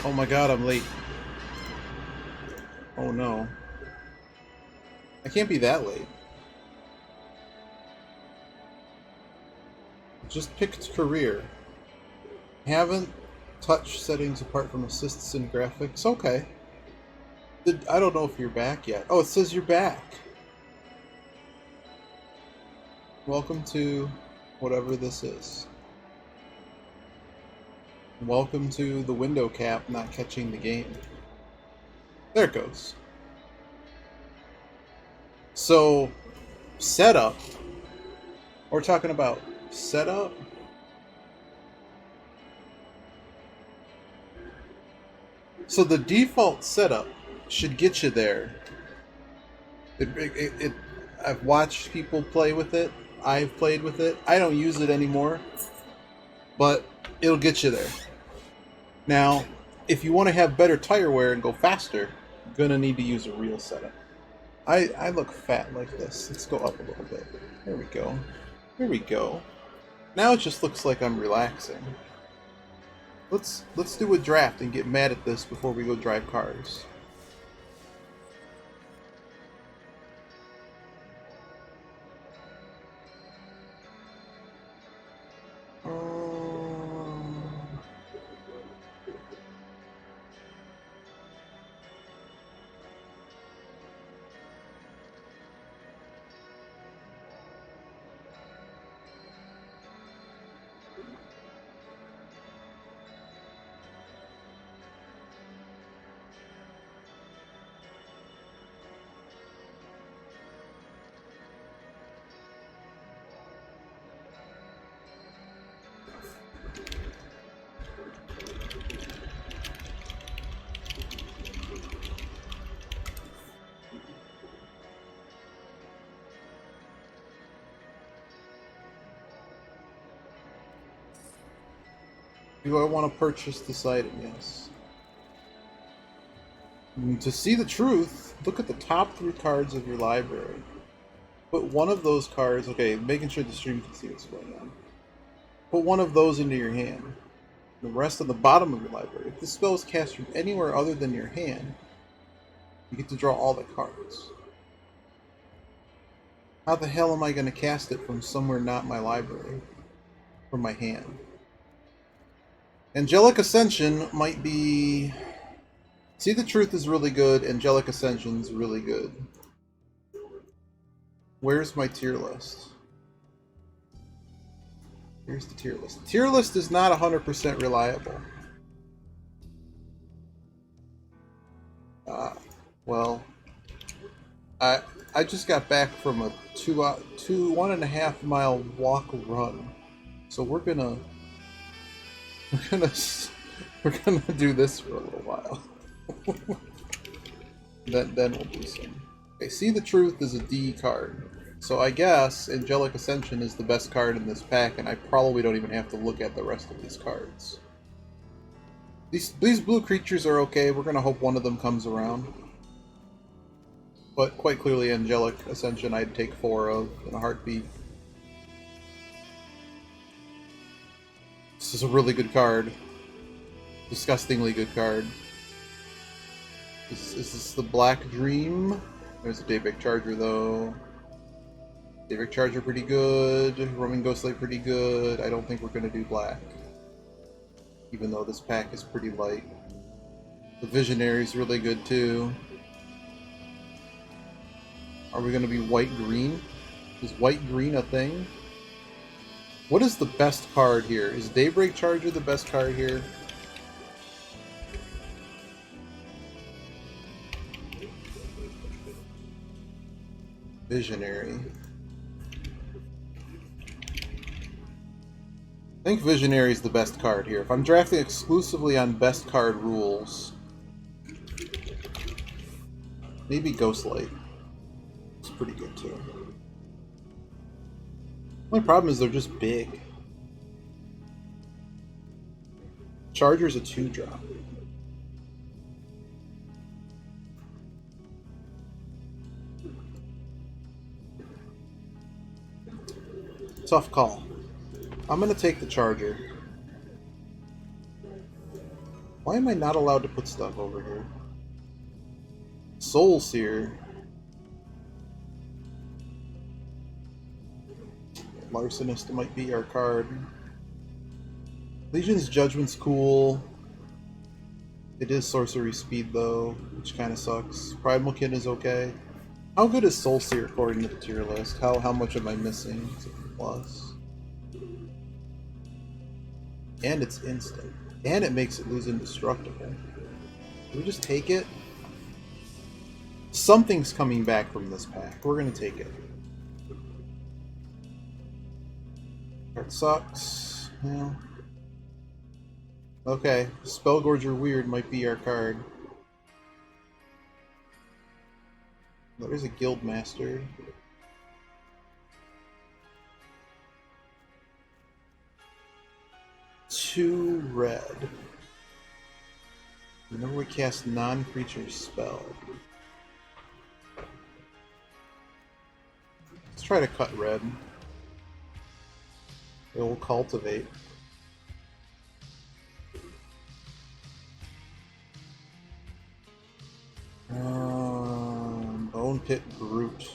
Oh my god, I'm late. Oh no. I can't be that late. Just picked career. Haven't touched settings apart from assists and graphics. Okay. I don't know if you're back yet. Oh, it says you're back. Welcome to whatever this is. Welcome to the window cap not catching the game. There it goes. So, setup. We're talking about setup. So the default setup should get you there. I've watched people play with it. I've played with it. I don't use it anymore, but it'll get you there. Now, if you want to have better tire wear and go faster, you're gonna need to use a real setup. I look fat like this. Let's go up a little bit. There we go. There we go. Now it just looks like I'm relaxing. Let's do a draft and get mad at this before we go drive cars. Do I want to purchase this item? Yes. To see the truth, look at the top 3 cards of your library. Put one of those cards, okay, making sure the stream can see what's going on. Put one of those into your hand. The rest on the bottom of your library. If the spell is cast from anywhere other than your hand, you get to draw all the cards. How the hell am I going to cast it from somewhere not my library? From my hand. Angelic Ascension might be... See the Truth is really good, Angelic Ascension's really good. Where's my tier list? Here's the tier list. Tier list is not 100% reliable. Well, I just got back from a 1.5 mile walk run, so we're gonna do this for a little while. then we'll do some. Okay, See the Truth is a D card. So I guess Angelic Ascension is the best card in this pack, and I probably don't even have to look at the rest of these cards. These blue creatures are okay. We're gonna hope one of them comes around. But quite clearly Angelic Ascension I'd take 4 of in a heartbeat. This is a really good card. Disgustingly good card. Is this the Black Dream? There's a Daybreak Charger though. Daybreak Charger pretty good. Roaming Ghostlight pretty good. I don't think we're going to do black. Even though this pack is pretty light. The Visionary's really good too. Are we going to be white-green? Is white-green a thing? What is the best card here? Is Daybreak Charger the best card here? Visionary. I think Visionary is the best card here. If I'm drafting exclusively on best card rules, maybe Ghostlight. It's pretty good too. Only problem is they're just big. Charger's a 2-drop. Tough call. I'm gonna take the Charger. Why am I not allowed to put stuff over here? Soul Seer. Larcenist might be our card. Legion's Judgment's cool. It is sorcery speed though, which kind of sucks. Primalkin is okay. How good is Soul Seer according to the tier list? How much am I missing? It's a plus. And it's instant. And it makes it lose indestructible. Can we just take it? Something's coming back from this pack. We're gonna take it. Card sucks. Yeah. Okay. Spellgorger Weird might be our card. There's a Guildmaster. Two red. Whenever we cast non-creature spell. Let's try to cut red. It will cultivate. Bone Pit Brute.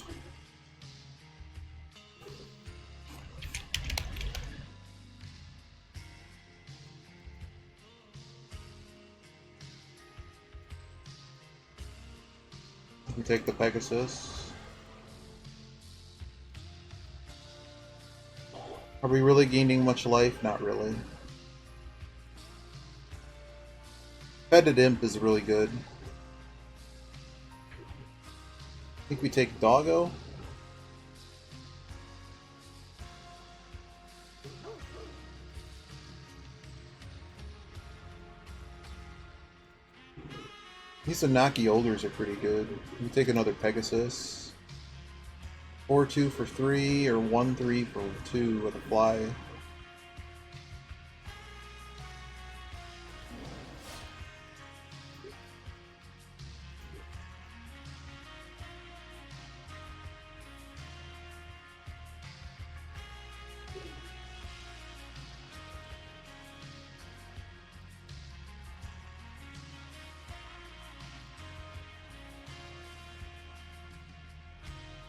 We take the Pegasus. Are we really gaining much life? Not really. Fetid Imp is really good. I think we take Doggo. These Anaki Olders are pretty good. We take another Pegasus. 4-2 for 3, or 1-3 for 2 with a fly.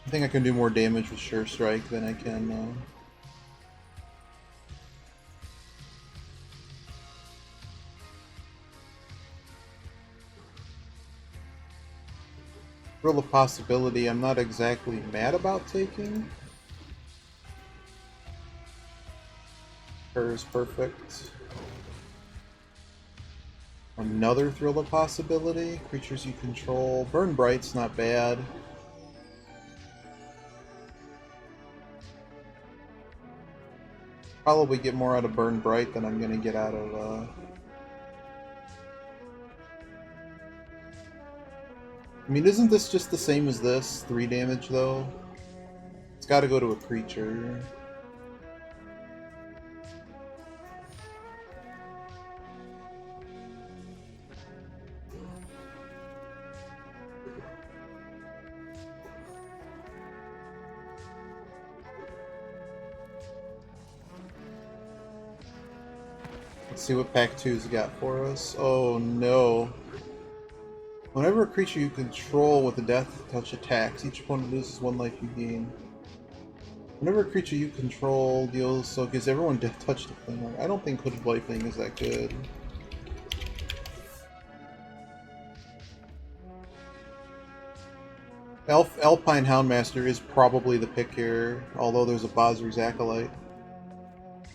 I think I can do more damage with Sure Strike than I can. Thrill of Possibility, I'm not exactly mad about taking. Her is perfect. Another Thrill of Possibility. Creatures you control. Burn Bright's not bad. Probably get more out of Burn Bright than I'm gonna get out of I mean, isn't this just the same as this? 3 damage though? It's gotta go to a creature. Let's see what Pack 2's got for us. Oh no. Whenever a creature you control with a Death Touch attacks, each opponent loses 1 life you gain. Whenever a creature you control deals, so it gives everyone Death Touch to Fling. I don't think Hooded Lifelink is that good. Alpine Houndmaster is probably the pick here, although there's a Bosri's Acolyte.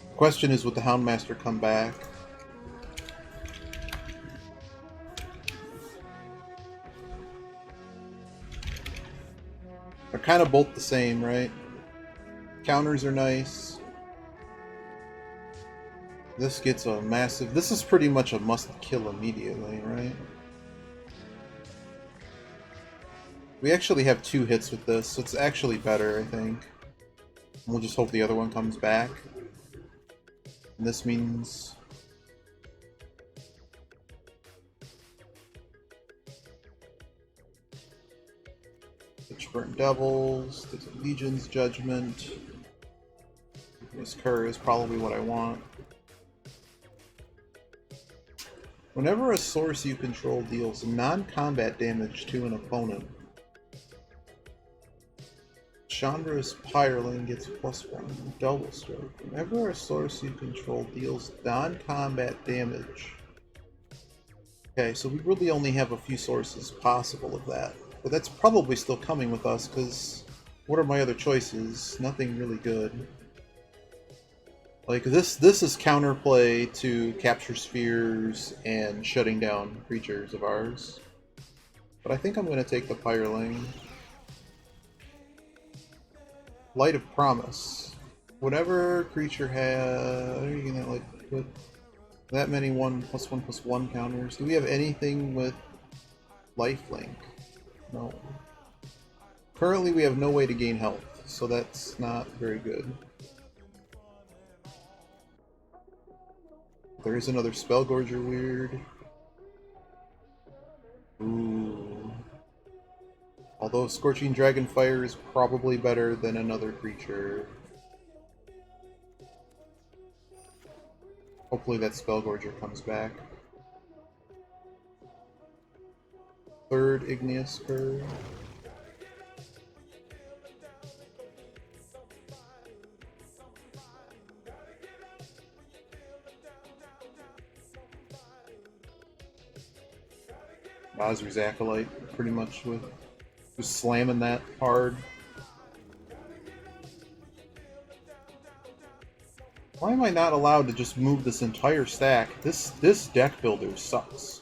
The question is, would the Houndmaster come back? They're kind of both the same, right? Counters are nice. This gets a massive... This is pretty much a must-kill immediately, right? We actually have 2 hits with this, so it's actually better, I think. And we'll just hope the other one comes back. And this means... Burnt Devils, there's a Legion's Judgment. This Cur is probably what I want. Whenever a source you control deals non-combat damage to an opponent, Chandra's Pyroling gets +1 double stroke. Whenever a source you control deals non-combat damage. Okay, so we really only have a few sources possible of that. But that's probably still coming with us, because what are my other choices? Nothing really good. Like, this is counterplay to Capture Spheres and shutting down creatures of ours. But I think I'm going to take the Pyroling. Light of Promise. Whatever creature has... Are you gonna, like, put that many 1/1/1 counters? Do we have anything with lifelink? No. Currently we have no way to gain health, so that's not very good. There is another Spellgorger weird. Ooh. Although Scorching Dragonfire is probably better than another creature. Hopefully that Spellgorger comes back. Third Igneous Curve. Ozri's Acolyte, pretty much with just slamming that hard. Why am I not allowed to just move this entire stack? This deck builder sucks.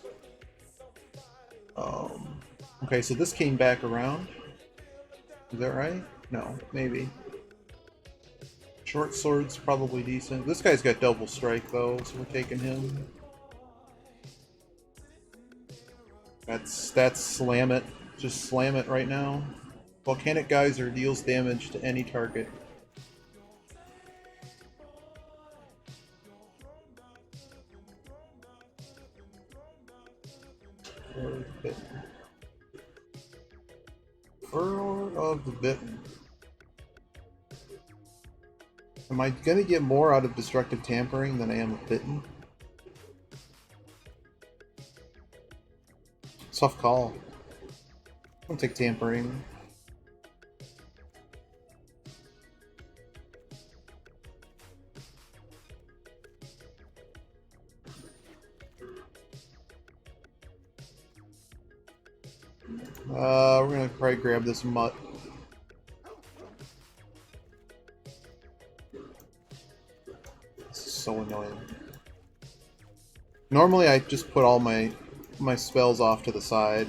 Okay, so this came back around. Is that right? No, maybe. Short Sword's probably decent. This guy's got double strike though, so we're taking him. That's slam it. Just slam it right now. Volcanic Geyser deals damage to any target. Furrow of the Bitten. Am I gonna get more out of Destructive Tampering than I am of Bitten? Tough call. I'll take Tampering. We're gonna probably grab this Mutt. This is so annoying. Normally I just put all my spells off to the side.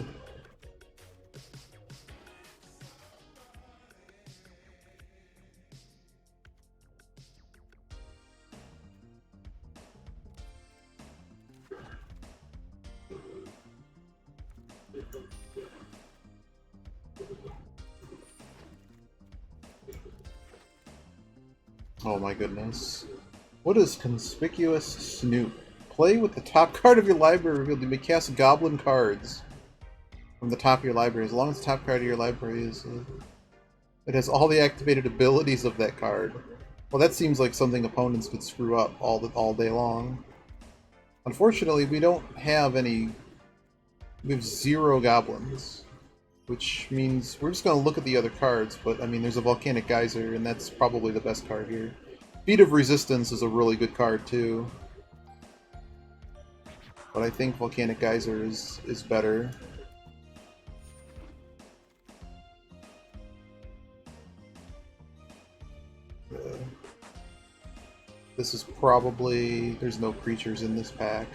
Oh my goodness. What is Conspicuous Snoop? Play with the top card of your library revealed. You may cast goblin cards from the top of your library. As long as the top card of your library is... it has all the activated abilities of that card. Well, that seems like something opponents could screw up all day long. Unfortunately, we don't have any... we have 0 goblins. Which means we're just going to look at the other cards, but I mean, there's a Volcanic Geyser, and that's probably the best card here. Feat of Resistance is a really good card, too. But I think Volcanic Geyser is better. This is probably... there's no creatures in this pack.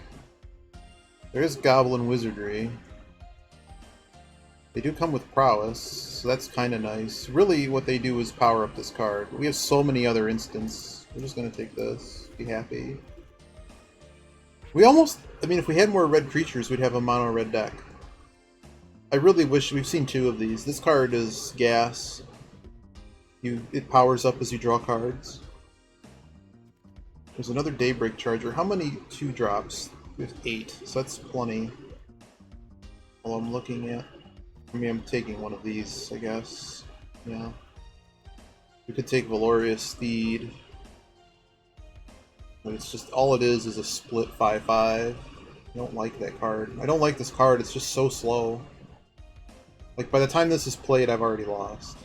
There is Goblin Wizardry. They do come with prowess, so that's kind of nice. Really, what they do is power up this card. We have so many other instants. We're just going to take this. Be happy. We almost... I mean, if we had more red creatures, we'd have a mono-red deck. I really wish... we've seen 2 of these. This card is gas. It powers up as you draw cards. There's another Daybreak Charger. How many 2-drops? We have 8, so that's plenty. All I'm looking at... I mean, I'm taking one of these, I guess. Yeah. We could take Valorious Steed. But it's just, all it is a split 5/5. I don't like that card. I don't like this card, it's just so slow. Like, by the time this is played, I've already lost.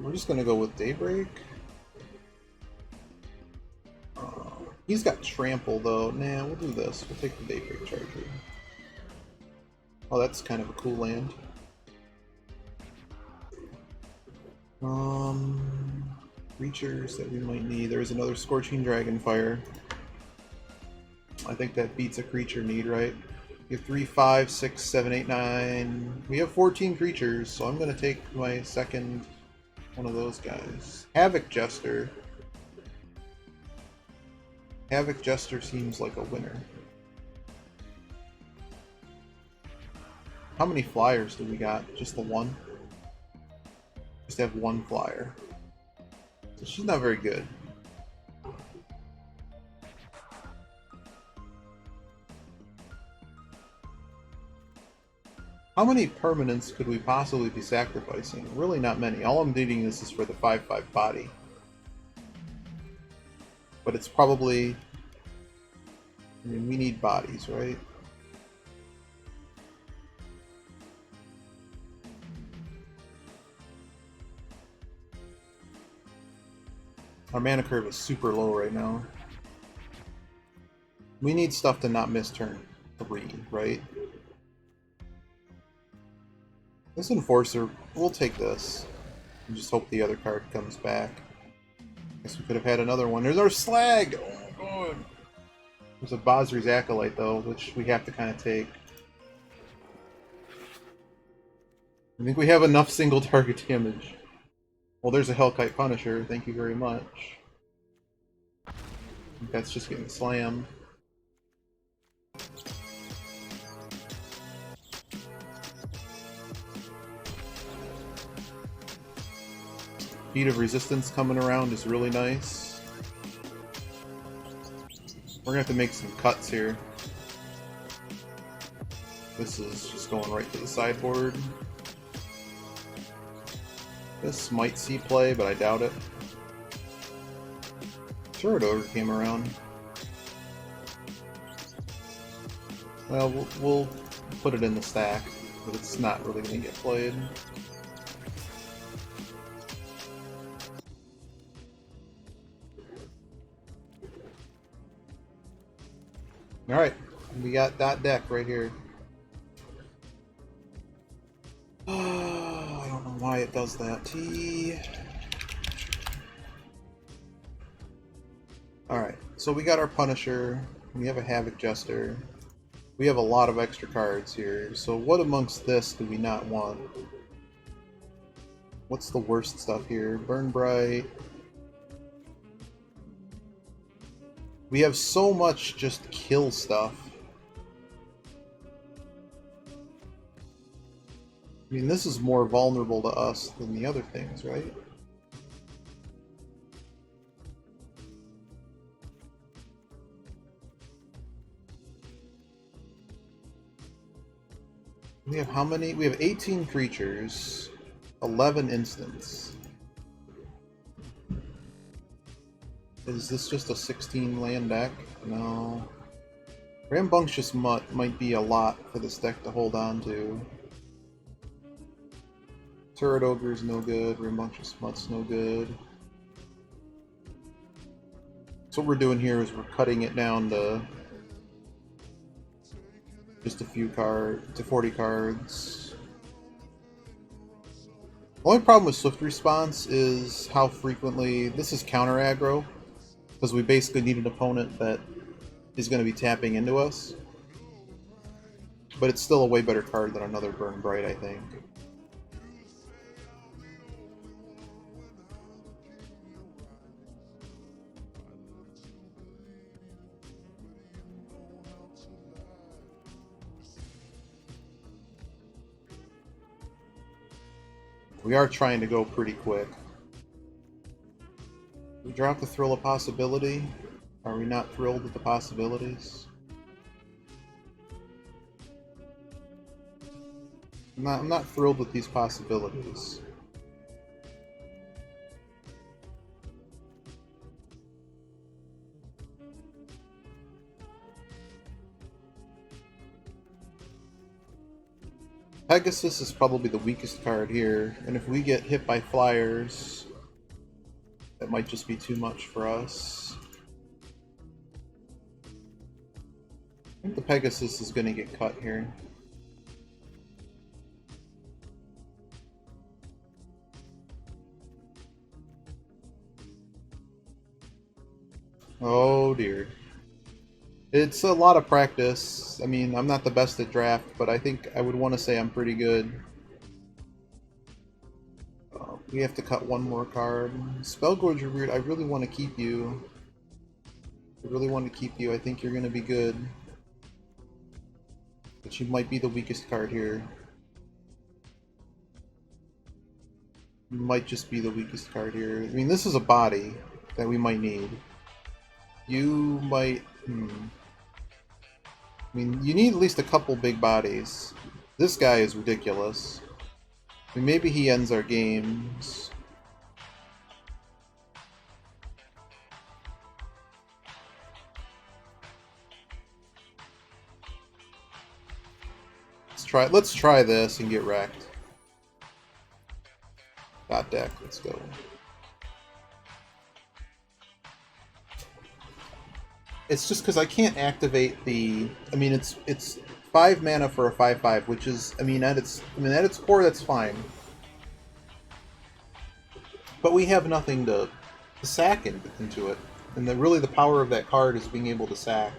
We're just gonna go with Daybreak. He's got Trample, though. Nah, we'll do this. We'll take the Daybreak Charger. Oh, that's kind of a cool land. Creatures that we might need. There's another Scorching Dragonfire. I think that beats a creature need, right? We have 3, 5, 6, 7, 8, 9. We have 14 creatures, so I'm going to take my second one of those guys. Havoc Jester. Havoc Jester seems like a winner. How many flyers do we got? Just the one? Just have one flyer. So she's not very good. How many permanents could we possibly be sacrificing? Really not many. All I'm needing this is for the 5/5 body. But it's probably... I mean, we need bodies, right? Our mana curve is super low right now. We need stuff to not miss turn 3, right? This Enforcer, we'll take this. And just hope the other card comes back. Guess we could have had another one. There's our Slag! Oh my god! There's a Basri's Acolyte, though, which we have to kind of take. I think we have enough single target damage. Well, there's a Hellkite Punisher, thank you very much. I think that's just getting slammed. Beat of Resistance coming around is really nice. We're gonna have to make some cuts here. This is just going right to the sideboard. This might see play, but I doubt it. Turret Ogre came around. Well, we'll put it in the stack, but it's not really going to get played. Alright, we got that deck right here. I don't know why it does that. Alright, so we got our Punisher, we have a Havoc Jester, we have a lot of extra cards here, so what amongst this do we not want? What's the worst stuff here? Burn Bright. We have so much just kill stuff. I mean, this is more vulnerable to us than the other things, right? We have how many? We have 18 creatures, 11 instants. Is this just a 16 land deck? No. Rambunctious Mutt might be a lot for this deck to hold on to. Turret Ogre's no good, Rambunctious Mutt's no good. So what we're doing here is we're cutting it down to just a few cards, to 40 cards. The only problem with Swift Response is how frequently, this is counter aggro, because we basically need an opponent that is going to be tapping into us. But it's still a way better card than another Burn Bright, I think. We are trying to go pretty quick. We drop the Thrill of Possibility. Are we not thrilled with the possibilities? I'm not thrilled with these possibilities. Pegasus is probably the weakest card here, and if we get hit by flyers, that might just be too much for us. I think the Pegasus is going to get cut here. Oh dear. It's a lot of practice. I mean, I'm not the best at draft, but I think I would want to say I'm pretty good. We have to cut one more card. Spellgorge Root, I really want to keep you. I really want to keep you. I think you're going to be good. But you might be the weakest card here. You might just be the weakest card here. I mean, this is a body that we might need. You might... I mean, you need at least a couple big bodies. This guy is ridiculous. I mean, maybe he ends our games. Let's try this and get wrecked. Dot deck, let's go. It's just because I can't activate the. I mean, it's 5 mana for a 5/5, which is, I mean, at its core, that's fine. But we have nothing to sack into it, and really the power of that card is being able to sack.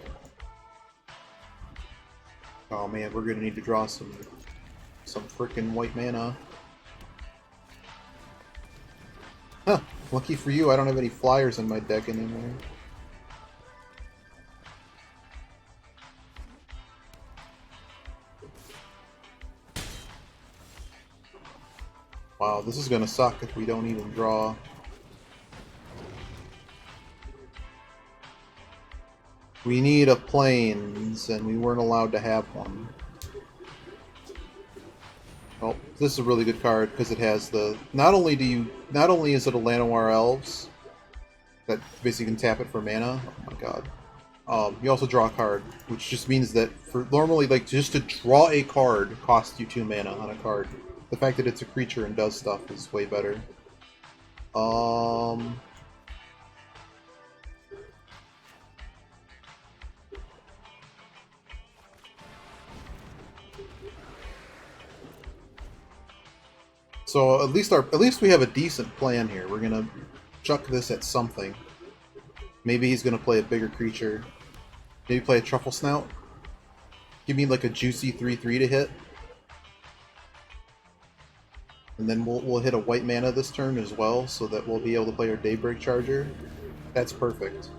Oh man, we're gonna need to draw some frickin' white mana. Huh, lucky for you, I don't have any flyers in my deck anymore. Wow, this is gonna suck if we don't even draw. We need a plains, and we weren't allowed to have one. Oh, this is a really good card because it has the. Not only is it a Llanowar Elves that basically can tap it for mana. Oh my god. You also draw a card, which just means that for normally, like, just to draw a card costs you 2 mana on a card. The fact that it's a creature and does stuff is way better. So at least we have a decent plan here. We're gonna chuck this at something. Maybe he's gonna play a bigger creature. Maybe play a Truffle Snout. Give me like a juicy 3/3 to hit. And then we'll hit a white mana this turn as well, so that we'll be able to play our Daybreak Charger. That's perfect.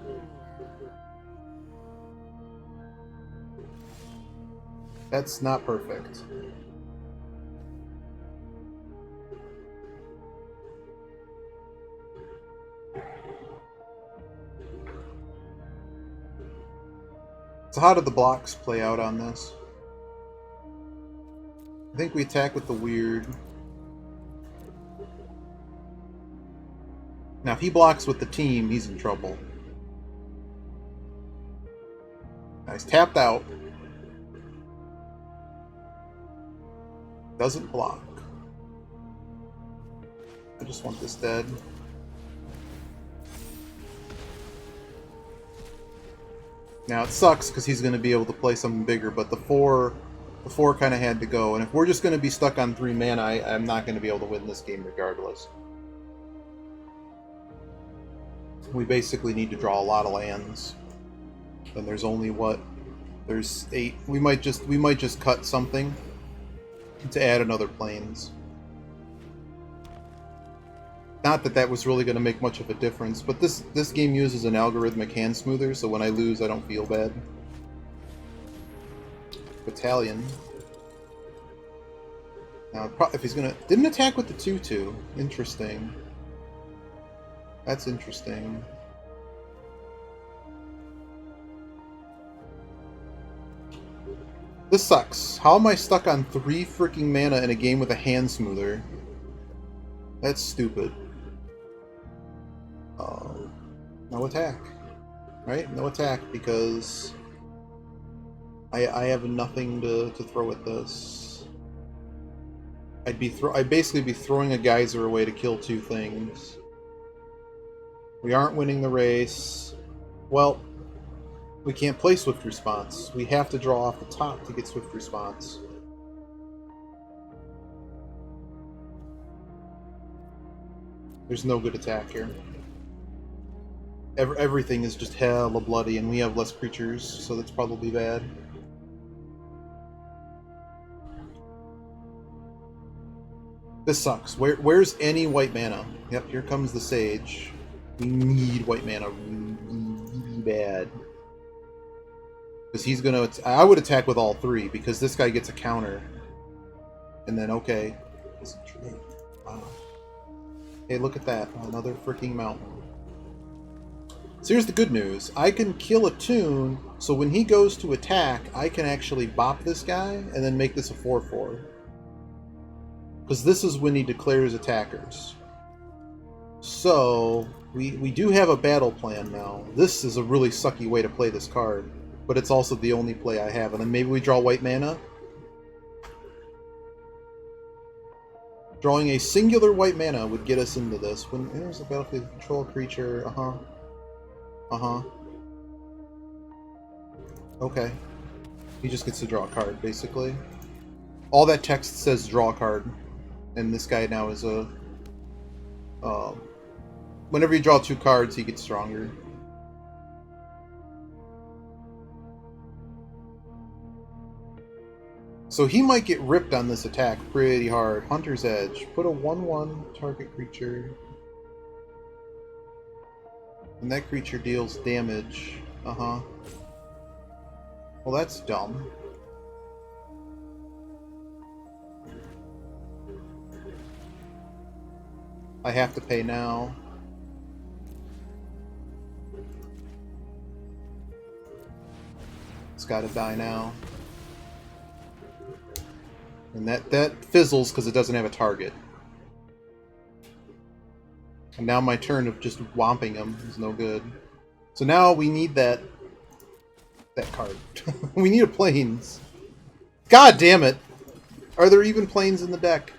That's not perfect. So how did the blocks play out on this? I think we attack with the weird. Now, if he blocks with the team, he's in trouble. Now, he's tapped out. Doesn't block. I just want this dead. Now, it sucks because he's going to be able to play something bigger, but the four kind of had to go. And if we're just going to be stuck on 3 mana, I'm not going to be able to win this game regardless. We basically need to draw a lot of lands. And there's only what? There's 8. We might just cut something to add another plains. Not that that was really going to make much of a difference, but this game uses an algorithmic hand smoother, so when I lose, I don't feel bad. Battalion. Now, if he's gonna didn't attack with the 2/2. Interesting. That's interesting. This sucks. How am I stuck on 3 freaking mana in a game with a hand smoother? That's stupid. No attack. Right? No attack because I have nothing to throw at this. I'd basically be throwing a geyser away to kill two things. We aren't winning the race. Well, we can't play swift response. We have to draw off the top to get swift response. There's no good attack here. Everything is just hella bloody, and we have less creatures, so that's probably bad. This sucks. Where's any white mana? Yep, here comes the Sage. We need white mana really bad. Because he's gonna... I would attack with all three, because this guy gets a counter. And then, okay. Wow. Hey, look at that. Another freaking mountain. So here's the good news. I can kill a tune, so when he goes to attack, I can actually bop this guy, and then make this a 4/4. Because this is when he declares attackers. So, we do have a battle plan now. This is a really sucky way to play this card. But it's also the only play I have. And then maybe we draw white mana. Drawing a singular white mana would get us into this. When there's a battlefield control creature, okay. He just gets to draw a card, basically. All that text says draw a card. And this guy now is a... whenever you draw 2 cards, he gets stronger. So he might get ripped on this attack pretty hard. Hunter's Edge. Put a 1/1 target creature. And that creature deals damage. Well, that's dumb. I have to pay now. It's gotta die now. And that fizzles because it doesn't have a target. And now my turn of just whomping him is no good. So now we need that card. We need a plains. God damn it! Are there even plains in the deck?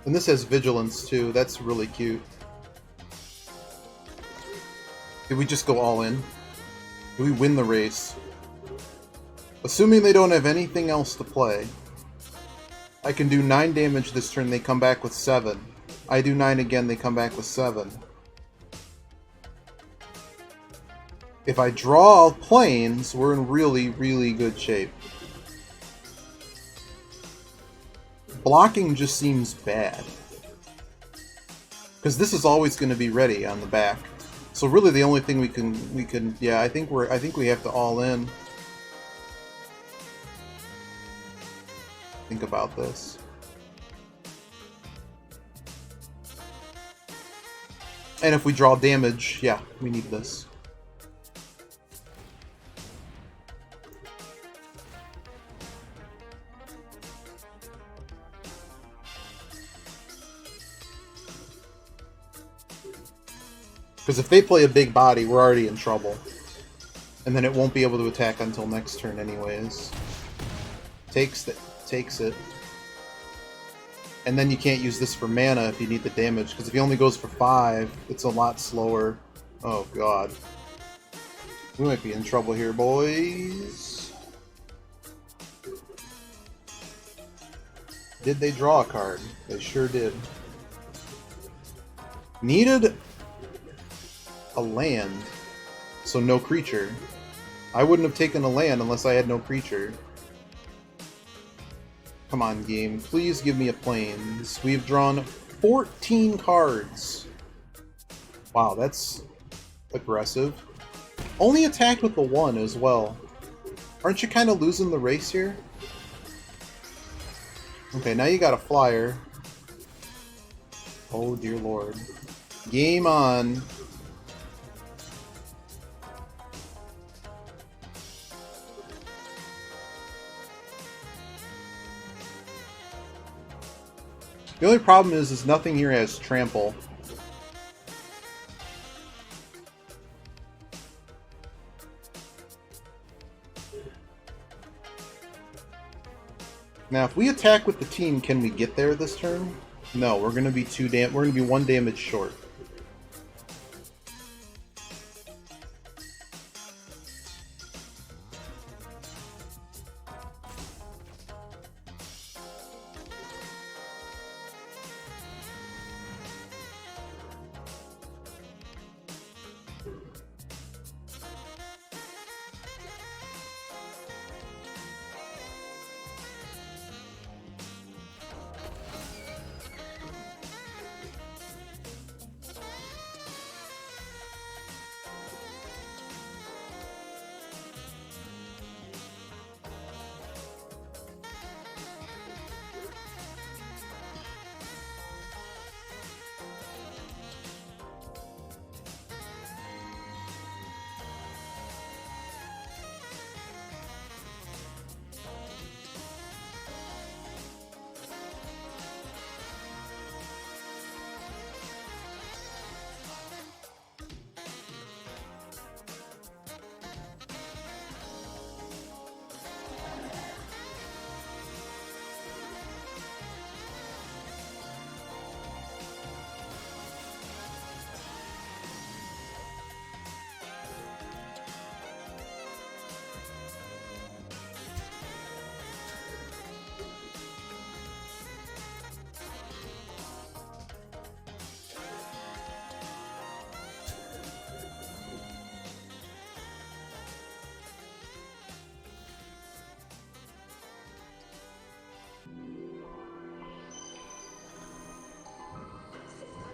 And this has vigilance too. That's really cute. Did we just go all in? Do we win the race? Assuming they don't have anything else to play. I can do 9 damage this turn, they come back with 7. I do 9 again, they come back with 7. If I draw planes, we're in really, really good shape. Blocking just seems bad. Because this is always going to be ready on the back. So really the only thing we can yeah, I think we have to all in. Think about this. And if we draw damage, yeah, we need this. Because if they play a big body, we're already in trouble. And then it won't be able to attack until next turn anyways. Takes it. And then you can't use this for mana if you need the damage, because if he only goes for 5, it's a lot slower. Oh god. We might be in trouble here, boys. Did they draw a card? They sure did. Needed a land, so no creature. I wouldn't have taken a land unless I had no creature. Come on, game. Please give me a plains. We've drawn 14 cards. Wow, that's aggressive. Only attacked with the 1 as well. Aren't you kind of losing the race here? Okay, now you got a flyer. Oh dear lord. Game on. The only problem is nothing here has trample. Now, if we attack with the team, can we get there this turn? No, we're gonna be we're gonna be 1 damage short.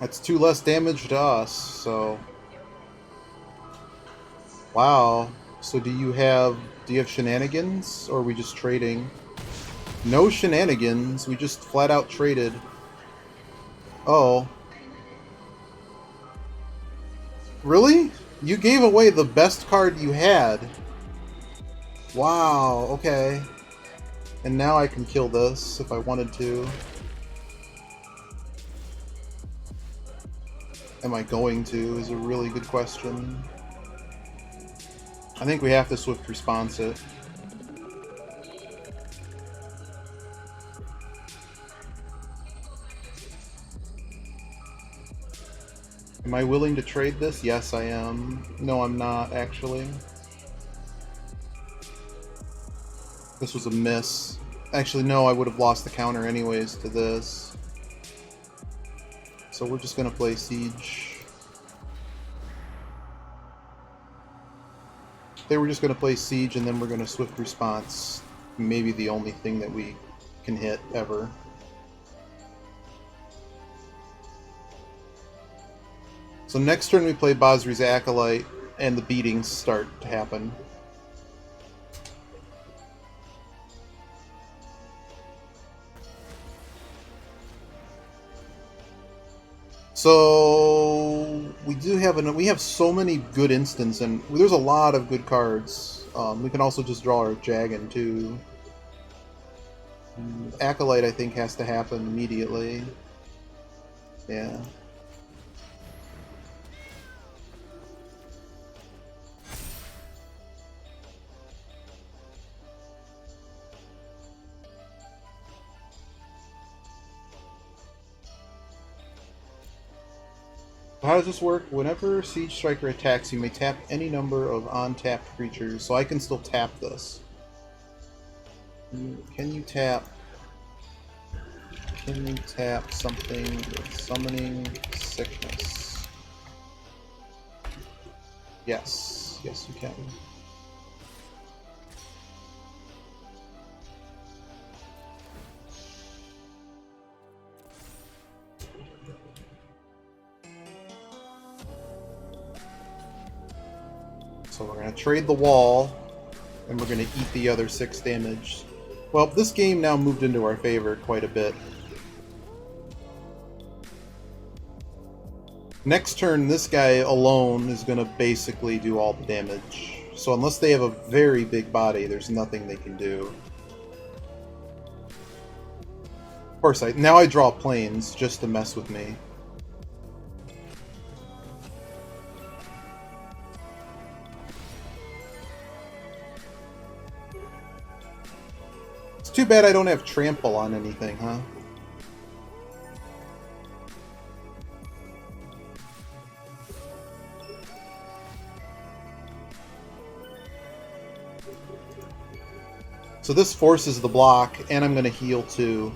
That's 2 less damage to us, so... Wow. So do you have shenanigans, or are we just trading? No shenanigans, we just flat out traded. Oh. Really? You gave away the best card you had. Wow, okay. And now I can kill this if I wanted to. Am I going to is a really good question. I think we have to swift response it. Am I willing to trade this? Yes, I am. No, I'm not, actually. This was a miss. Actually, no, I would have lost the counter anyways to this. So we're just going to play Siege. They were just going to play Siege, and then we're going to Swift Response. Maybe the only thing that we can hit ever. So next turn we play Basri's Acolyte, and the beatings start to happen. So we have so many good instants, and there's a lot of good cards. We can also just draw our Jagan too. Acolyte, I think, has to happen immediately. Yeah. How does this work? Whenever Siege Striker attacks, you may tap any number of untapped creatures. So I can still tap this. Can you tap something with Summoning Sickness? Yes. Yes, you can. So we're going to trade the wall, and we're going to eat the other 6 damage. Well, this game now moved into our favor quite a bit. Next turn, this guy alone is going to basically do all the damage. So unless they have a very big body, there's nothing they can do. Of course, now I draw planes just to mess with me. too bad I don't have trample on anything, huh? So this forces the block, and I'm going to heal too.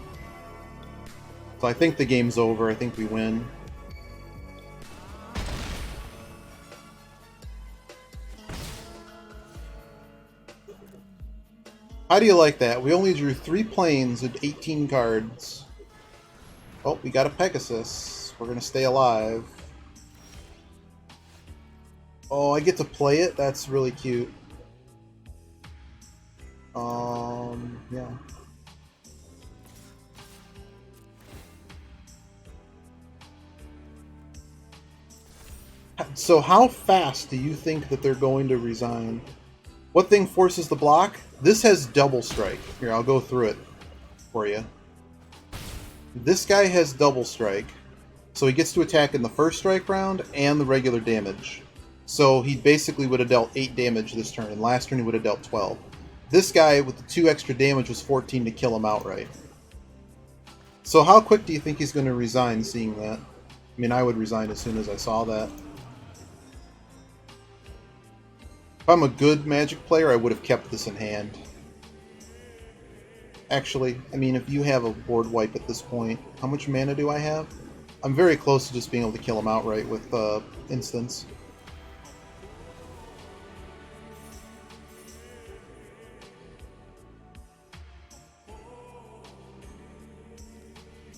So I think the game's over. I think we win. How do you like that? We only drew 3 planes and 18 cards. Oh, we got a Pegasus. We're going to stay alive. Oh, I get to play it? That's really cute. Yeah. So how fast do you think that they're going to resign? What thing forces the block? This has double strike. Here, I'll go through it for you. This guy has double strike, so he gets to attack in the first strike round and the regular damage. So he basically would have dealt 8 damage this turn, and last turn he would have dealt 12. This guy with the 2 extra damage was 14 to kill him outright. So how quick do you think he's going to resign seeing that? I mean, I would resign as soon as I saw that. If I'm a good Magic player, I would have kept this in hand. Actually, I mean, if you have a board wipe at this point, how much mana do I have? I'm very close to just being able to kill him outright with instants.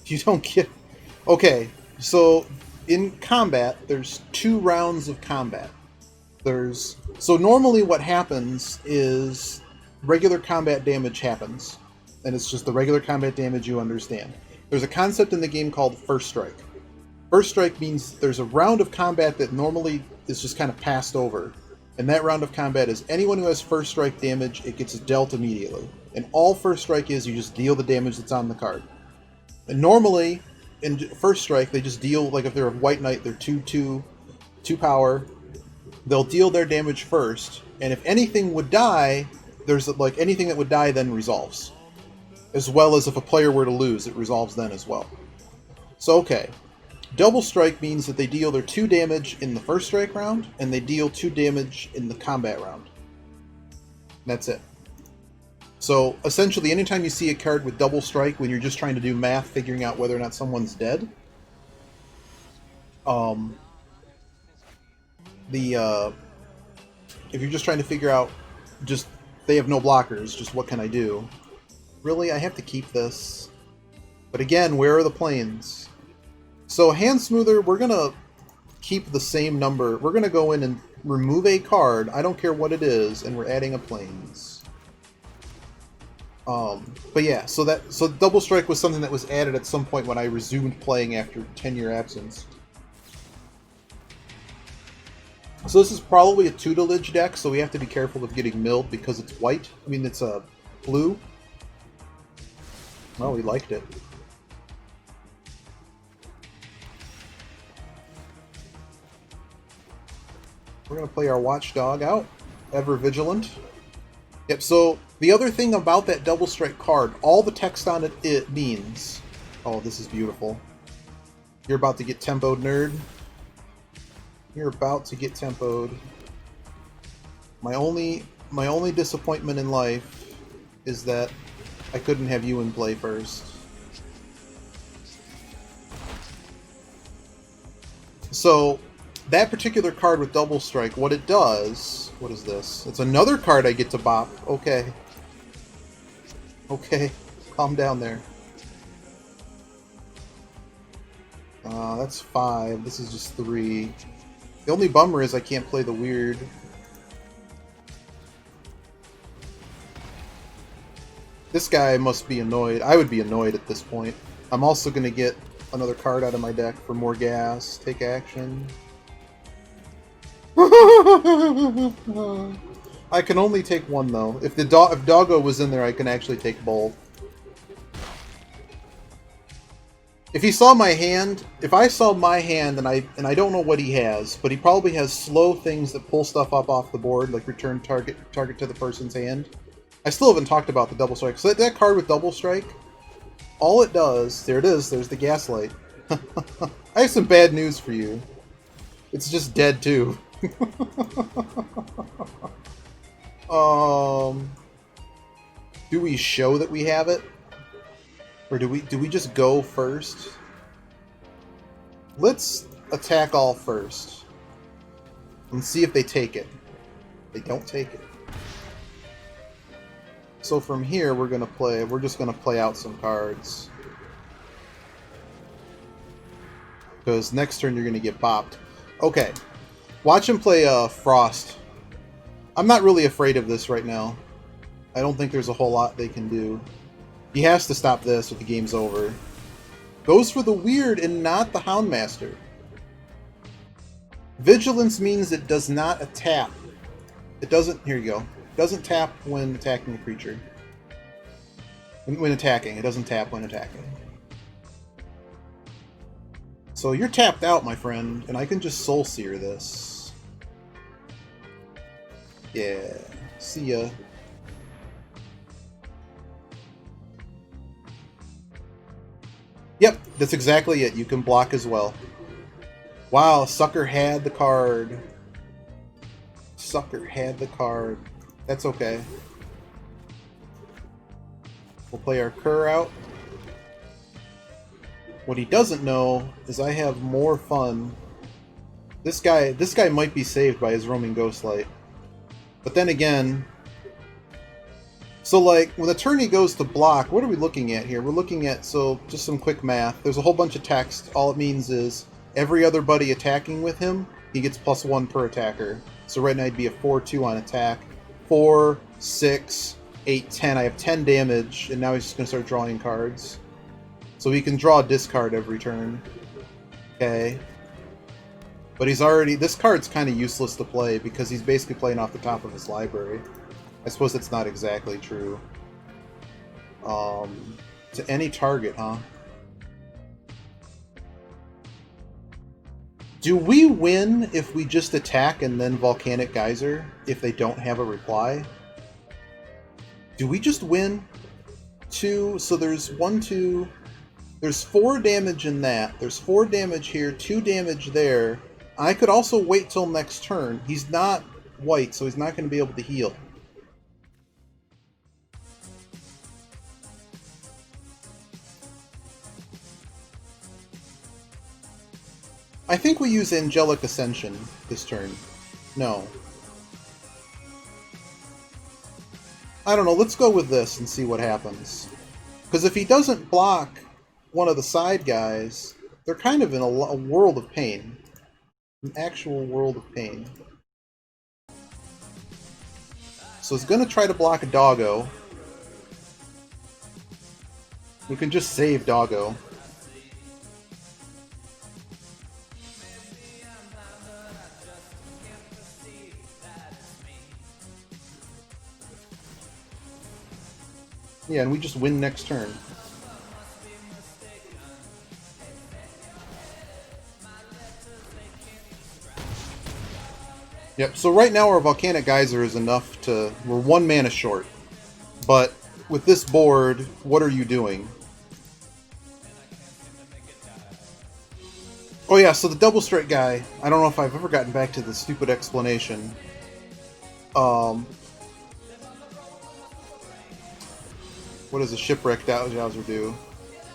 You don't get... Okay, so in combat, there's 2 rounds of combat. So normally what happens is regular combat damage happens, and it's just the regular combat damage you understand. There's a concept in the game called First Strike. First Strike means there's a round of combat that normally is just kind of passed over, and that round of combat is anyone who has First Strike damage, it gets dealt immediately. And all First Strike is, you just deal the damage that's on the card. And normally, in First Strike, they just deal, like if they're a White Knight, they're 2/2, 2 power. They'll deal their damage first, and if anything would die, there's like anything that would die then resolves. As well as if a player were to lose, it resolves then as well. So okay, Double Strike means that they deal their 2 damage in the First Strike round, and they deal 2 damage in the combat round. And that's it. So, essentially, anytime you see a card with Double Strike, when you're just trying to do math, figuring out whether or not someone's dead, if you're just trying to figure out, just, they have no blockers, just what can I do? Really, I have to keep this. But again, where are the planes? So, Hand Smoother, we're going to keep the same number. We're going to go in and remove a card, I don't care what it is, and we're adding a planes. But yeah, so Double Strike was something that was added at some point when I resumed playing after 10-year absence. So this is probably a tutelage deck, so we have to be careful of getting milled because it's white. I mean, it's a blue. Well, we liked it. We're going to play our Watchdog out. Ever Vigilant. Yep, so the other thing about that Double Strike card, all the text on it means... Oh, this is beautiful. You're about to get tempoed, nerd. You're about to get tempoed. My only disappointment in life is that I couldn't have you in play first. So, that particular card with Double Strike, what it does... What is this? It's another card I get to bop. Okay. Okay. Calm down there. That's 5. This is just 3. The only bummer is I can't play the weird. This guy must be annoyed. I would be annoyed at this point. I'm also going to get another card out of my deck for more gas. Take action. I can only take one though. If Doggo was in there, I can actually take both. If he saw my hand, if I saw my hand and I don't know what he has, but he probably has slow things that pull stuff up off the board, like return target to the person's hand. I still haven't talked about the double strike. So that card with double strike, all it does, there it is, there's the gaslight. I have some bad news for you. It's just dead too. Do we show that we have it? Or do we just go first? Let's attack all first. And see if they take it. They don't take it. So from here we're just gonna play out some cards. Because next turn you're gonna get bopped. Okay. Watch him play Frost. I'm not really afraid of this right now. I don't think there's a whole lot they can do. He has to stop this or the game's over. Goes for the weird and not the Houndmaster. Vigilance means it does not tap. It doesn't, here you go. It doesn't tap when attacking a creature. When attacking. It doesn't tap when attacking. So you're tapped out, my friend, and I can just Soul Sear this. Yeah. See ya. Yep, that's exactly it. You can block as well. Wow, Sucker had the card. Sucker had the card. That's okay. We'll play our Cur out. What he doesn't know is I have more fun. This guy might be saved by his Roaming Ghostlight. But then again, so like when the tourney goes to block, what are we looking at here? We're looking at, so just some quick math. There's a whole bunch of text. All it means is every other buddy attacking with him, he gets +1 per attacker. So right now he'd be a 4/2 on attack. 4, 6, 8, 10. I have 10 damage, and now he's just going to start drawing cards. So he can draw a discard every turn. Okay. But he's already... This card's kind of useless to play because he's basically playing off the top of his library. I suppose that's not exactly true. To any target, huh? Do we win if we just attack and then Volcanic Geyser if they don't have a reply? Do we just win? 2, so there's 1, 2... There's 4 damage in that. There's 4 damage here, 2 damage there. I could also wait till next turn. He's not white, so he's not going to be able to heal. I think we use Angelic Ascension this turn. No. I don't know, let's go with this and see what happens. Because if he doesn't block one of the side guys, they're kind of in a world of pain. An actual world of pain. So he's going to try to block a Doggo. We can just save Doggo. Yeah, and we just win next turn. Yep, so right now our Volcanic Geyser is enough to... We're 1 mana short. But with this board, what are you doing? Oh yeah, so the Double Strike guy, I don't know if I've ever gotten back to the stupid explanation. What does a Shipwreck Dowser do?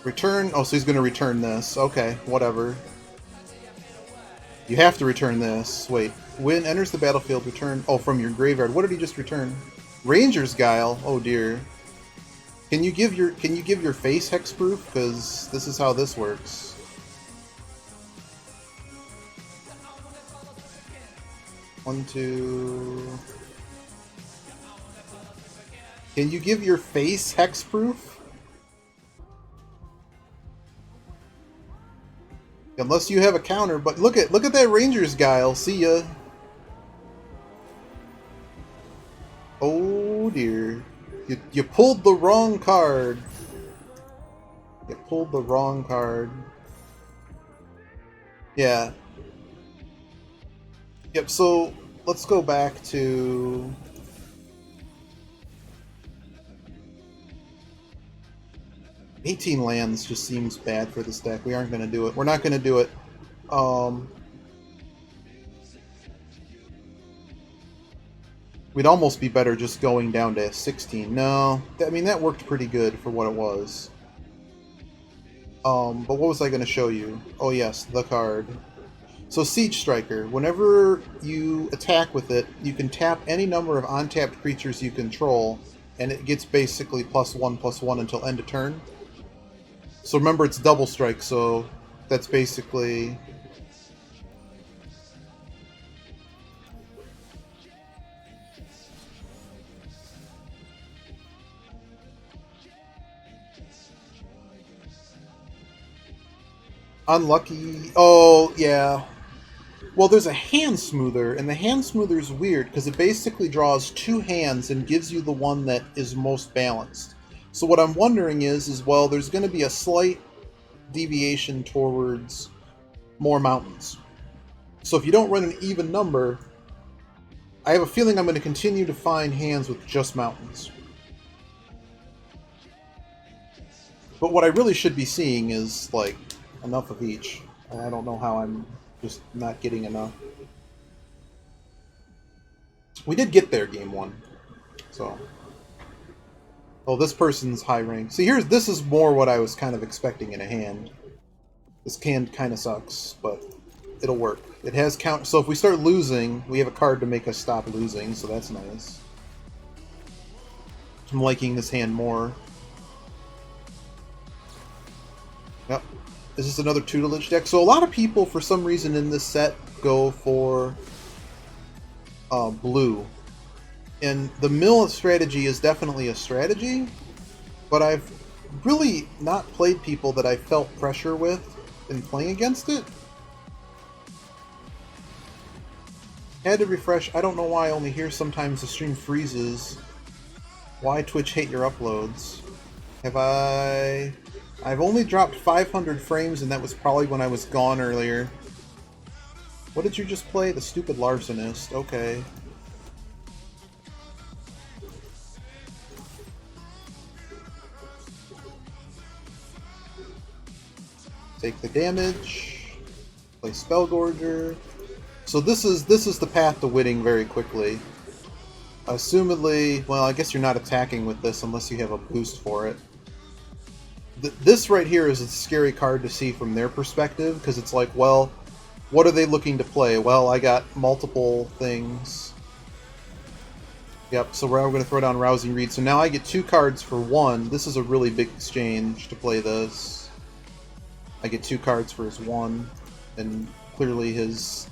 Return... Oh, so he's going to return this. Okay, whatever. You have to return this. Wait. When enters the battlefield, return... Oh, from your graveyard. What did he just return? Ranger's Guile. Oh, dear. Can you give your face hexproof? Because this is how this works. One, two... Can you give your face hexproof? Unless you have a counter, but look at that Ranger's Guile. See ya. Oh dear. You pulled the wrong card. You pulled the wrong card. Yeah. Yep, so let's go back to... 18 lands just seems bad for this deck. We aren't going to do it. We're not going to do it. We'd almost be better just going down to 16. No, I mean, that worked pretty good for what it was. But what was I going to show you? Oh yes, the card. So Siege Striker, whenever you attack with it, you can tap any number of untapped creatures you control, and it gets basically +1/+1 until end of turn. So remember, it's double strike, so that's basically... Unlucky. Oh, yeah. Well, there's a hand smoother, and the hand smoother is weird because it basically draws 2 hands and gives you the one that is most balanced. So what I'm wondering is well, there's going to be a slight deviation towards more mountains. So if you don't run an even number, I have a feeling I'm going to continue to find hands with just mountains. But what I really should be seeing is, like, enough of each. I don't know how I'm just not getting enough. We did get there game 1. So. Oh, this person's high rank. See, this is more what I was kind of expecting in a hand. This hand kind of sucks, but it'll work. It has count. So if we start losing, we have a card to make us stop losing, so that's nice. I'm liking this hand more. Yep. Is this another tutelage deck? So a lot of people, for some reason in this set, go for blue. And the mill strategy is definitely a strategy, but I've really not played people that I felt pressure with in playing against it. Had to refresh. I don't know why I only hear sometimes the stream freezes. Why Twitch hate your uploads? I've only dropped 500 frames, and that was probably when I was gone earlier. What did you just play? The stupid Larcenist. Okay. Take the damage. Play Spellgorger. So this is the path to winning very quickly. Assumedly, well, I guess you're not attacking with this unless you have a boost for it. This right here is a scary card to see from their perspective, because it's like, well, what are they looking to play? Well, I got multiple things. Yep, so we're going to throw down Rousing Reed. So now I get 2 cards for 1. This is a really big exchange to play this. I get 2 cards for his 1, and clearly his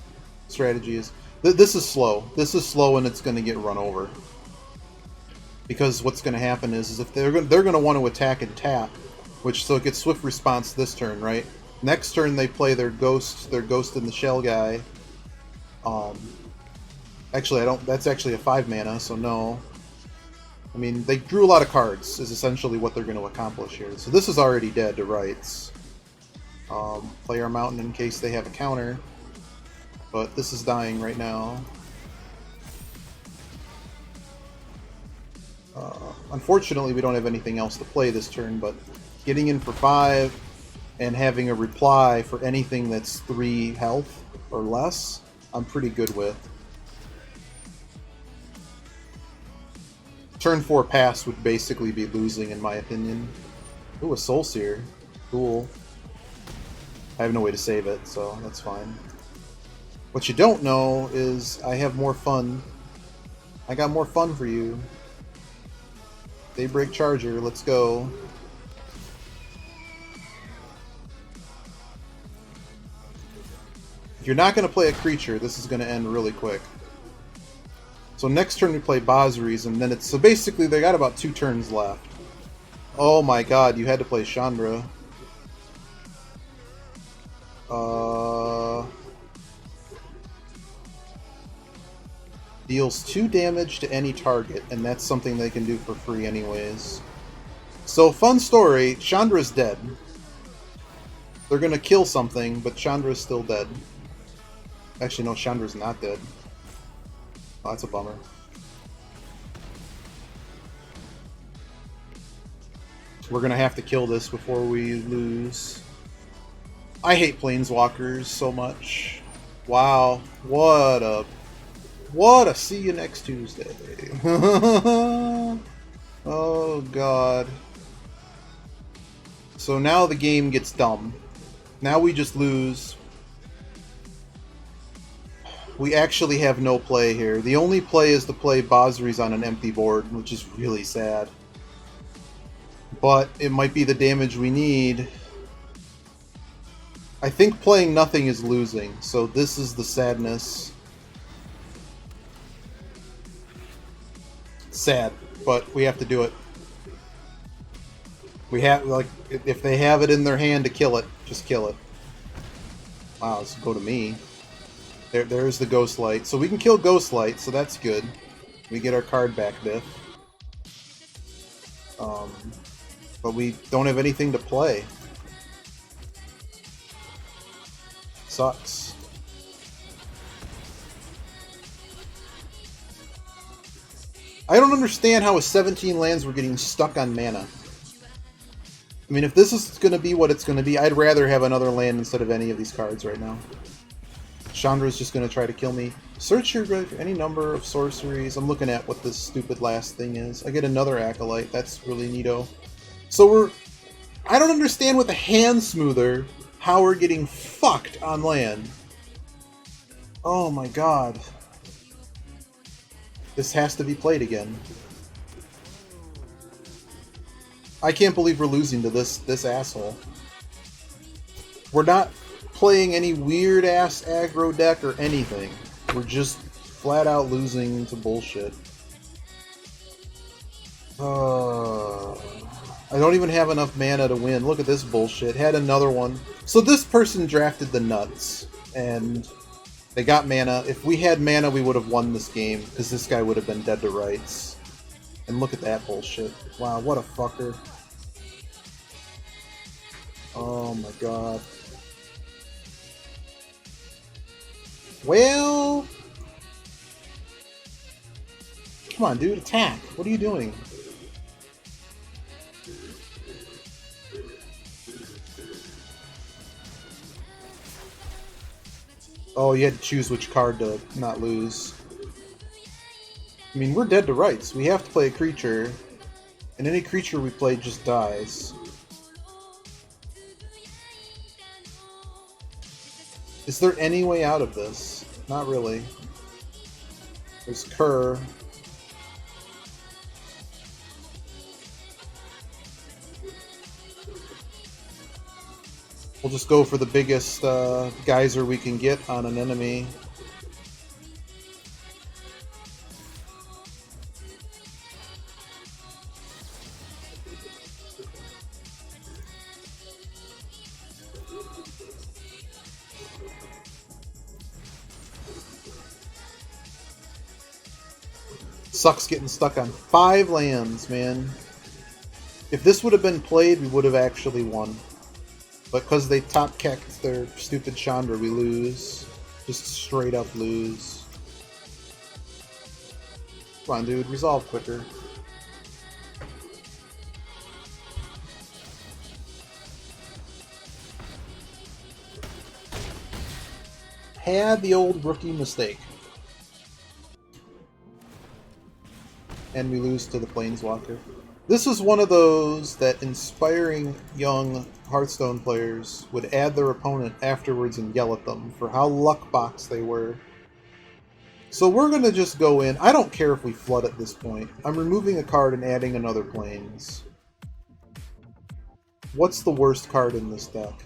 strategy is... This is slow. This is slow, and it's going to get run over. Because what's going to happen is if they're going to want to attack and tap, so it gets swift response this turn, right? Next turn they play their Ghost in the Shell guy. Actually, I don't. That's actually a 5 mana, so no. I mean, they drew a lot of cards, is essentially what they're going to accomplish here. So this is already dead to rights. Play our Mountain in case they have a counter. But this is dying right now. Unfortunately, we don't have anything else to play this turn, but getting in for 5 and having a reply for anything that's 3 health or less, I'm pretty good with. Turn 4 pass would basically be losing, in my opinion. Ooh, a Soul Seer. Cool. I have no way to save it, so that's fine. What you don't know is I have more fun. I got more fun for you. Daybreak Charger, let's go. If you're not going to play a creature, this is going to end really quick. So next turn we play Bosries, and then it's... So basically they got about 2 turns left. Oh my god, you had to play Chandra. Deals 2 damage to any target, and that's something they can do for free anyways. So, fun story, Chandra's dead. They're gonna kill something, but Chandra's still dead. Actually, no, Chandra's not dead. Oh, that's a bummer. We're gonna have to kill this before we lose. I hate planeswalkers so much. Wow, what a see you next Tuesday. Oh god. So now the game gets dumb. Now we just lose. We actually have no play here. The only play is to play Bosri's on an empty board, which is really sad. But it might be the damage we need. I think playing nothing is losing, so this is the sadness. Sad, but we have to do it. We have, like, if they have it in their hand to kill it, just kill it. Wow, let's go to me. There's the Ghostlight. So we can kill Ghostlight, so that's good. We get our card back, Biff. But we don't have anything to play. Sucks. I don't understand how with 17 lands we're getting stuck on mana. I mean, if this is going to be what it's going to be, I'd rather have another land instead of any of these cards right now. Chandra's just going to try to kill me. Search your graveyard for any number of sorceries. I'm looking at what this stupid last thing is. I get another Acolyte. That's really neato. So I don't understand with the Hand Smoother how we're getting fucked on land. Oh my god. This has to be played again. I can't believe we're losing to this asshole. We're not playing any weird-ass aggro deck or anything. We're just flat-out losing to bullshit. I don't even have enough mana to win. Look at this bullshit. Had another one. So this person drafted the nuts, and they got mana. If we had mana, we would have won this game, because this guy would have been dead to rights. And look at that bullshit. Wow, what a fucker. Oh my god. Well... Come on, dude, attack. What are you doing? Oh, you had to choose which card to not lose. I mean, we're dead to rights. We have to play a creature, and any creature we play just dies. Is there any way out of this? Not really. There's Kerr. We'll just go for the biggest geyser we can get on an enemy. Sucks getting stuck on 5 lands, man. If this would have been played, we would have actually won. But because they top-kecked their stupid Chandra, we lose. Just straight up lose. Come on, dude. Resolve quicker. Had the old rookie mistake. And we lose to the Planeswalker. This is one of those that inspiring young Hearthstone players would add their opponent afterwards and yell at them for how luckbox they were. So we're going to just go in. I don't care if we flood at this point. I'm removing a card and adding another Plains. What's the worst card in this deck?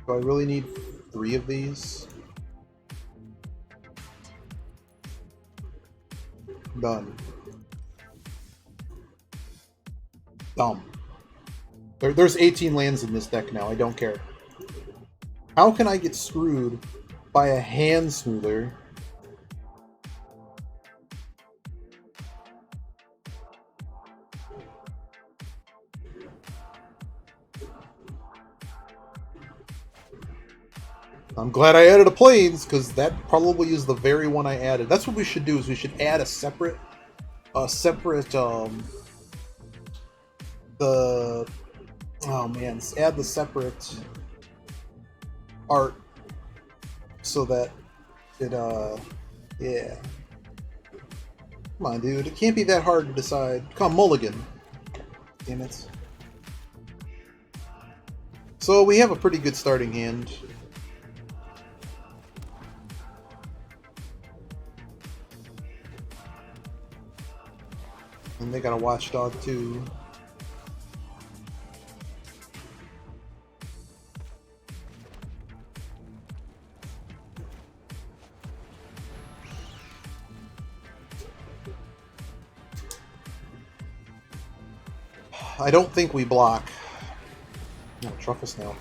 Do I really need 3 of these? Done. Dumb. There's 18 lands in this deck now. I don't care. How can I get screwed by a Hand Smoother? I'm glad I added a Plains, because that probably is the very one I added. That's what we should do, is we should add a separate a separate the oh man, add the separate art so that it yeah. Come on, dude. It can't be that hard to decide. Come, mulligan. Damn it. So we have a pretty good starting hand. And they got a watchdog too. I don't think we block. No, Truffle Snout.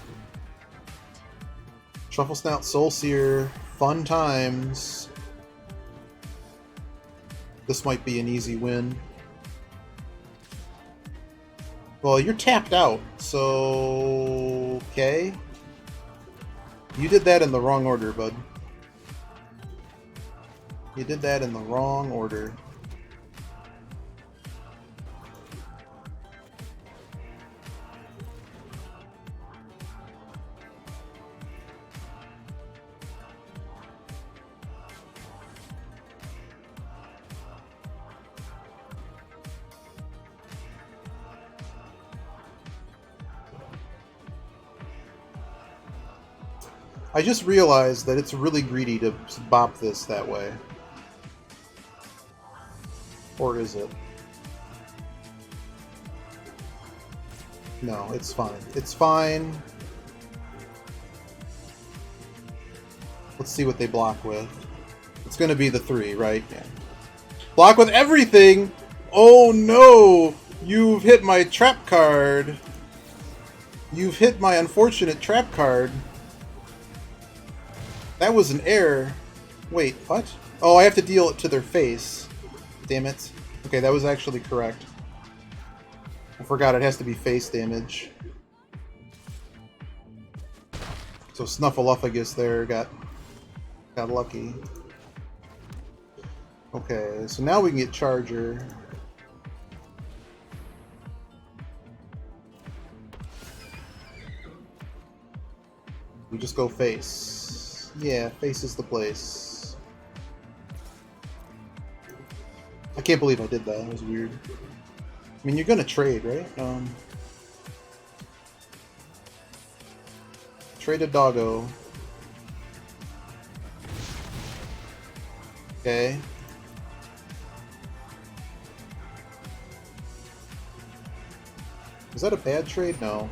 Truffle Snout, Soul Seer, fun times. This might be an easy win. Well, you're tapped out, so... okay. You did that in the wrong order, bud. You did that in the wrong order. I just realized that it's really greedy to bop this that way. Or is it? No, it's fine. It's fine. Let's see what they block with. It's gonna be the 3, right? Yeah. Block with everything! Oh no! You've hit my trap card! You've hit my unfortunate trap card. That was an error. Wait, what? Oh, I have to deal it to their face. Damn it. Okay, that was actually correct. I forgot it has to be face damage. So Snuffleupagus there got lucky. Okay, so now we can get Charger. We just go face. Yeah, face is the place. I can't believe I did that. That was weird. I mean, you're gonna trade, right? Trade a doggo. Okay. Is that a bad trade? No.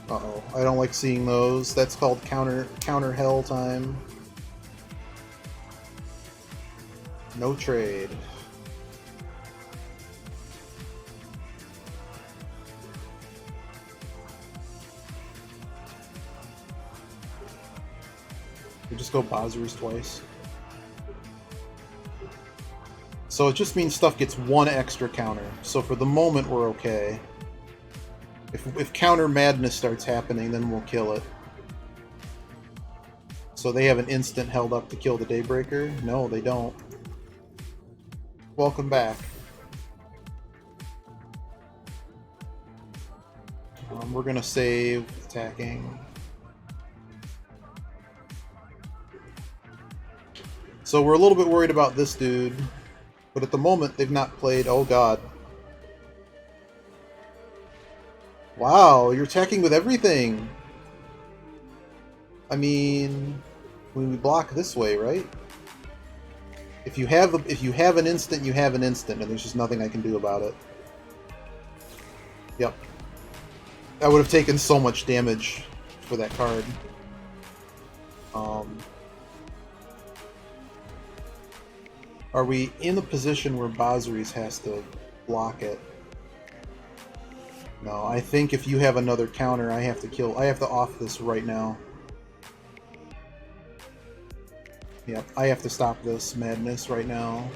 Uh-oh. I don't like seeing those. That's called counter hell time. No trade. We just go Bozers twice. So it just means stuff gets 1 extra counter. So for the moment we're okay. If counter madness starts happening, then we'll kill it. So they have an instant held up to kill the Daybreaker? No, they don't. Welcome back. We're gonna save attacking. So we're a little bit worried about this dude, but at the moment they've not played. Oh god. Wow, you're attacking with everything. I mean, when we block this way, right? If you have an instant, you have an instant, and there's just nothing I can do about it. Yep. I would have taken so much damage for that card. Are we in a position where Bozries has to block it? No, I think if you have another counter, I have to off this right now. Yep, I have to stop this madness right now.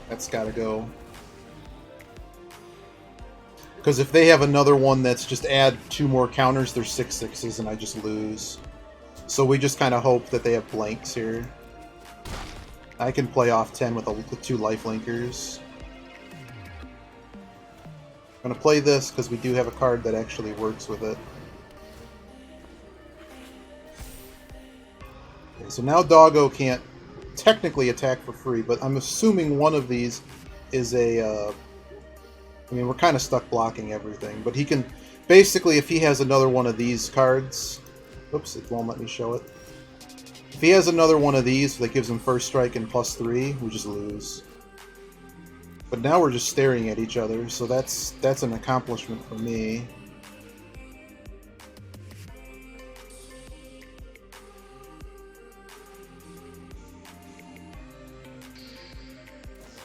That's gotta go. Because if they have another one that's just add 2 more counters, they're 6/6s and I just lose. So we just kind of hope that they have blanks here. I can play off 10 with 2 life linkers. I'm going to play this because we do have a card that actually works with it. Okay, so now Doggo can't technically attack for free, but I'm assuming one of these is a... I mean, we're kind of stuck blocking everything, but he can... Basically, if he has another one of these cards... Oops, it won't let me show it. If he has another one of these that gives him first strike and +3, we just lose. But now we're just staring at each other, so that's an accomplishment for me.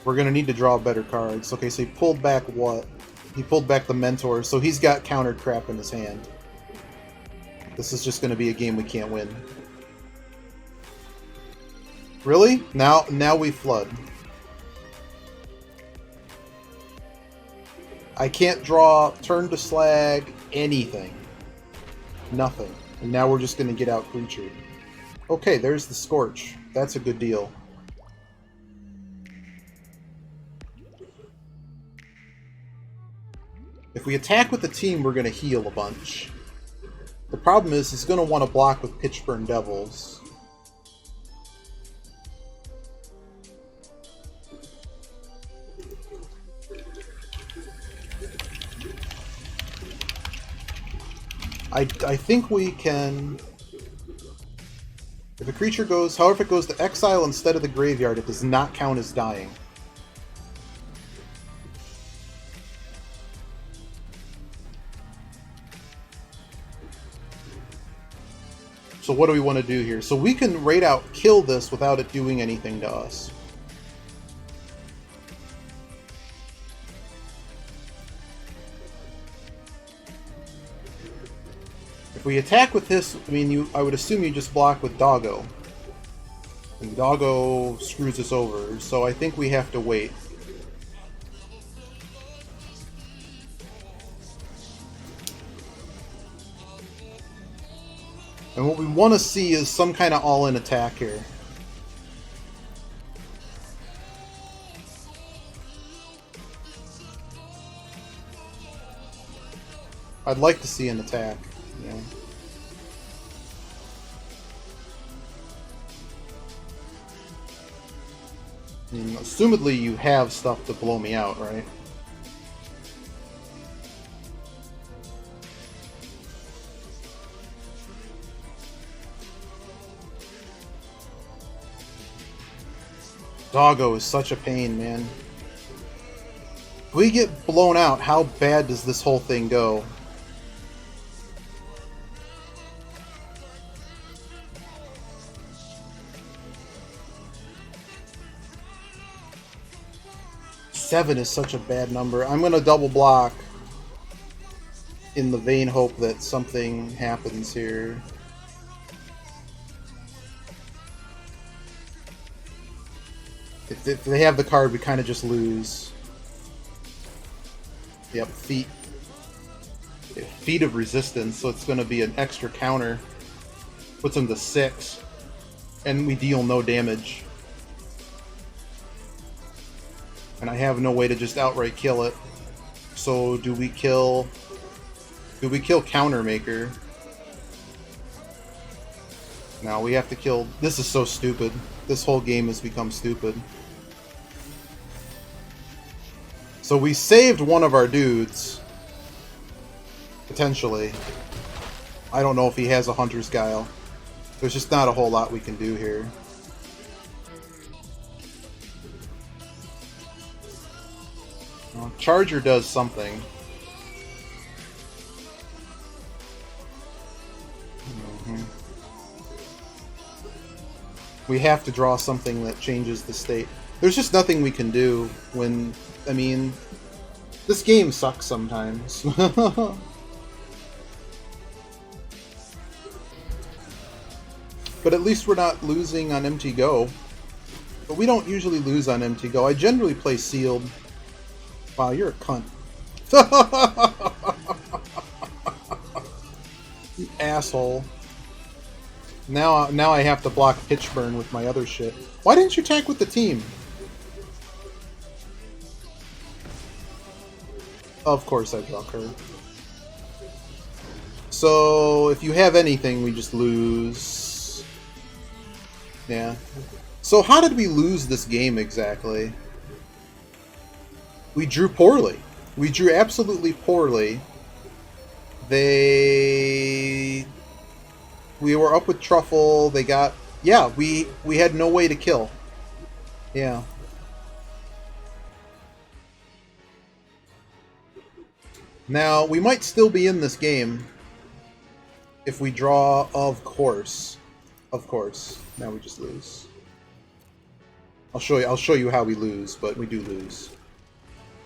We're going to need to draw better cards. Okay, so he pulled back what? He pulled back the Mentor, so he's got countered crap in his hand. This is just going to be a game we can't win. Really? Now we flood. I can't draw turn to slag, anything. Nothing. And now we're just going to get out creatured. Okay, there's the Scorch. That's a good deal. If we attack with the team, we're going to heal a bunch. The problem is he's going to want to block with Pitchburn Devils. I think we can... If a creature goes... However, if it goes to exile instead of the graveyard, it does not count as dying. So what do we want to do here? So we can raid out kill this without it doing anything to us. If we attack with this, I mean, I would assume you just block with Doggo. And Doggo screws us over, so I think we have to wait. And what we want to see is some kind of all-in attack here. I'd like to see an attack. Yeah. I mean, assumedly you have stuff to blow me out, right? Doggo is such a pain, man. If we get blown out, how bad does this whole thing go? Seven is such a bad number. I'm going to double block in the vain hope that something happens here. If they have the card, we kind of just lose. Yep, Feet. Feet of Resistance, so it's going to be an extra counter. Puts them to 6. And we deal no damage. And I have no way to just outright kill it. So do we kill Countermaker? No, we have to kill... This is so stupid. This whole game has become stupid. So we saved one of our dudes. Potentially. I don't know if he has a Hunter's Guile. There's just not a whole lot we can do here. Well, Charger does something. We have to draw something that changes the state. There's just nothing we can do when... I mean, this game sucks sometimes. But at least we're not losing on Empty Go. But we don't usually lose on Empty Go. I generally play Sealed. Wow, you're a cunt. You asshole. Now I have to block pitch burn with my other shit. Why didn't you tank with the team? Of course I draw card. So if you have anything, we just lose. Yeah. So how did we lose this game exactly? We drew poorly. We drew absolutely poorly. We were up with Truffle. They got... Yeah, we had no way to kill. Yeah. Now, we might still be in this game if we draw, of course. Of course. Now we just lose. I'll show you how we lose, but we do lose.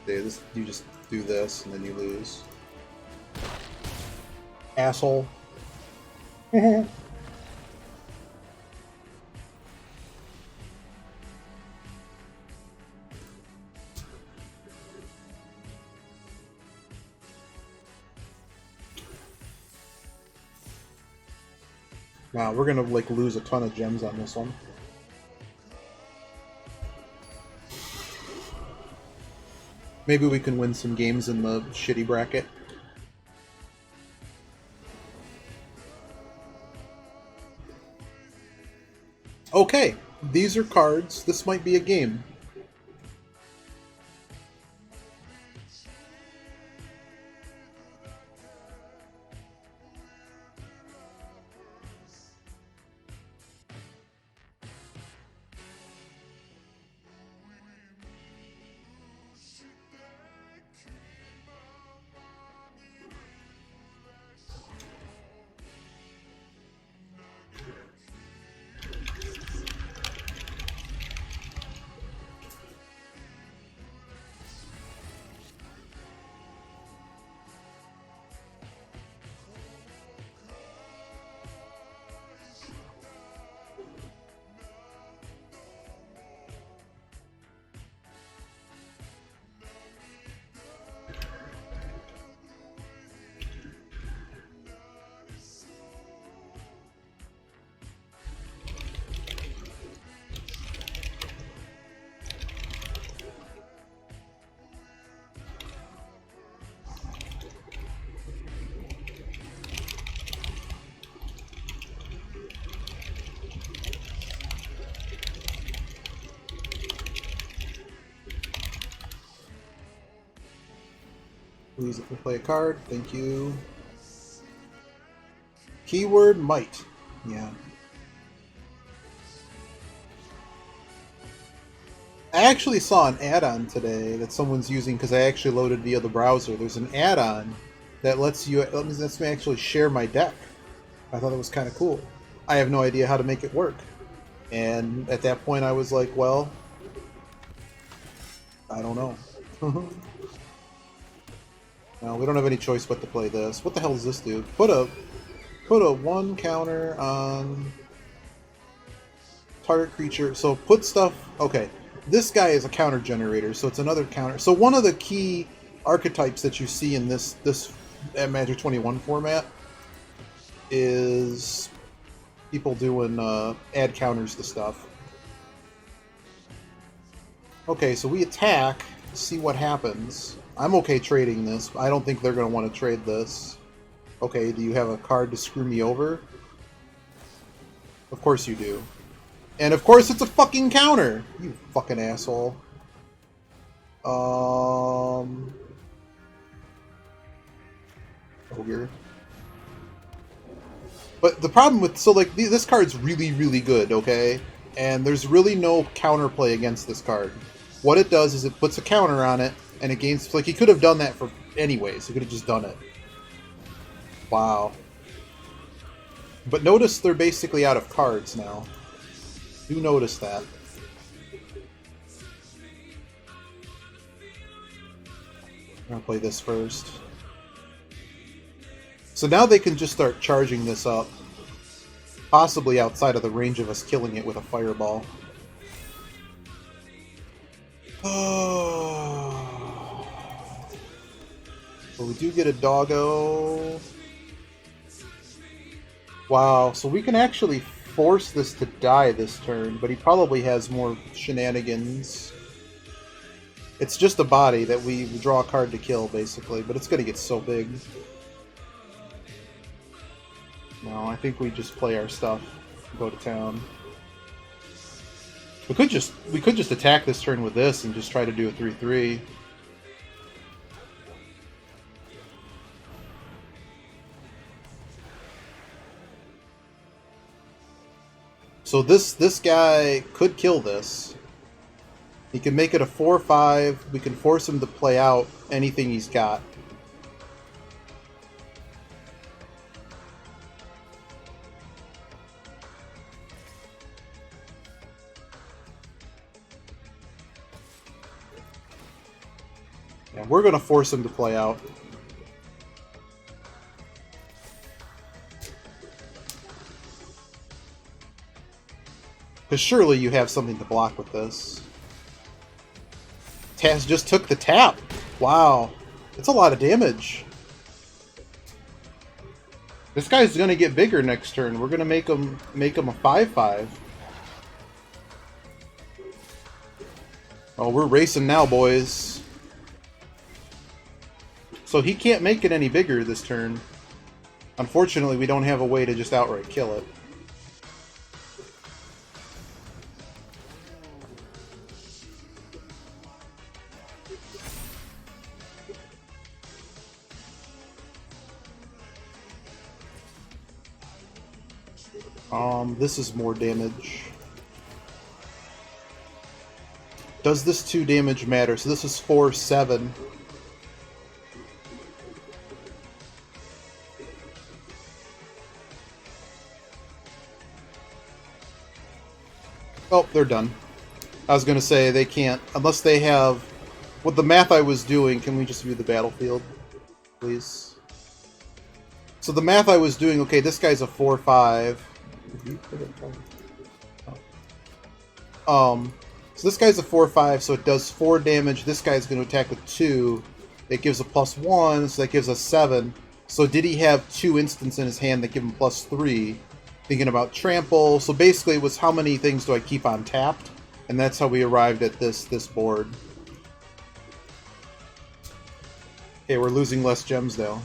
You just do this and then you lose. Asshole. Wow, we're gonna like lose a ton of gems on this one. Maybe we can win some games in the shitty bracket. Okay, these are cards. This might be a game. Please let me play a card. Thank you. Keyword might. Yeah. I actually saw an add-on today that someone's using because I actually loaded via the browser. There's an add-on that lets me actually share my deck. I thought it was kind of cool. I have no idea how to make it work. And at that point I was like, well, I don't know. No, we don't have any choice but to play this. What the hell does this do? Put a 1 counter on target creature. So put stuff... Okay, this guy is a counter generator, so it's another counter. So one of the key archetypes that you see in this m21 format is people doing add counters to stuff. Okay, so we attack, see what happens. I'm okay trading this. I don't think they're going to want to trade this. Okay, do you have a card to screw me over? Of course you do. And of course it's a fucking counter! You fucking asshole. Ogre. But the problem with... So, like, this card's really, really good, okay? And there's really no counterplay against this card. What it does is it puts a counter on it, and it gains... Like, he could have done that for anyways. He could have just done it. Wow. But notice they're basically out of cards now. Do notice that. I'm gonna play this first. So now they can just start charging this up. Possibly outside of the range of us killing it with a fireball. Oh. But we do get a doggo. Wow, so we can actually force this to die this turn, but he probably has more shenanigans. It's just a body that we draw a card to kill, basically, but it's going to get so big. No, I think we just play our stuff and go to town. We could just attack this turn with this and just try to do a 3/3. So this guy could kill this. He can make it a 4/5. We can force him to play out anything he's got. Yeah, we're going to force him to play out. Because surely you have something to block with this. Taz just took the tap. Wow. That's a lot of damage. This guy's going to get bigger next turn. We're going to make him a 5/5. Oh, we're racing now, boys. So he can't make it any bigger this turn. Unfortunately, we don't have a way to just outright kill it. This is more damage. Does this 2 damage matter? So this is 4/7. Oh, they're done. I was going to say they can't, unless they have... With the math I was doing, can we just view the battlefield, please? So the math I was doing, okay, this guy's a 4/5. So this guy's a 4/5, so it does 4 damage. This guy's going to attack with 2. It gives a +1, so that gives us 7. So did he have 2 instants in his hand that give him +3? Thinking about trample. So basically it was how many things do I keep on tapped? And that's how we arrived at this board. Okay, we're losing less gems now.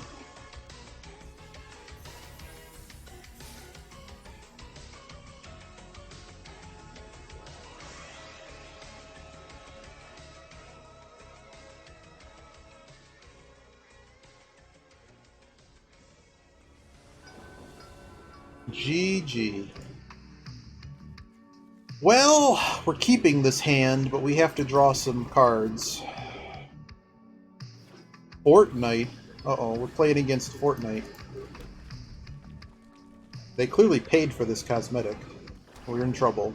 GG. Well, we're keeping this hand, but we have to draw some cards. Fortnite. Uh-oh, we're playing against Fortnite. They clearly paid for this cosmetic. We're in trouble.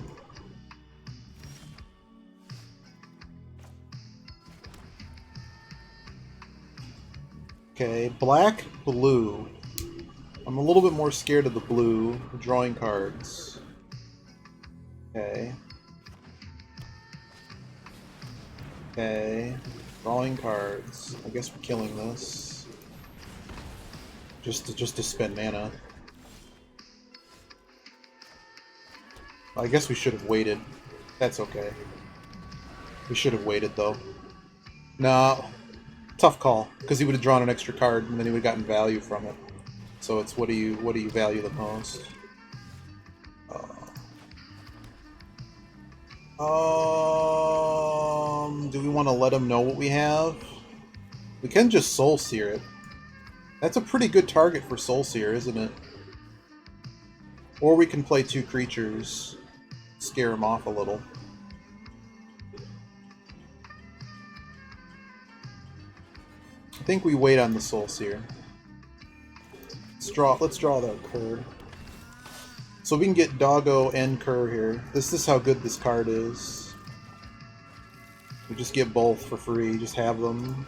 Okay, black, blue. I'm a little bit more scared of the blue. Drawing cards. Okay. Okay. Drawing cards. I guess we're killing this. Just to spend mana. I guess we should have waited. That's okay. We should have waited though. No. Tough call. Because he would have drawn an extra card and then he would have gotten value from it. So it's what do you value the most? Do we want to let him know what we have? We can just Soul Sear it. That's a pretty good target for Soul Sear, isn't it? Or we can play 2 creatures, scare him off a little. I think we wait on the Soul Sear. Let's draw that Cur. So we can get Doggo and Cur here. This is how good this card is. We just get both for free, just have them.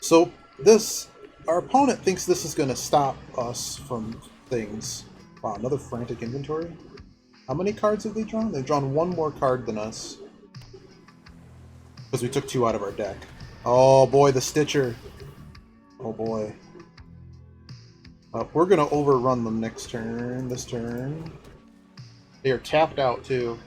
So this, our opponent thinks this is going to stop us from things. Wow, another Frantic Inventory? How many cards have they drawn? They've drawn 1 more card than us. Because we took 2 out of our deck. Oh boy, the Stitcher. Oh boy. We're gonna overrun them next turn, this turn. They are tapped out too.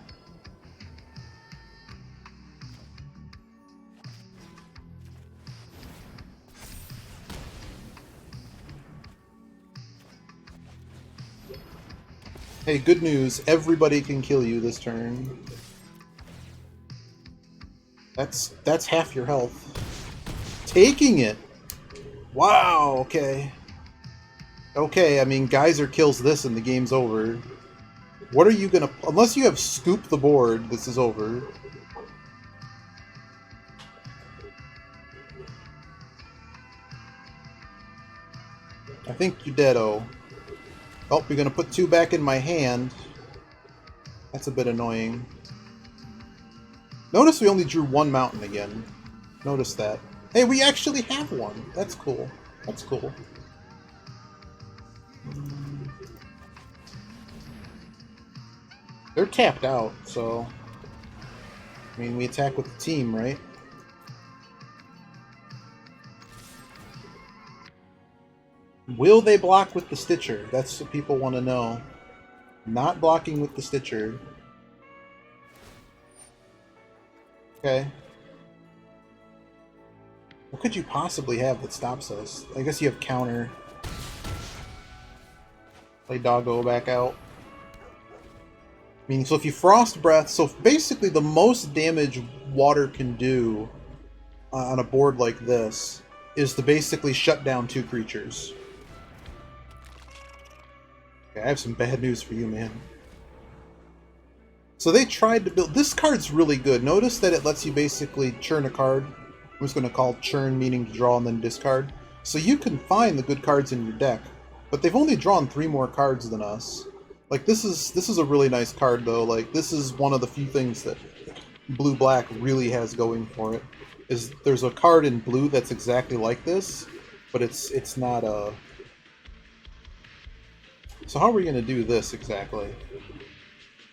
Hey, good news. Everybody can kill you this turn. That's half your health. Taking it! Wow, okay. Okay, I mean, Geyser kills this and the game's over. What are you gonna... Unless you have Scoop the board, this is over. I think you're dead-o. Oh, you're gonna put 2 back in my hand. That's a bit annoying. Notice we only drew 1 mountain again. Notice that. Hey, we actually have one. That's cool. That's cool. They're tapped out, so... I mean, we attack with the team, right? Will they block with the Stitcher? That's what people want to know. Not blocking with the Stitcher. Okay. What could you possibly have that stops us? I guess you have counter. Play Doggo back out. I mean, so if you Frost Breath, so basically the most damage water can do on a board like this is to basically shut down 2 creatures. Okay, I have some bad news for you, man. So they tried to build... This card's really good. Notice that it lets you basically churn a card. I'm just going to call churn, meaning to draw and then discard. So you can find the good cards in your deck. But they've only drawn 3 more cards than us. Like, this is a really nice card, though. Like, this is one of the few things that blue-black really has going for it. Is there's a card in blue that's exactly like this, but it's not a... So how are we going to do this exactly?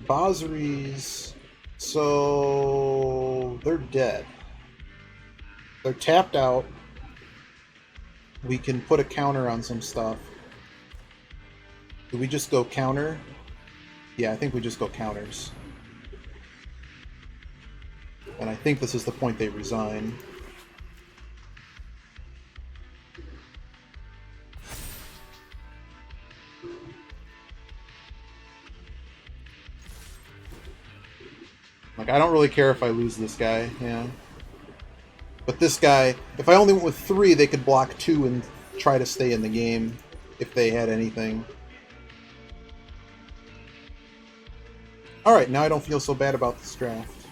Bozries... So... They're dead. They're tapped out. We can put a counter on some stuff. Do we just go counter? Yeah, I think we just go counters. And I think this is the point they resign. Like, I don't really care if I lose this guy, yeah. But this guy, if I only went with 3, they could block 2 and try to stay in the game if they had anything. Alright, now I don't feel so bad about this draft.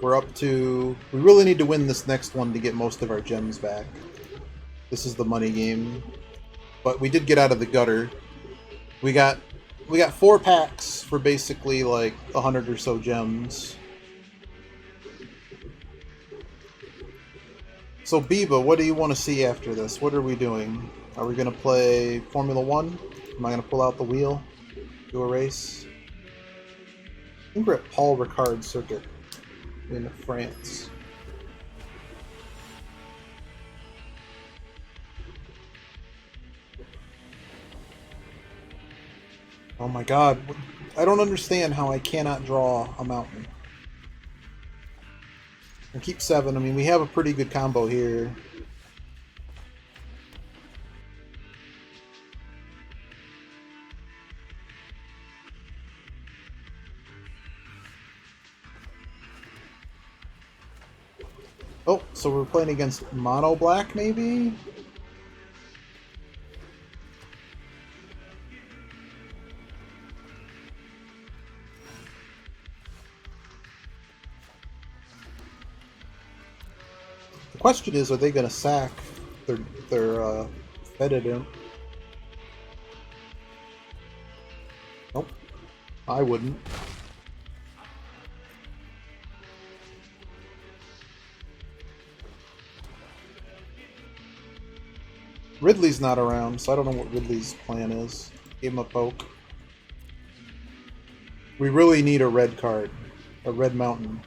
We're up to... We really need to win this next one to get most of our gems back. This is the money game. But we did get out of the gutter. We got 4 packs for basically like 100 or so gems. So Biba, what do you want to see after this? What are we doing? Are we going to play Formula 1? Am I going to pull out the wheel? Do a race? I think we're at Paul Ricard Circuit in France. Oh my god, I don't understand how I cannot draw a mountain. And keep 7, I mean, we have a pretty good combo here. Oh, so we're playing against mono black, maybe? The question is, are they going to sack their Fedident? Nope. I wouldn't. Ridley's not around, so I don't know what Ridley's plan is. Give him a poke. We really need a red card. A red mountain.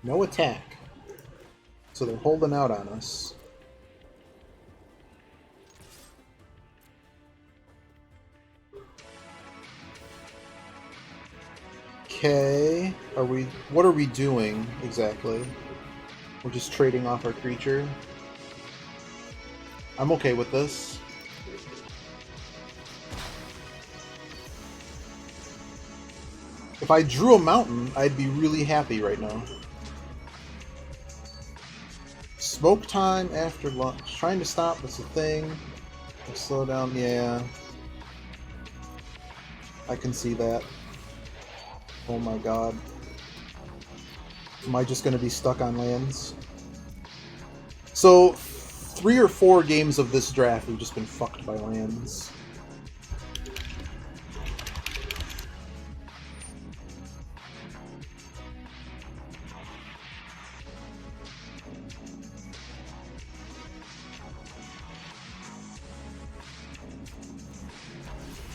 No attack. So they're holding out on us. Okay. What are we doing exactly? We're just trading off our creature. I'm okay with this. If I drew a mountain, I'd be really happy right now. Smoke time after lunch. Trying to stop, that's a thing. Slow down, yeah. I can see that. Oh my god. Am I just going to be stuck on lands? So, 3 or 4 games of this draft we've just been fucked by lands.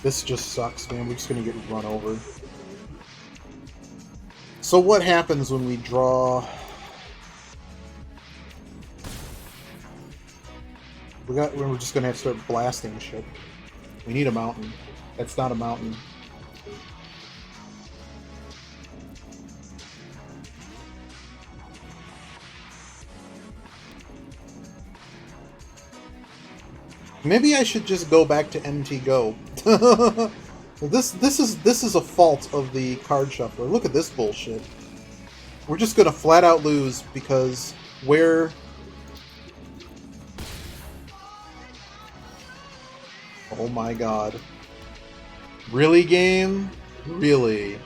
This just sucks, man. We're just going to get run over. So what happens when we draw... We're just going to have to start blasting shit. We need a mountain. That's not a mountain. Maybe I should just go back to MT Go. This is a fault of the card shuffler. Look at this bullshit. We're just gonna flat out lose because we're... Oh my god. Really, game? Really?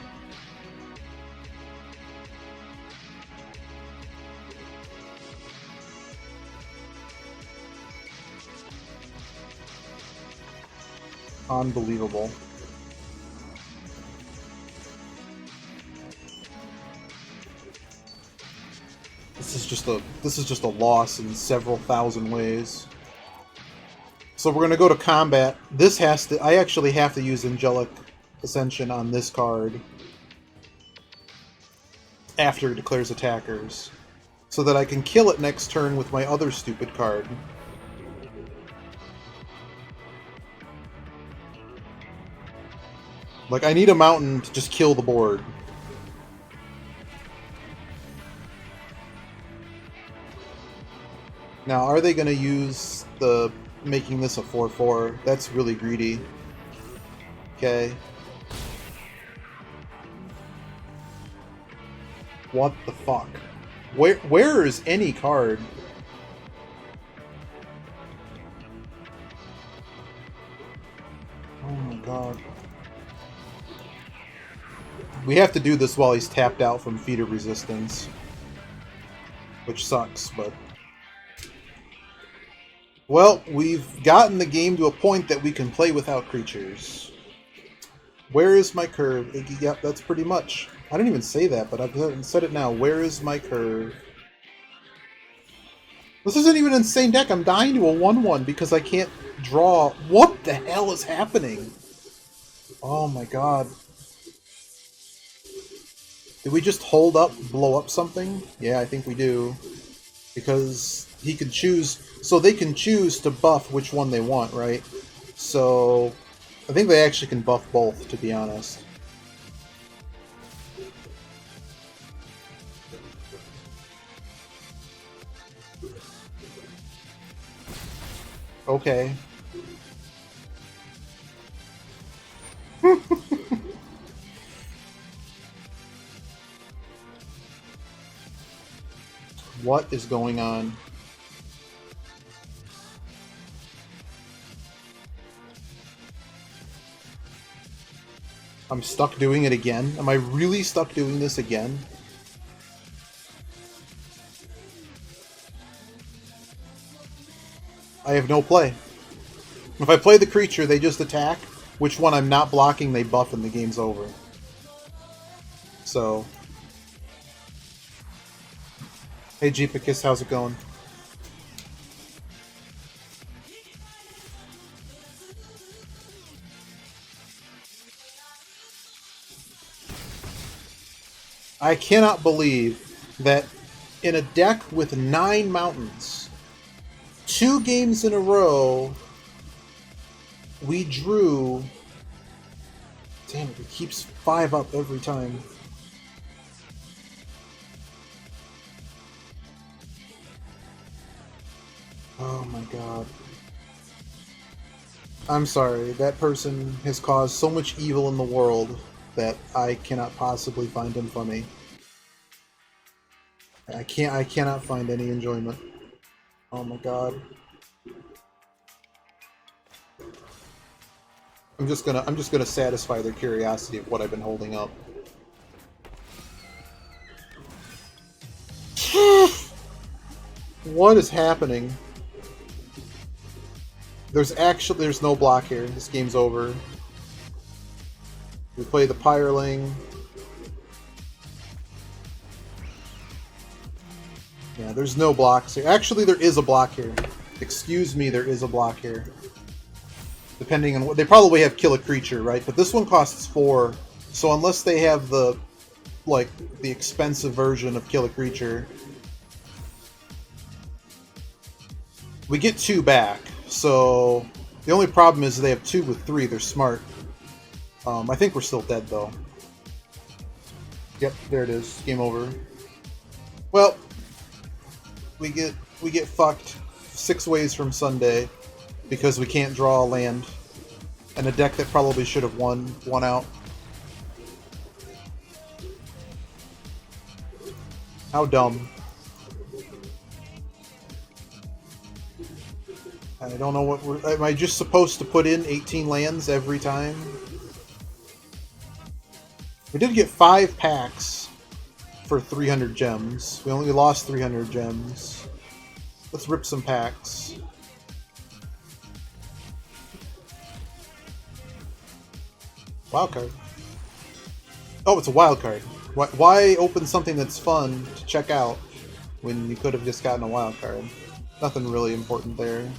Unbelievable. This is just a loss in several thousand ways. So we're gonna go to combat. I actually have to use Angelic Ascension on this card after it declares attackers, so that I can kill it next turn with my other stupid card. Like, I need a mountain to just kill the board. Now, are they going to use the making this a 4/4? That's really greedy. Okay. What the fuck? Where is any card? Oh my god. We have to do this while he's tapped out from Feeder Resistance. Which sucks, but... Well, we've gotten the game to a point that we can play without creatures. Where is my curve? Yep, that's pretty much. I didn't even say that, but I've said it now. Where is my curve? This isn't even an insane deck. I'm dying to a 1/1 because I can't draw. What the hell is happening? Oh my god. Did we just hold up, blow up something? Yeah, I think we do. Because he could choose... So they can choose to buff which one they want, right? So... I think they actually can buff both, to be honest. Okay. What is going on? I'm stuck doing it again? Am I really stuck doing this again? I have no play. If I play the creature, they just attack. Which one I'm not blocking, they buff and the game's over. So... Hey Jeepicus, how's it going? I cannot believe that in a deck with 9 mountains, 2 games in a row, we drew... Damn it, it keeps 5 up every time. Oh my god. I'm sorry, that person has caused so much evil in the world that I cannot possibly find him funny. I cannot find any enjoyment. Oh my god. I'm just gonna satisfy their curiosity of what I've been holding up. What is happening? There's no block here. This game's over. We play the Pyreling. Yeah, there's no blocks here. Actually, there is a block here. Excuse me, there is a block here. Depending on what... They probably have Kill a Creature, right? But this one costs 4. So unless they have the... like, the expensive version of Kill a Creature... We get 2 back. So... The only problem is they have 2 with 3. They're smart. I think we're still dead, though. Yep, there it is. Game over. Well... We get fucked 6 ways from Sunday because we can't draw a land, and a deck that probably should have won out. How dumb. I don't know what we're... Am I just supposed to put in 18 lands every time? We did get 5 packs for 300 gems. We only lost 300 gems. Let's rip some packs. Wild card. Oh, it's a wild card. Why open something that's fun to check out when you could have just gotten a wild card? Nothing really important there.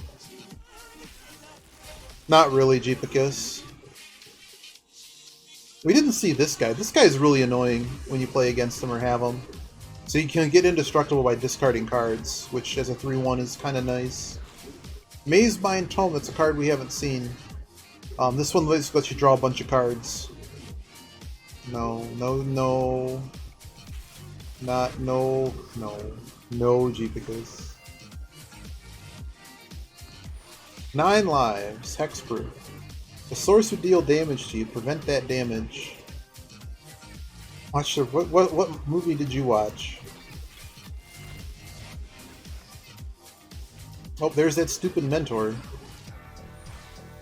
Not really, Jeepicus. We didn't see this guy. This guy's really annoying when you play against him or have him. So you can get indestructible by discarding cards, which as a 3-1 is kind of nice. Mazebind Tome, that's a card we haven't seen. This one lets you draw a bunch of cards. No. No, Jeepicus. 9 lives, hexproof. The source would deal damage to you. Prevent that damage. Watch the... What movie did you watch? Oh, there's that stupid mentor.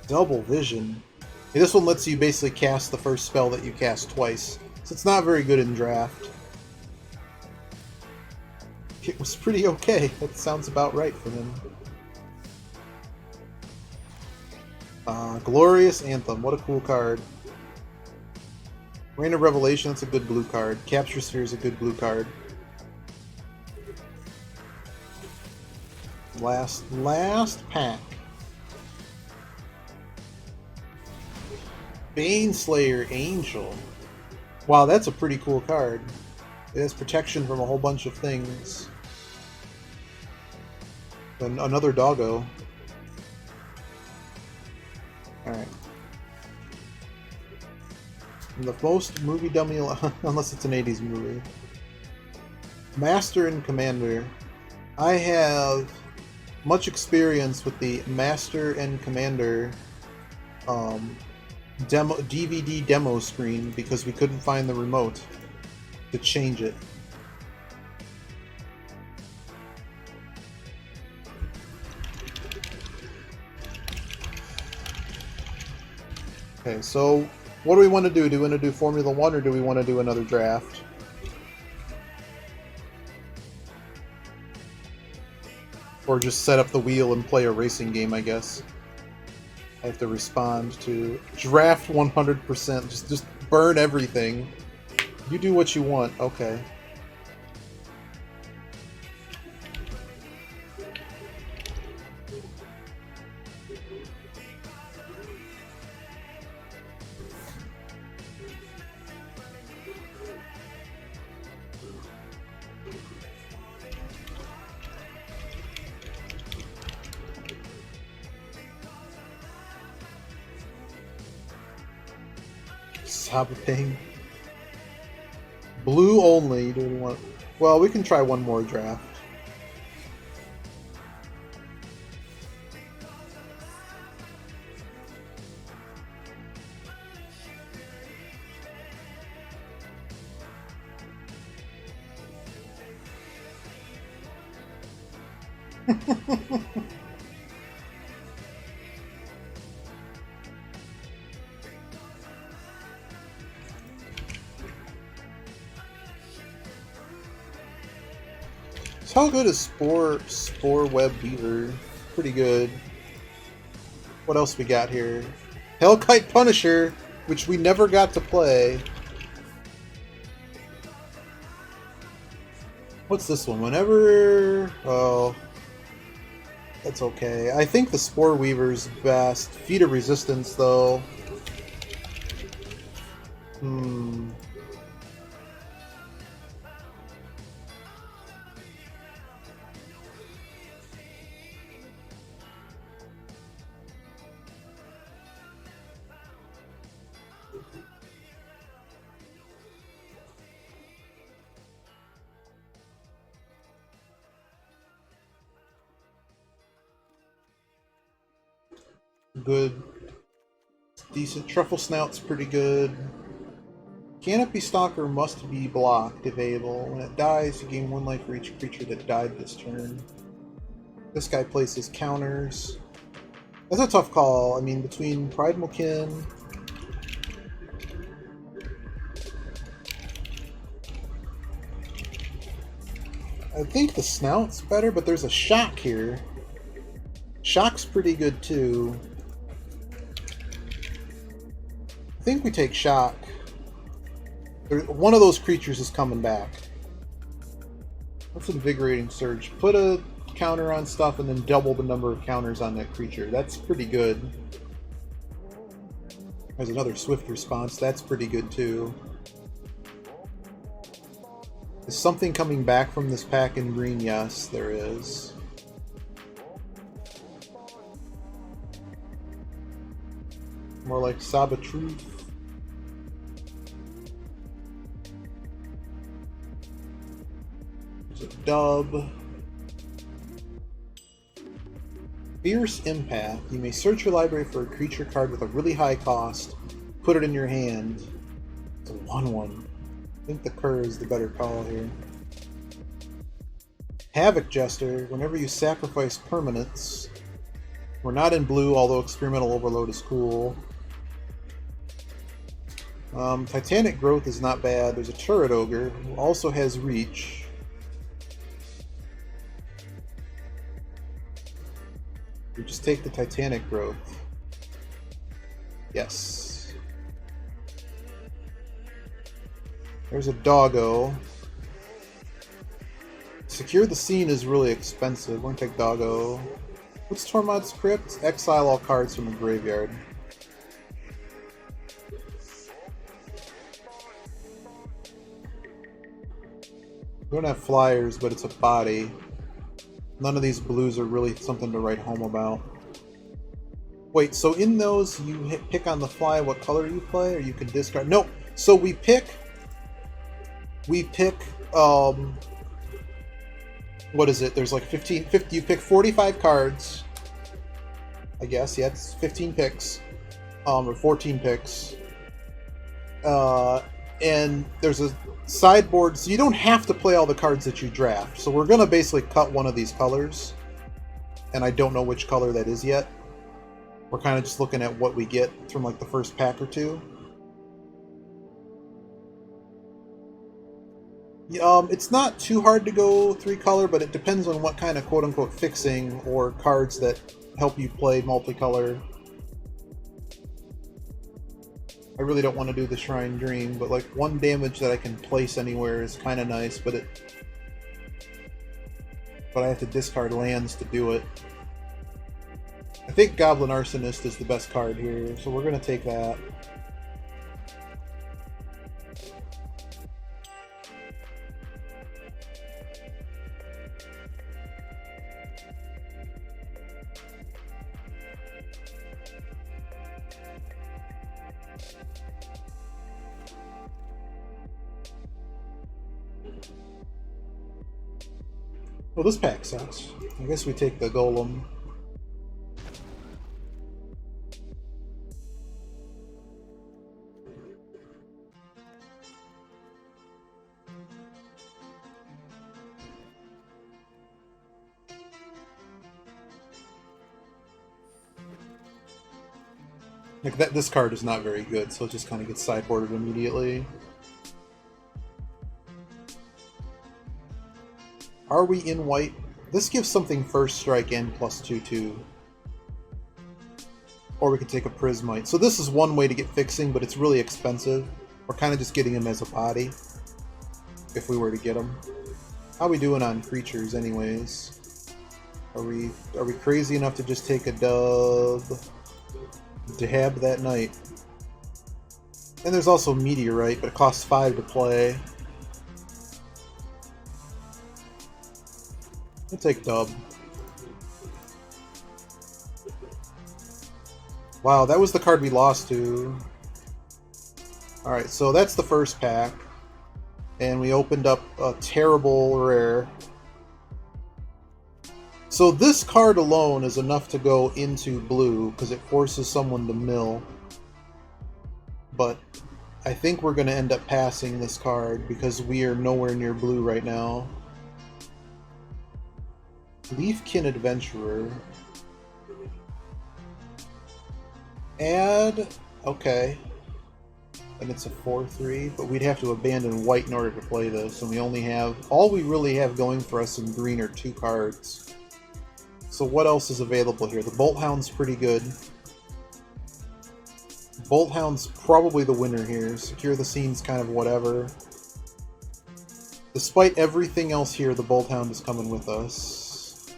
Double vision. Hey, this one lets you basically cast the first spell that you cast twice. So it's not very good in draft. It was pretty okay. That sounds about right for them. Glorious Anthem. What a cool card. Rain of Revelation, that's a good blue card. Capture Sphere is a good blue card. Last pack. Baneslayer Angel. Wow, that's a pretty cool card. It has protection from a whole bunch of things. And another doggo. Alright. The most movie dummy, unless it's an 80s movie. Master and Commander. I have much experience with the Master and Commander DVD demo screen because we couldn't find the remote to change it. Okay, so what do we want to do? Do we want to do Formula 1 or do we want to do another draft? Or just set up the wheel and play a racing game, I guess. I have to respond to draft 100%. Just burn everything. You do what you want. Okay. Sabaping. Blue only. Do we want? Well, we can try one more draft. So how good is Spore Web Weaver? Pretty good. What else we got here? Hellkite Punisher, which we never got to play. What's this one? Whenever... Oh... That's okay. I think the Spore Weaver's best. Feat of Resistance, though. Good. Decent. Truffle Snout's pretty good. Canopy Stalker must be blocked if able. When it dies, you gain 1 life for each creature that died this turn. This guy places counters. That's a tough call. I mean, between Primal Kin... I think the Snout's better, but there's a Shock here. Shock's pretty good, too. I think we take Shock. One of those creatures is coming back. What's Invigorating Surge? Put a counter on stuff and then double the number of counters on that creature. That's pretty good. There's another Swift Response. That's pretty good too. Is something coming back from this pack in green? Yes, there is. More like Sabatruth. Dub. Fierce Empath. You may search your library for a creature card with a really high cost. Put it in your hand. It's a 1/1. I think the Cur is the better call here. Havoc Jester. Whenever you sacrifice permanents. We're not in blue, although Experimental Overload is cool. Titanic Growth is not bad. There's a Turret Ogre who also has Reach. We just take the Titanic Growth. Yes. There's a Doggo. Secure the Scene is really expensive. We're gonna take Doggo. What's Tormod's Crypt? Exile all cards from the graveyard. We don't have flyers, but it's a body. None of these blues are really something to write home about. Wait, so in those you pick on the fly what color you play, or you can discard? No, so we pick, what is it? There's like 50, you pick 45 cards, I guess, yeah, it's 15 picks, or 14 picks, and there's a sideboard, so you don't have to play all the cards that you draft. So we're gonna basically cut one of these colors, and I don't know which color that is yet. We're kind of just looking at what we get from like the first pack or two. It's not too hard to go 3-color, but it depends on what kind of quote-unquote fixing or cards that help you play multicolor. I really don't want to do the Shrine Dream, but like 1 damage that I can place anywhere is kind of nice, but I have to discard lands to do it. I think Goblin Arsonist is the best card here, so we're going to take that. Well, this pack sucks. I guess we take the golem. Like that, this card is not very good, so it just kind of gets sideboarded immediately. Are we in white? This gives something first strike and plus 2/2. Or we could take a Prismite. So this is one way to get fixing, but it's really expensive. We're kind of just getting him as a body, if we were to get him. How are we doing on creatures, anyways? Are we crazy enough to just take a dub? Dab that night. And there's also Meteorite, but it costs 5 to play. We'll take dub. Wow, that was the card we lost to. Alright, so that's the first pack. And we opened up a terrible rare. So this card alone is enough to go into blue, because it forces someone to mill. But I think we're going to end up passing this card, because we are nowhere near blue right now. Leafkin Adventurer. Add... okay. And it's a 4/3, but we'd have to abandon white in order to play this, and we only have... all we really have going for us in green are 2 cards. So what else is available here? The Bolt Hound's pretty good. Bolt Hound's probably the winner here. Secure the Scene's kind of whatever. Despite everything else here, the Bolt Hound is coming with us.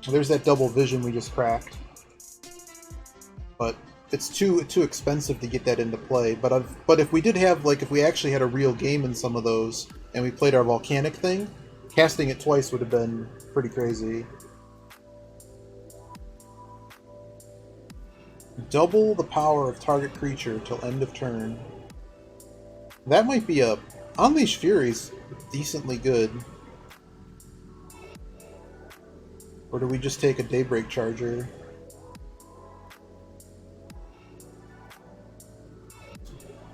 There's that double vision we just cracked. But it's too expensive to get that into play. But if we did have, like, if we actually had a real game in some of those, and we played our volcanic thing, casting it twice would have been pretty crazy. Double the power of target creature till end of turn. That might be a... Unleash Fury's decently good. Or do we just take a Daybreak Charger?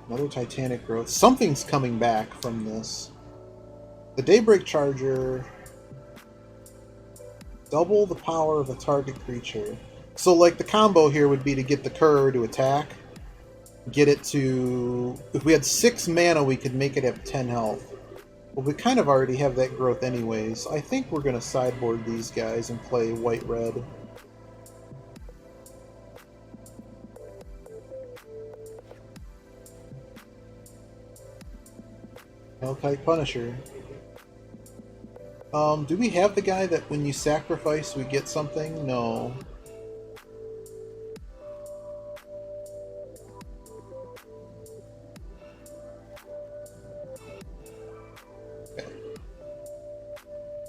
Another Titanic Growth. Something's coming back from this. The Daybreak Charger... double the power of a target creature. So, like, the combo here would be to get the Cur to attack. Get it to... if we had 6 mana, we could make it have 10 health. Well, we kind of already have that growth anyways. I think we're going to sideboard these guys and play white-red. Hellkite Punisher. Do we have the guy that when you sacrifice we get something? No. Okay.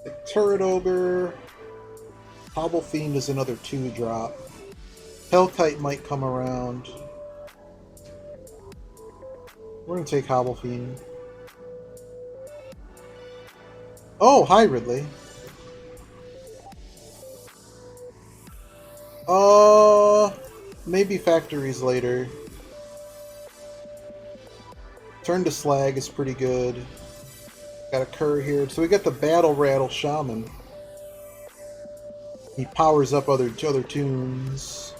The Turret Ogre. Hobble Fiend is another 2-drop. Hellkite might come around. We're gonna take Hobble Fiend. Oh, hi, Ridley. Maybe Factories later. Turn to Slag is pretty good. Got a Cur here. So we got the Battle Rattle Shaman. He powers up other tunes.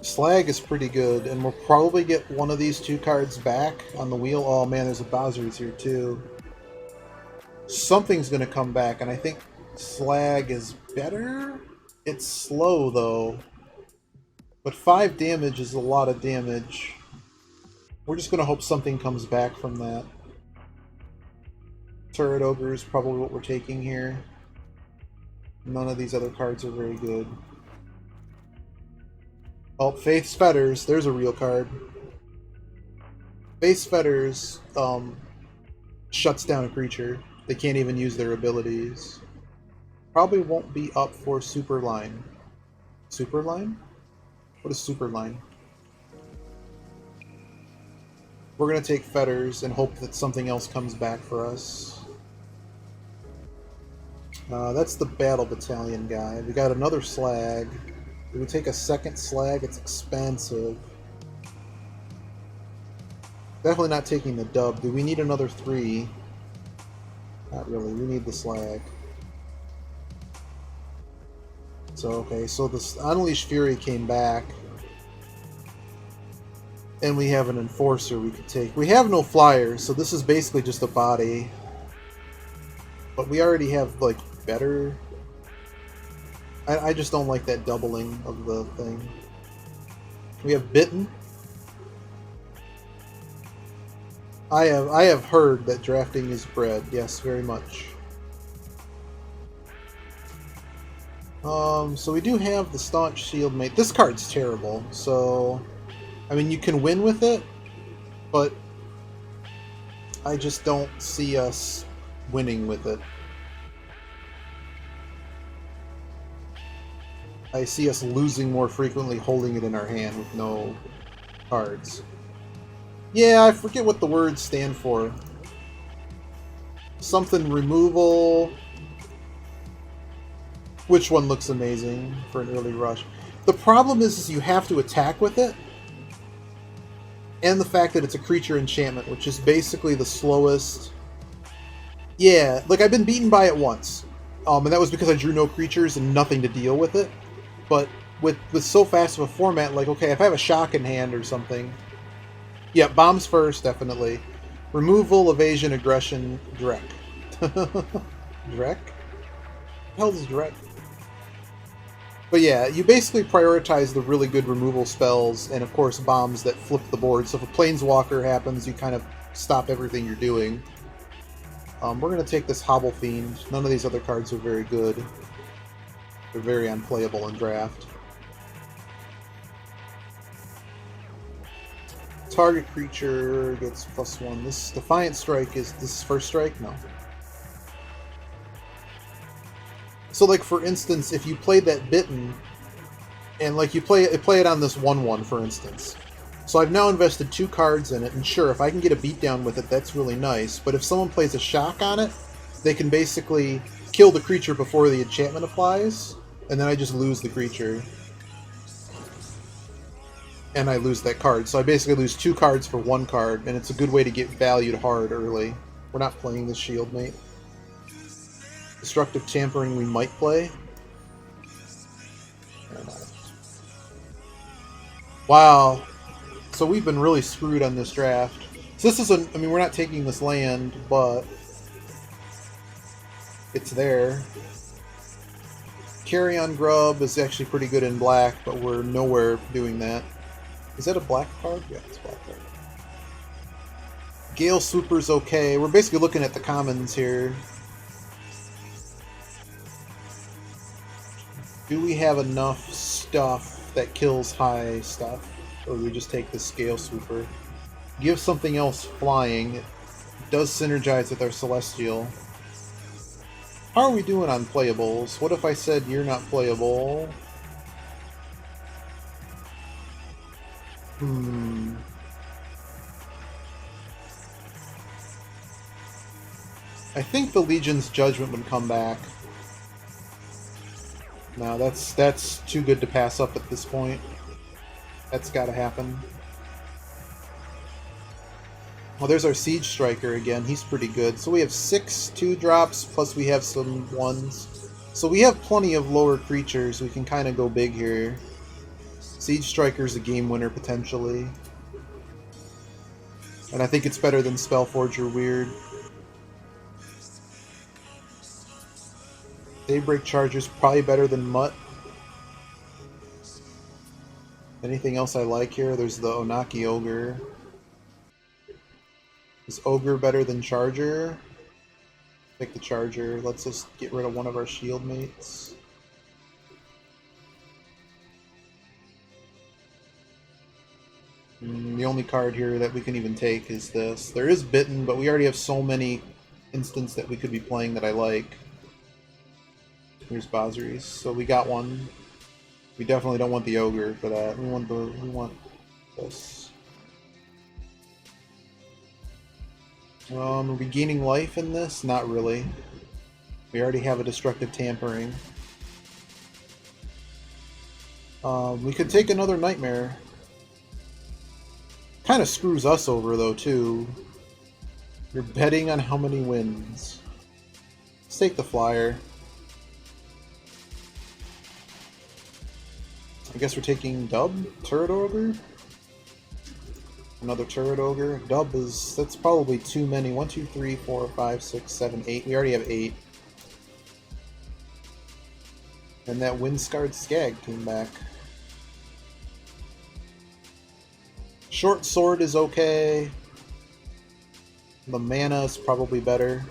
Slag is pretty good, and we'll probably get one of these 2 cards back on the wheel. Oh man, there's a Bowser's here too. Something's going to come back, and I think Slag is better? It's slow though. But 5 damage is a lot of damage. We're just going to hope something comes back from that. Turret Ogre is probably what we're taking here. None of these other cards are very good. Oh, Faith's Fetters. There's a real card. Faith's Fetters shuts down a creature. They can't even use their abilities. Probably won't be up for Superline. Superline? What is Superline? We're going to take fetters and hope that something else comes back for us. That's the battle battalion guy. We got another slag. Do we take a second slag? It's expensive. Definitely not taking the dub. Do we need another 3? Not really. We need the slag. So, okay. So this Unleashed Fury came back. And we have an Enforcer we could take. We have no flyers, so this is basically just a body. But we already have, like, better... I just don't like that doubling of the thing. We have Bitten. I have heard that drafting is bred. Yes, very much. So we do have the Staunch Shieldmate. This card's terrible, so... I mean, you can win with it, but I just don't see us winning with it. I see us losing more frequently holding it in our hand with no cards. Yeah, I forget what the words stand for. Something removal. Which one looks amazing for an early rush? The problem is you have to attack with it. And the fact that it's a creature enchantment, which is basically the slowest... Yeah, like I've been beaten by it once. And that was because I drew no creatures and nothing to deal with it. But with so fast of a format, like, okay, if I have a shock in hand or something... Yeah, bombs first, definitely. Removal, evasion, aggression, Drek. Drek? What the hell is Drek? But yeah, you basically prioritize the really good removal spells, and of course bombs that flip the board. So if a Planeswalker happens, you kind of stop everything you're doing. We're going to take this Hobble Fiend. None of these other cards are very good. They're very unplayable in draft. Target creature gets +1. This Defiant Strike is this first strike? No. So, like, for instance, if you played that Bitten, and, like, you play it on this 1/1, for instance. So I've now invested 2 cards in it, and sure, if I can get a beatdown with it, that's really nice. But if someone plays a shock on it, they can basically kill the creature before the enchantment applies, and then I just lose the creature. And I lose that card. So I basically lose 2 cards for 1 card, and it's a good way to get valued hard early. We're not playing this Shieldmate. Destructive Tampering we might play. Wow. So we've been really screwed on this draft. So this is I mean, we're not taking this land, but it's there. Carrion Grub is actually pretty good in black, but we're nowhere doing that. Is that a black card? Yeah, it's a black card. Gale Swooper's okay. We're basically looking at the commons here. Do we have enough stuff that kills high stuff? Or do we just take the Gale Swooper? Give something else flying. It does synergize with our Celestial. How are we doing on playables? What if I said you're not playable? I think the Legion's Judgment would come back. No, that's too good to pass up at this point. That's gotta happen. Well, there's our Siege Striker again. He's pretty good. So we have 6 2-drops, plus we have some 1s. So we have plenty of lower creatures. We can kind of go big here. Siege Striker's a game winner, potentially. And I think it's better than Spellforger Weird. Daybreak Charger's probably better than Mutt. Anything else I like here? There's the Onaki Ogre. Is Ogre better than Charger? Take the Charger. Let's just get rid of one of our shield mates. The only card here that we can even take is this. There is Bitten, but we already have so many instants that we could be playing that I like. Here's Bozzeries. So we got one. We definitely don't want the Ogre for that. We want this. Regaining life in this? Not really. We already have a destructive tampering. We could take another nightmare. Kind of screws us over though too. You're betting on how many wins. Let's take the flyer. I guess we're taking Dub? Turret Ogre? Another Turret Ogre. Dub is... that's probably too many. 1, 2, 3, 4, 5, 6, 7, 8. We already have 8. And that Windscarred Skag came back. Short Sword is okay. The mana is probably better.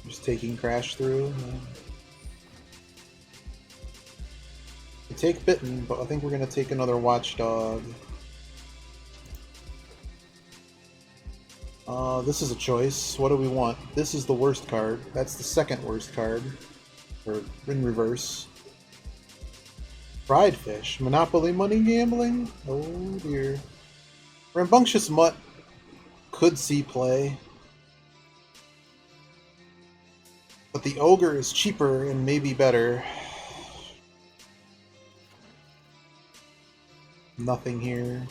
Just taking Crash through. We take Bitten, but I think we're going to take another Watchdog. This is a choice. What do we want? This is the worst card. That's the second worst card. Or in reverse. Fried Fish. Monopoly Money Gambling? Oh dear. Rambunctious Mutt could see play. But the Ogre is cheaper and maybe better. Nothing here.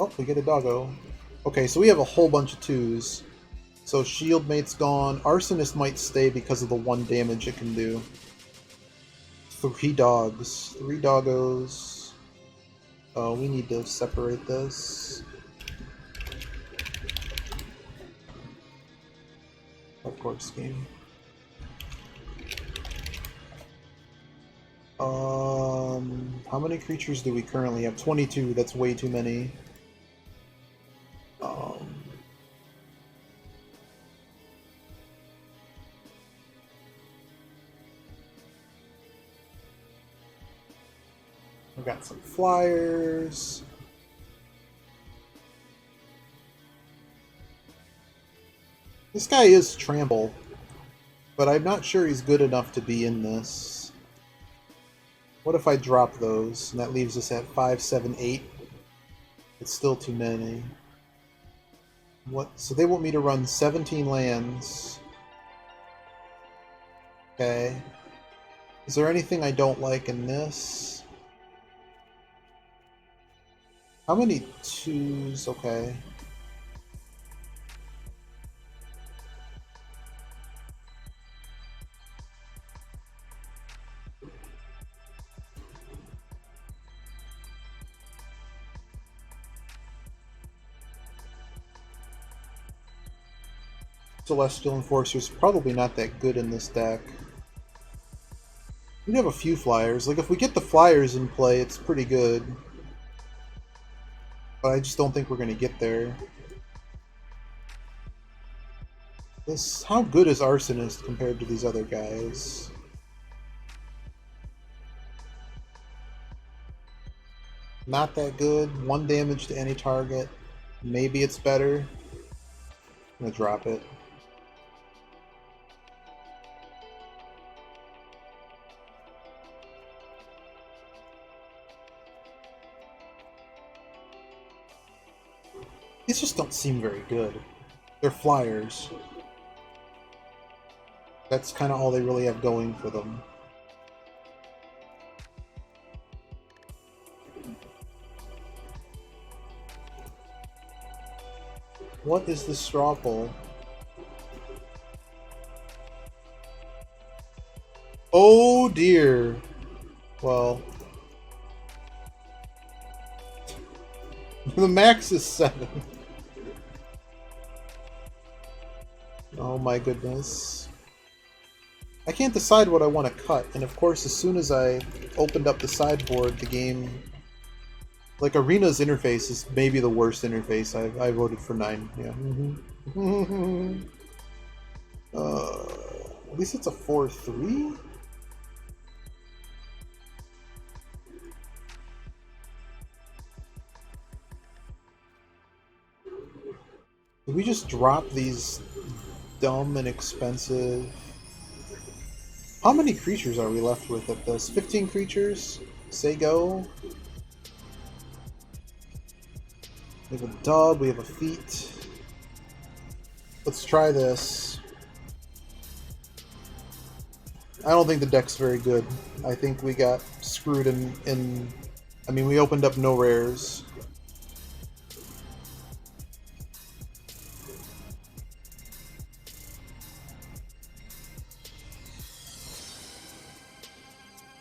Oh, we get a doggo. Okay, so we have a whole bunch of 2s. So Shield Mate's gone. Arsonist might stay because of the 1 damage it can do. 3 dogs. 3 doggos. Oh, we need to separate this. Of course, game. How many creatures do we currently have? 22. That's way too many. We've got some flyers. This guy is Trample, but I'm not sure he's good enough to be in this. What if I drop those, and that leaves us at 5, 7, 8? It's still too many. What? So they want me to run 17 lands. Okay. Is there anything I don't like in this? How many 2s? Okay. Celestial Enforcer's probably not that good in this deck. We have a few flyers. Like, if we get the flyers in play, it's pretty good. But I just don't think we're going to get there. How good is Arsonist compared to these other guys? Not that good. 1 damage to any target. Maybe it's better. I'm going to drop it. These just don't seem very good. They're flyers. That's kind of all they really have going for them. What is the straw poll? Oh dear. Well, the max is 7. Oh my goodness. I can't decide what I want to cut, and of course as soon as I opened up the sideboard, the game... Like, Arena's interface is maybe the worst interface. I voted for 9, yeah. At least it's a 4-3? Did we just drop these dumb and expensive... How many creatures are we left with at this? 15 creatures? Say go. We have a dub, we have a feat. Let's try this. I don't think the deck's very good. I think we got screwed in I mean, we opened up no rares.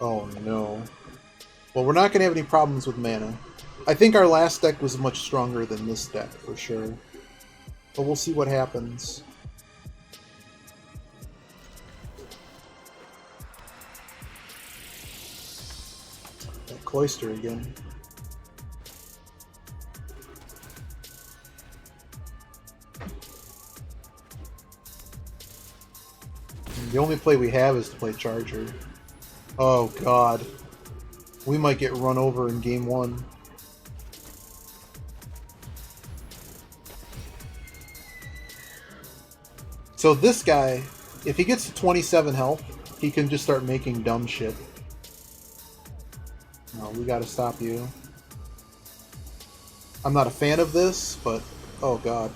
Oh no. Well, we're not going to have any problems with mana. I think our last deck was much stronger than this deck, for sure. But we'll see what happens. That Cloister again. And the only play we have is to play Charger. Oh god. We might get run over in game 1. So this guy, if he gets to 27 health, he can just start making dumb shit. No, we gotta stop you. I'm not a fan of this, but oh god.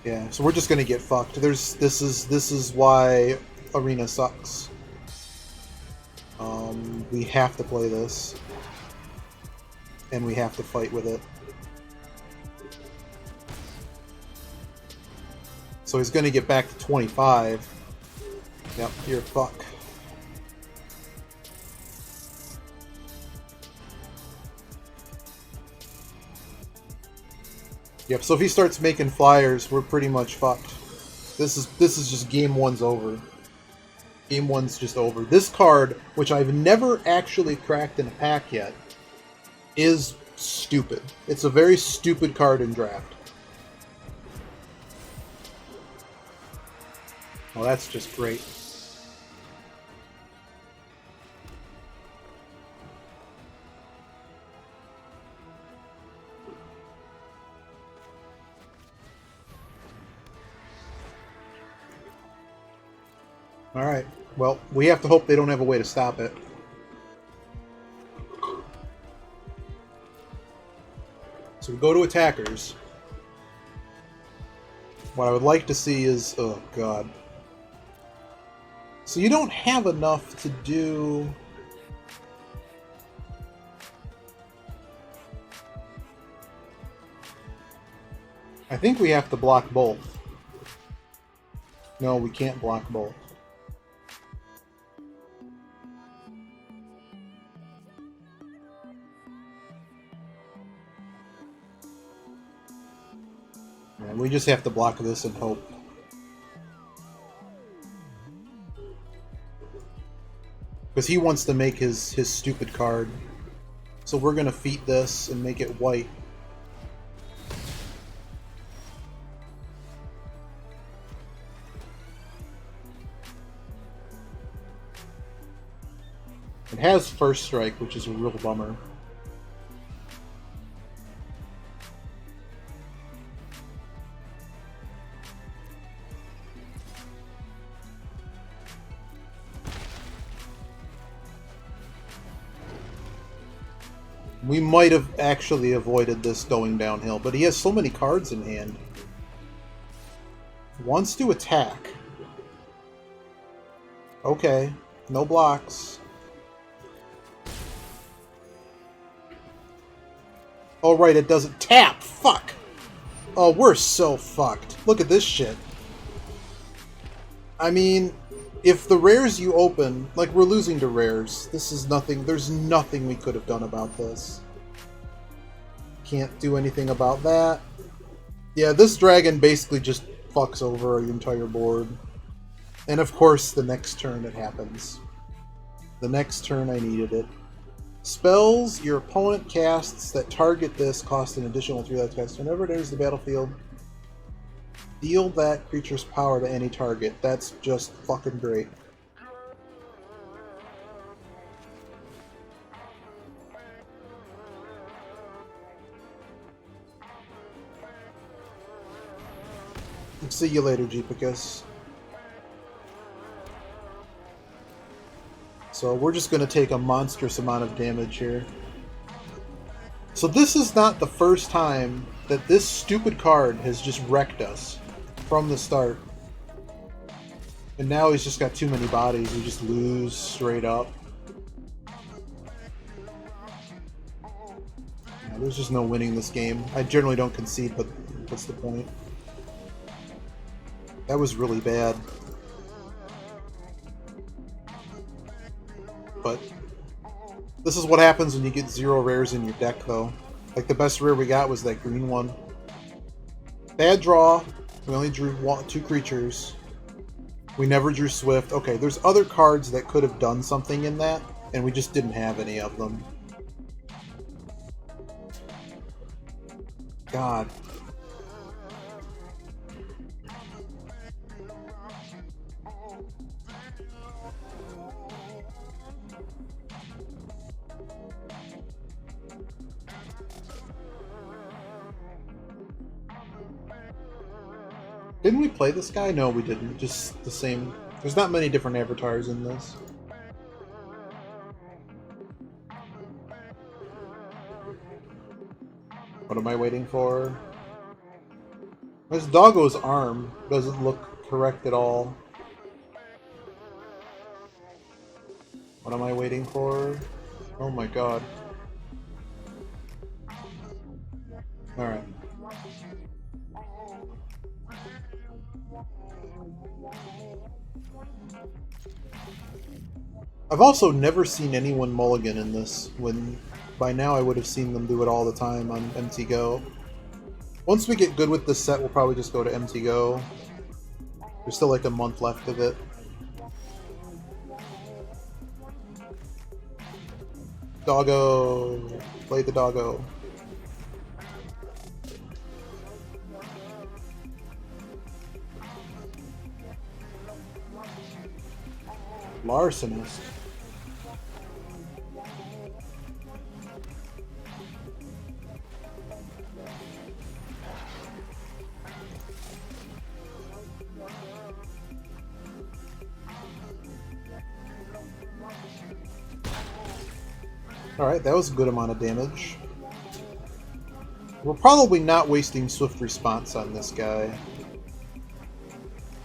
Yeah, so we're just gonna get fucked. This is why Arena sucks. We have to play this. And we have to fight with it. So he's gonna get back to 25. Yep, you're fuck. Yep, so if he starts making flyers, we're pretty much fucked. This is just game 1's over. Game 1's just over. This card, which I've never actually cracked in a pack yet, is stupid. It's a very stupid card in draft. Oh, that's just great. Alright, well, we have to hope they don't have a way to stop it. So we go to attackers. What I would like to see is... oh, God. So you don't have enough to do... I think we have to block both. No, we can't block both. And we just have to block this and hope. Because he wants to make his stupid card. So we're going to feat this and make it white. It has first strike, which is a real bummer. We might have actually avoided this going downhill, but he has so many cards in hand. Wants to attack. Okay, no blocks. Oh right, it doesn't tap! Fuck! Oh, we're so fucked. Look at this shit. I mean, if the rares you open... like, we're losing to rares. This is nothing... there's nothing we could have done about this. Can't do anything about that. Yeah, this dragon basically just fucks over the entire board. And of course, the next turn it happens. The next turn I needed it. Spells your opponent casts that target this cost an additional 3 life text. Whenever it enters the battlefield, deal that creature's power to any target. That's just fucking great. See you later, Jeepicus. So we're just going to take a monstrous amount of damage here. So this is not the first time that this stupid card has just wrecked us from the start. And now he's just got too many bodies. We just lose straight up. Yeah, there's just no winning this game. I generally don't concede, but what's the point? That was really bad. But this is what happens when you get 0 rares in your deck, though. Like, the best rare we got was that green one. Bad draw. We only drew 2 creatures. We never drew Swift. Okay, there's other cards that could have done something in that, and we just didn't have any of them. God. Didn't we play this guy? No, we didn't. Just the same. There's not many different avatars in this. What am I waiting for? This doggo's arm doesn't look correct at all. What am I waiting for? Oh my god. Alright. I've also never seen anyone mulligan in this, when by now I would have seen them do it all the time on MT Go. Once we get good with this set, we'll probably just go to MT Go. There's still like a month left of it. Doggo! Play the doggo. Larcenist. Alright, that was a good amount of damage. We're probably not wasting Swift Response on this guy.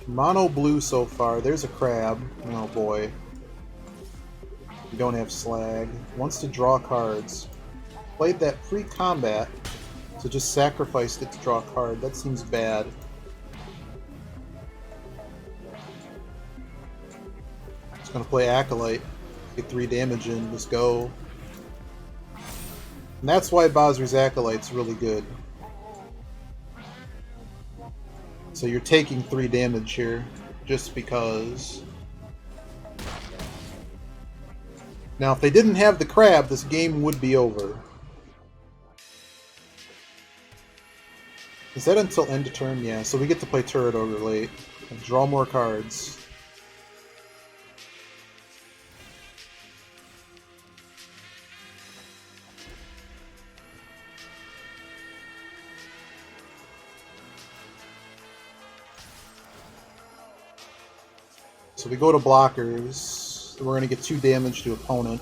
Mono blue so far. There's a crab. Oh boy. We don't have slag. Wants to draw cards. Played that pre-combat, so just sacrificed it to draw a card. That seems bad. Just gonna play Acolyte. Get 3 damage in. Let's go. And that's why Bosri's Acolyte's really good. So you're taking 3 damage here, just because. Now, if they didn't have the crab, this game would be over. Is that until end of turn? Yeah, so we get to play Turret Ogre late. And draw more cards. So we go to blockers. We're going to get 2 damage to opponent.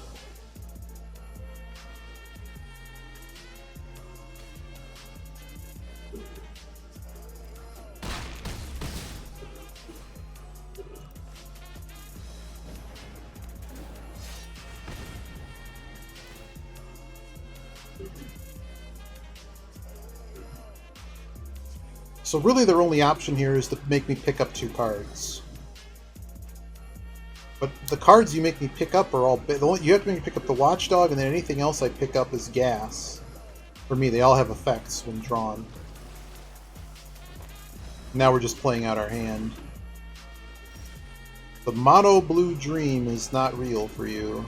So really their only option here is to make me pick up 2 cards. But the cards you make me pick up are all... You have to make me pick up the Watchdog, and then anything else I pick up is gas. For me, they all have effects when drawn. Now we're just playing out our hand. The Mono Blue Dream is not real for you.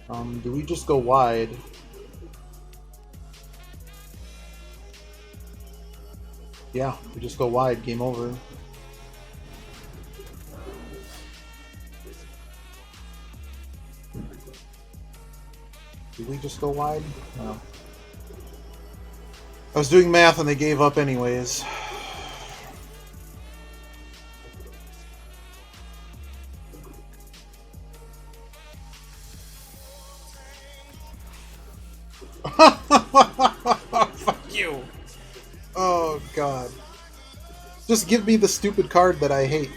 Do we just go wide? Yeah, we just go wide. Game over. Did we just go wide? No. I was doing math and they gave up anyways. Fuck you! Oh god. Just give me the stupid card that I hate.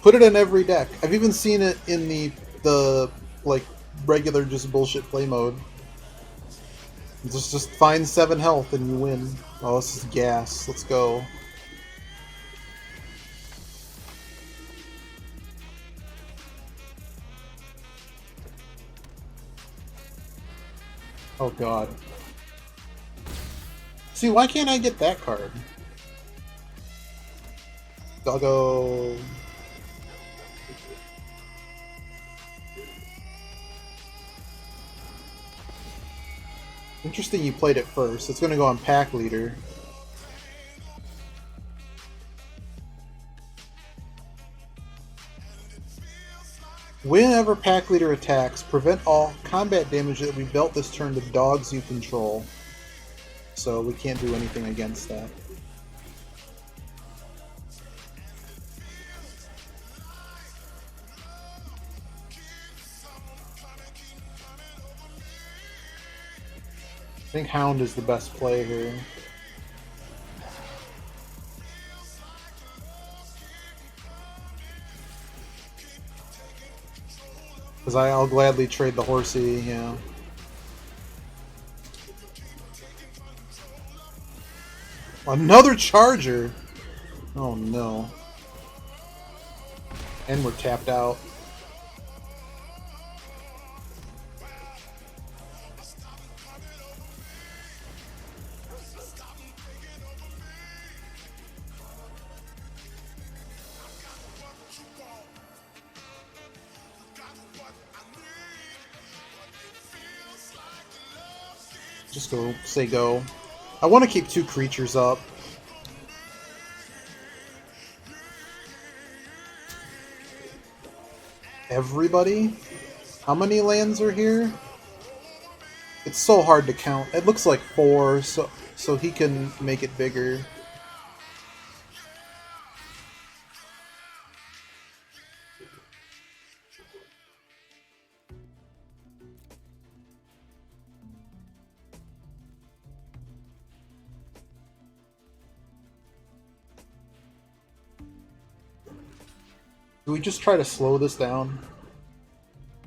Put it in every deck. I've even seen it in the like regular just bullshit play mode. Just find 7 health and you win. Oh, this is gas. Let's go. Oh god. See, why can't I get that card? Doggo. Interesting you played it first. It's gonna go on Pack Leader. Whenever Pack Leader attacks, prevent all combat damage that we dealt this turn to dogs you control. So we can't do anything against that. I think Hound is the best play here. Because I'll gladly trade the horsey, yeah. Another charger! Oh no. And we're tapped out. Just go, say go. I want to keep 2 creatures up. Everybody? How many lands are here? It's so hard to count. It looks like 4, so he can make it bigger. Do we just try to slow this down?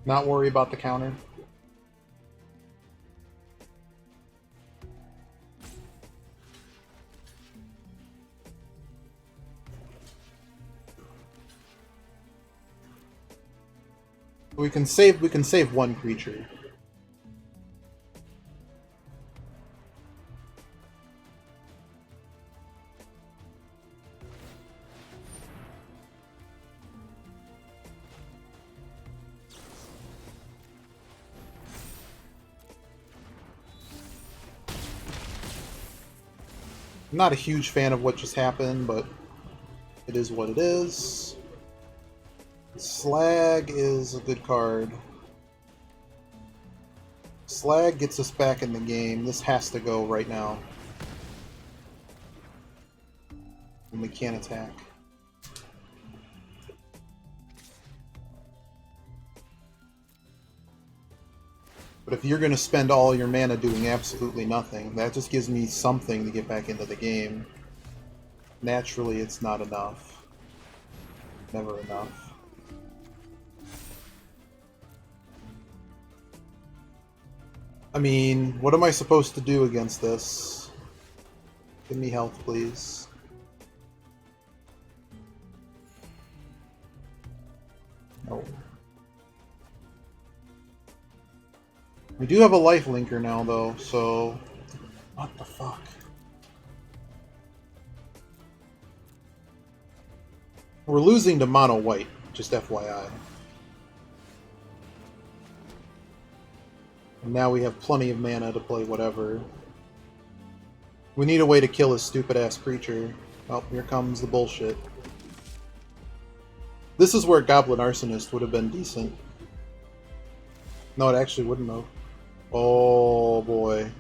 Not worry about the counter? We can save 1 creature. I'm not a huge fan of what just happened, but it is what it is. Slag is a good card. Slag gets us back in the game. This has to go right now. And we can't attack. But if you're going to spend all your mana doing absolutely nothing, that just gives me something to get back into the game. Naturally, it's not enough. Never enough. I mean, what am I supposed to do against this? Give me health, please. No. We do have a life linker now, though, so... What the fuck? We're losing to mono white, just FYI. And now we have plenty of mana to play whatever. We need a way to kill his stupid-ass creature. Oh, here comes the bullshit. This is where Goblin Arsonist would have been decent. No, it actually wouldn't have. Oh boy.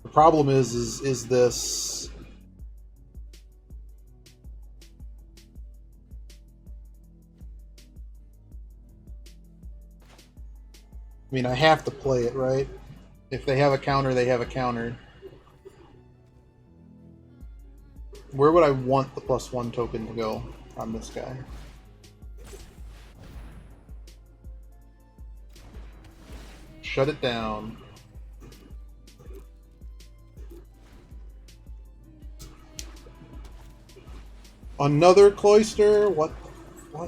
The problem is this... I mean, I have to play it, right? If they have a counter, they have a counter. Where would I want the +1 token to go on this guy? Shut it down. Another cloister? What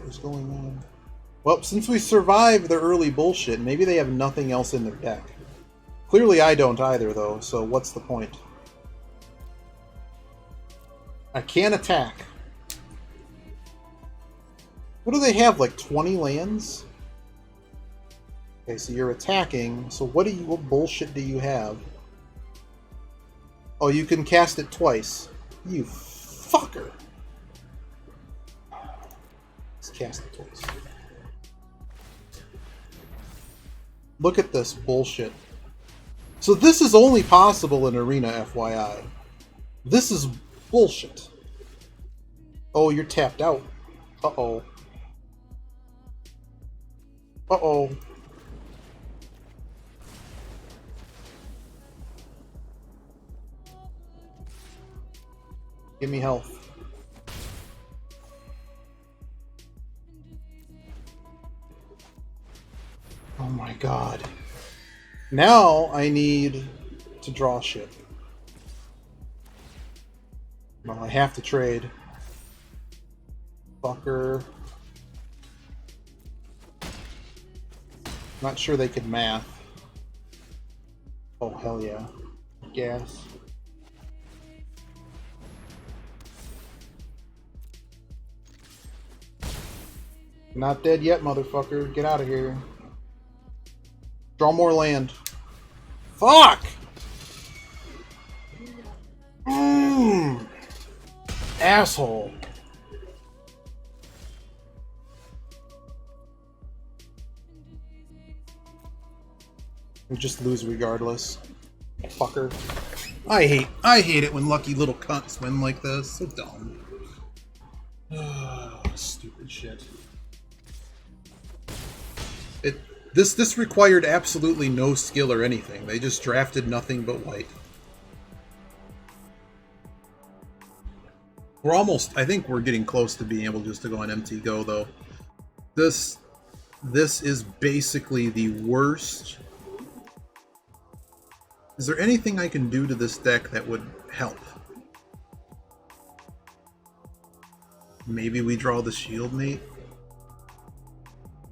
is going on? Well, since we survived the early bullshit, maybe they have nothing else in their deck. Clearly I don't either, though, so what's the point? I can't attack. What do they have, like 20 lands? Okay, so you're attacking, so what bullshit do you have? Oh, you can cast it twice. You fucker. Let's cast it twice. Look at this bullshit. So this is only possible in Arena, FYI. This is bullshit. Oh, you're tapped out. Uh-oh. Uh-oh. Give me health. Oh my god. Now I need to draw shit. Well, I have to trade. Fucker. Not sure they could math. Oh, hell yeah. Gas. Not dead yet, motherfucker. Get out of here. Draw more land. Fuck! Asshole. We just lose regardless. Fucker. I hate it when lucky little cunts win like this. So dumb. Stupid shit. This required absolutely no skill or anything. They just drafted nothing but white. We're almost, I think we're getting close to being able just to go on MT Go though. This is basically the worst. Is there anything I can do to this deck that would help? Maybe we draw the Shield Mate?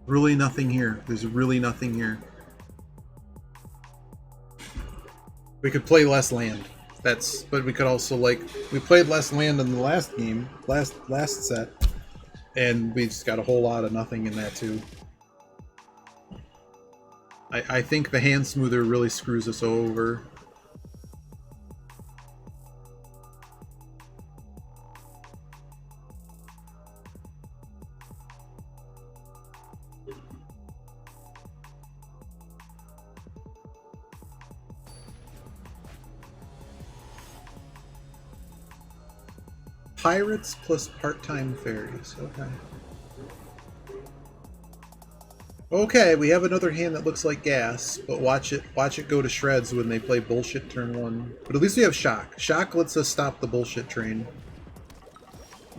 Really nothing here. There's really nothing here. We could play less land. But we could also, like, we played less land in the last game, last set, and we just got a whole lot of nothing in that too. I think the hand smoother really screws us over. Pirates plus part-time fairies. Okay. Okay, we have another hand that looks like gas, but watch it go to shreds when they play bullshit turn 1. But at least we have shock. Shock lets us stop the bullshit train.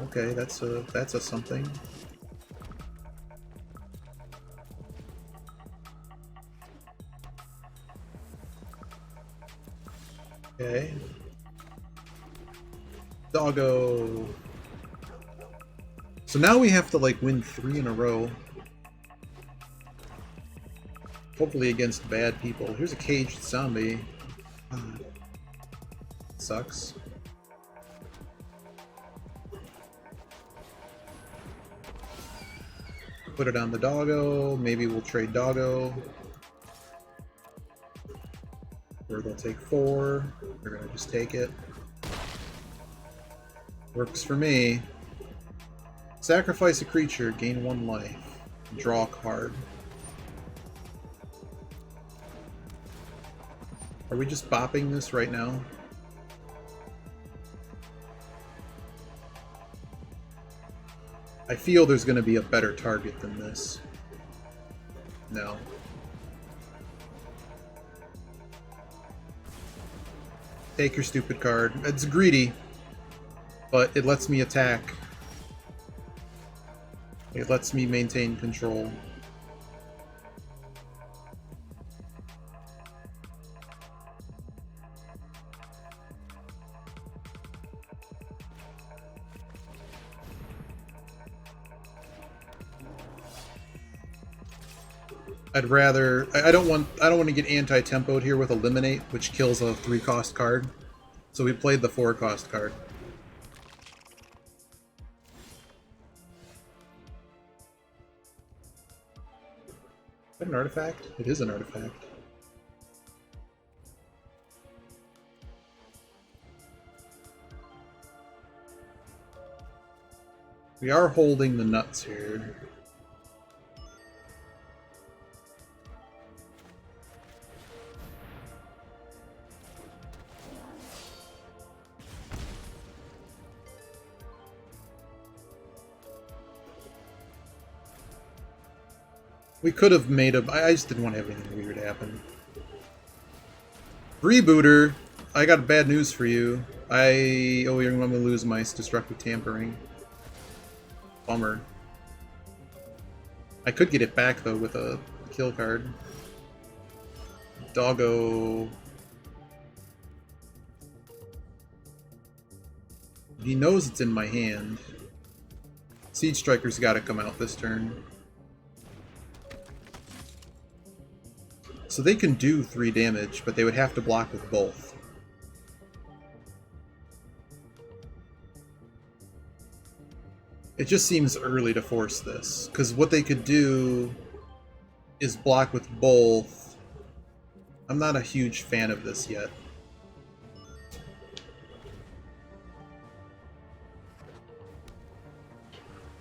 Okay, that's a something. Okay. Doggo. So now we have to like win 3 in a row. Hopefully against bad people. Here's a caged zombie. Sucks. Put it on the doggo. Maybe we'll trade doggo. Or they'll take 4. They're gonna just take it. Works for me. Sacrifice a creature, gain 1 life. Draw a card. Are we just bopping this right now? I feel there's going to be a better target than this. No. Take your stupid card. It's greedy, but it lets me attack. It lets me maintain control. I'd rather I don't want to get anti-tempoed here with Eliminate, which kills a 3-cost card. So we played the 4-cost card. Is that an artifact? It is an artifact. We are holding the nuts here. We could have made a... I just didn't want to have anything weird happen. Rebooter! I got bad news for you. Oh, you're going to lose my Destructive Tampering. Bummer. I could get it back, though, with a kill card. Doggo... He knows it's in my hand. Siege Striker's got to come out this turn. So they can do 3 damage, but they would have to block with both. It just seems early to force this, because what they could do is block with both. I'm not a huge fan of this yet.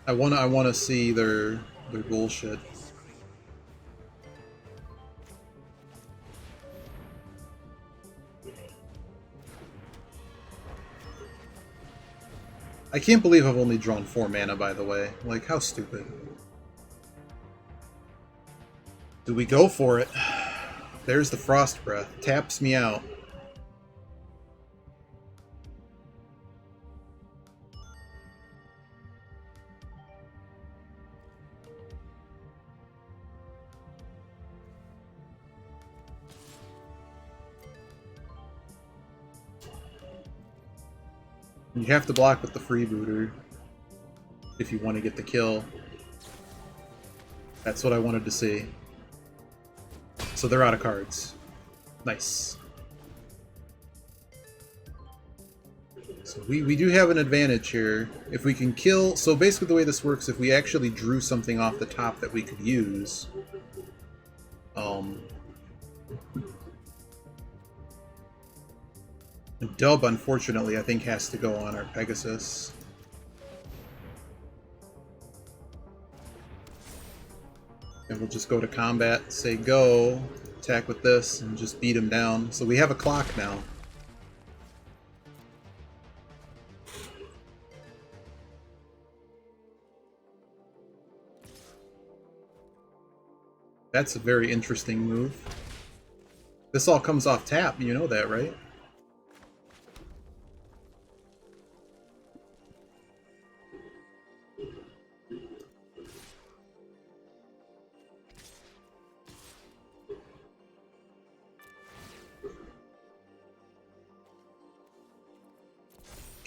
I wanna see their bullshit. I can't believe I've only drawn 4 mana, by the way. Like, how stupid. Do we go for it? There's the Frost Breath. Taps me out. You have to block with the Freebooter if you want to get the kill. That's what I wanted to see. So they're out of cards. Nice. So we do have an advantage here. If we can kill... So basically the way this works, if we actually drew something off the top that we could use... Dub, unfortunately, I think has to go on our Pegasus. And we'll just go to combat, say go, attack with this, and just beat him down. So we have a clock now. That's a very interesting move. This all comes off tap, you know that, right?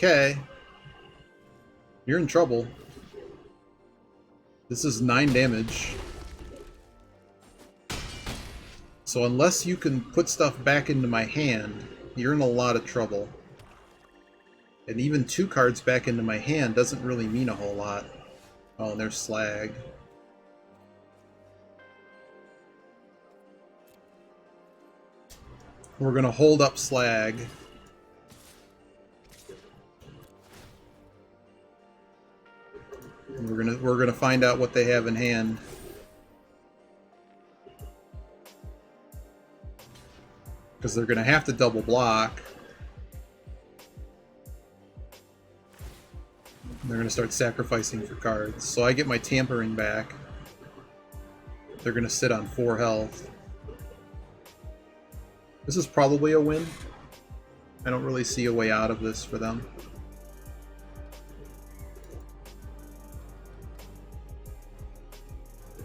Okay. You're in trouble. This is 9 damage. So unless you can put stuff back into my hand, you're in a lot of trouble. And even 2 cards back into my hand doesn't really mean a whole lot. Oh, and there's Slag. We're gonna hold up Slag. We're gonna find out what they have in hand. Because they're gonna have to double block. They're gonna start sacrificing for cards. So I get my Tampering back. They're gonna sit on 4 health. This is probably a win. I don't really see a way out of this for them.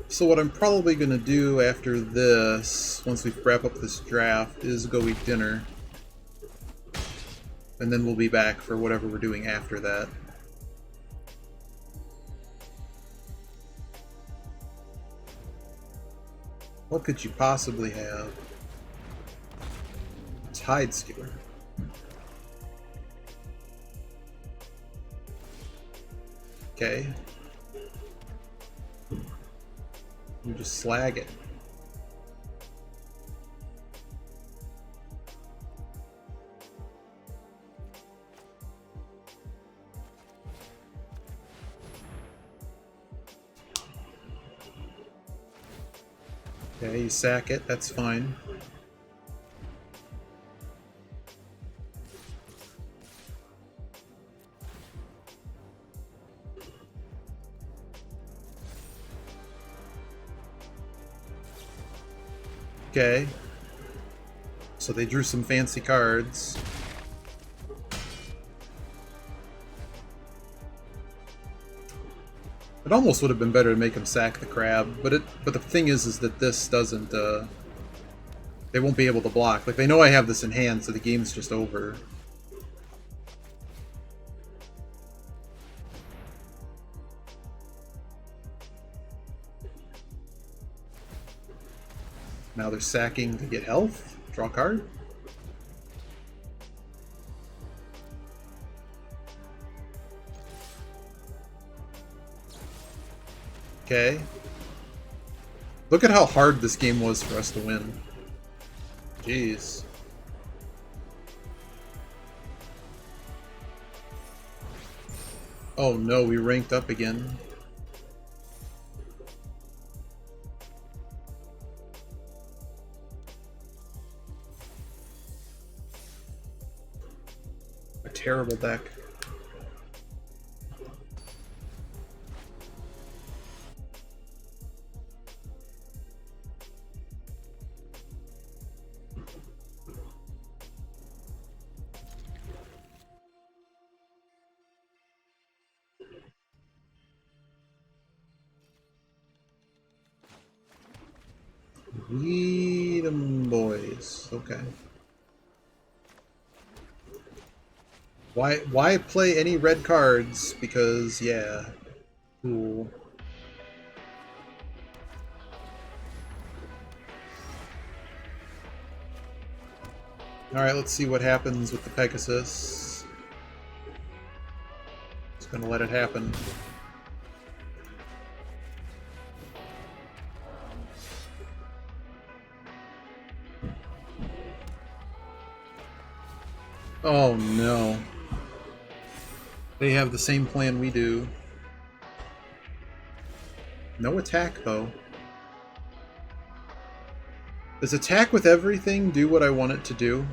So what I'm probably going to do after this, once we wrap up this draft, is go eat dinner. And then we'll be back for whatever we're doing after that. What could you possibly have? Tide skewer. Okay. You just slag it. Okay, you sack it, that's fine. Okay. So they drew some fancy cards. It almost would have been better to make him sack the crab, but the thing is that this doesn't, they won't be able to block. Like, they know I have this in hand, so the game's just over. Now they're sacking to get health. Draw a card. Okay. Look at how hard this game was for us to win. Jeez. Oh no, we ranked up again. A terrible deck. Read 'em, boys. Okay. Why play any red cards? Because, yeah. Cool. Alright, let's see what happens with the Pegasus. Just gonna let it happen. Oh no. They have the same plan we do. No attack, though. Does attack with everything do what I want it to do?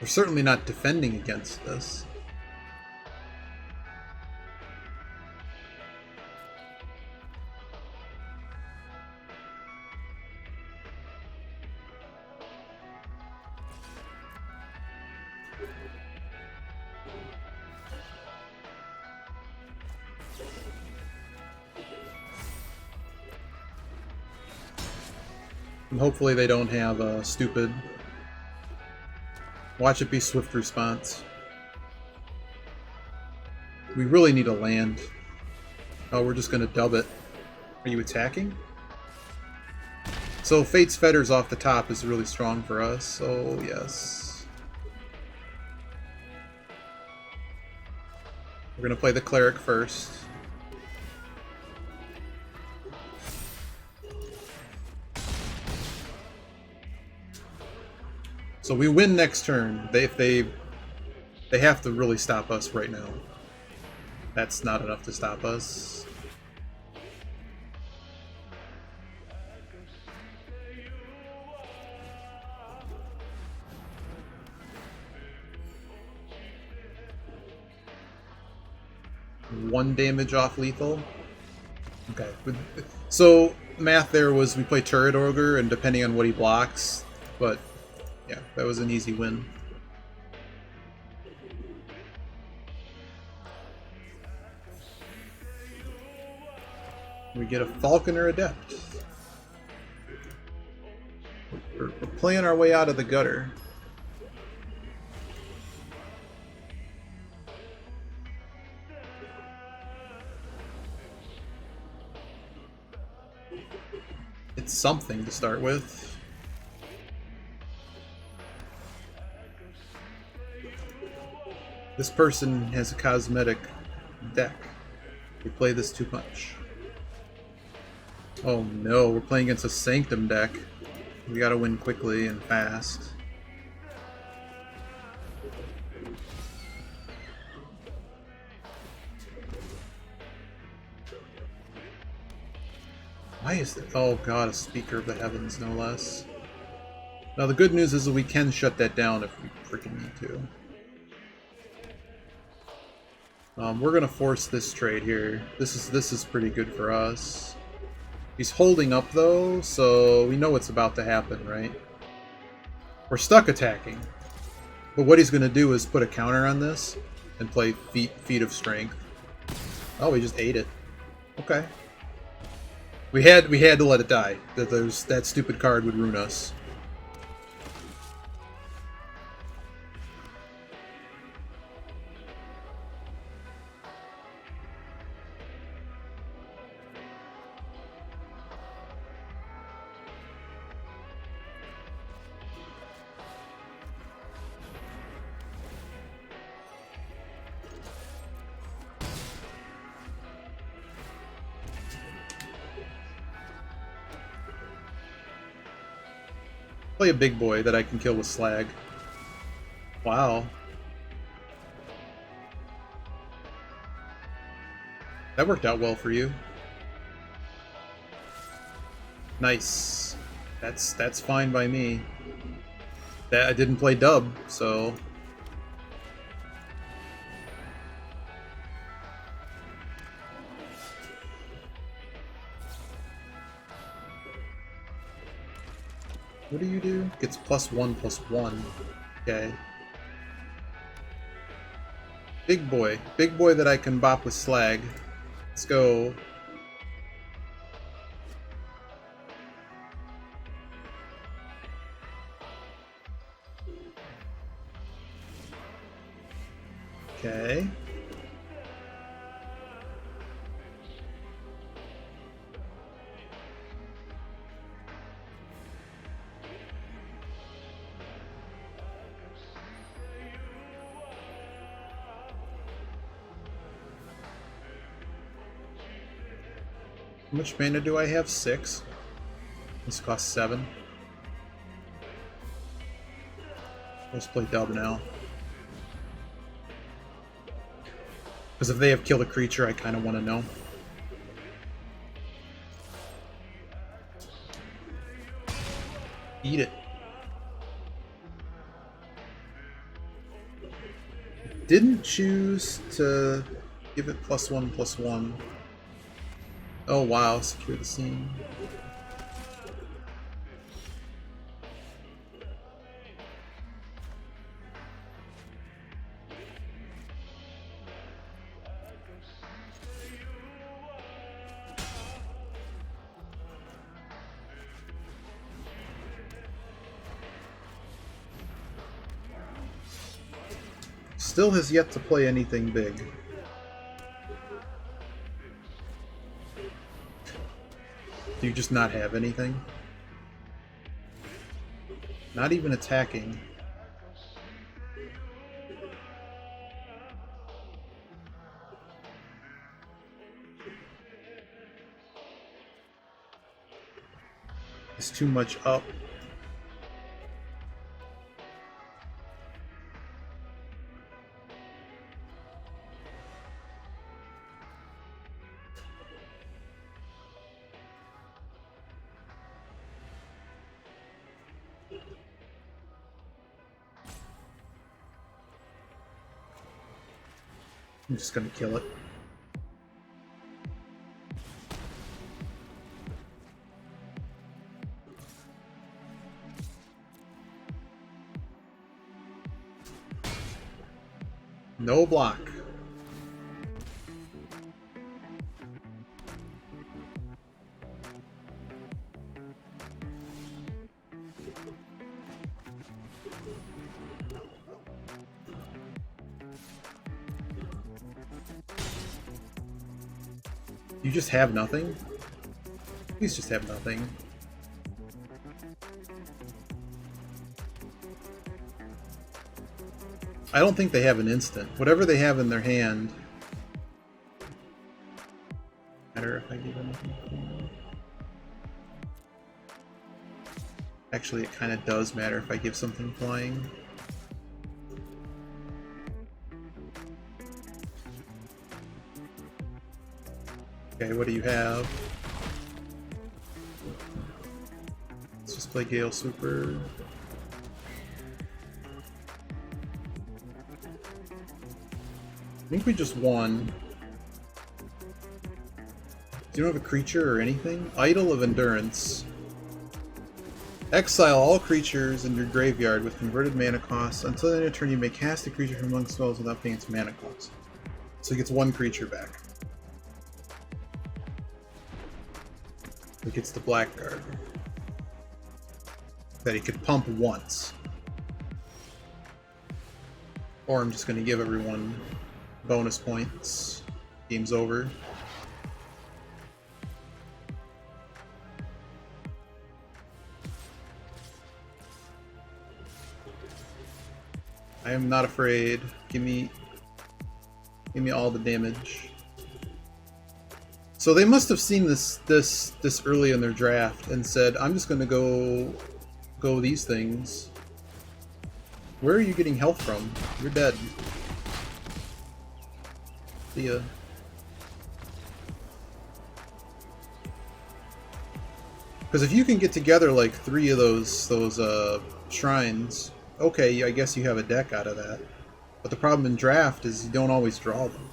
We're certainly not defending against this. And hopefully they don't have a stupid... Watch it be swift response. We really need a land. Oh, we're just gonna dub it. Are you attacking? So Fate's Fetters off the top is really strong for us, so yes. We're gonna play the Cleric first. So we win next turn. They have to really stop us right now. That's not enough to stop us. One damage off lethal. Okay. So math there was we play turret ogre, and depending on what he blocks, but yeah, that was an easy win. We get a falconer adept. We're playing our way out of the gutter. It's something to start with. This person has a cosmetic deck. We play this too much. Oh no, we're playing against a Sanctum deck. We gotta win quickly and fast. Why is there? Oh god, a Speaker of the Heavens, no less. Now the good news is that we can shut that down if we freaking need to. We're gonna force this trade here. This is pretty good for us. He's holding up though, so we know what's about to happen, right? We're stuck attacking. But what he's gonna do is put a counter on this and play Feat of Strength. Oh, he just ate it. Okay. We had to let it die. That stupid card would ruin us. Play a big boy that I can kill with Slag. Wow. That worked out well for you. Nice. That's fine by me. That I didn't play dub, so what do you do? Gets +1/+1. Okay. Big boy. Big boy that I can bop with Slag. Let's go. Okay. How much mana do I have? 6. This costs 7. Let's play dub now. Because if they have killed a creature, I kind of want to know. Eat it. Didn't choose to give it +1/+1. Oh wow, secure the scene. Still has yet to play anything big. Do you just not have anything? Not even attacking. It's too much up. I'm just gonna kill it. No block. You just have nothing? Please just have nothing. I don't think they have an instant. Whatever they have in their hand. Matter if I give anything. Actually, it kind of does matter if I give something flying. Okay, what do you have? Let's just play Gale Super. I think we just won. Do you have a creature or anything? Idol of Endurance. Exile all creatures in your graveyard with converted mana costs. Until the end of turn, you may cast a creature from among spells without paying its mana cost. So he gets one creature back. He gets the blackguard. That he could pump once. Or I'm just going to give everyone bonus points. Game's over. I am not afraid. Give me all the damage. So they must have seen this early in their draft and said, "I'm just going to go these things." Where are you getting health from? You're dead. See ya. Because if you can get together like 3 of those shrines, okay, I guess you have a deck out of that. But the problem in draft is you don't always draw them.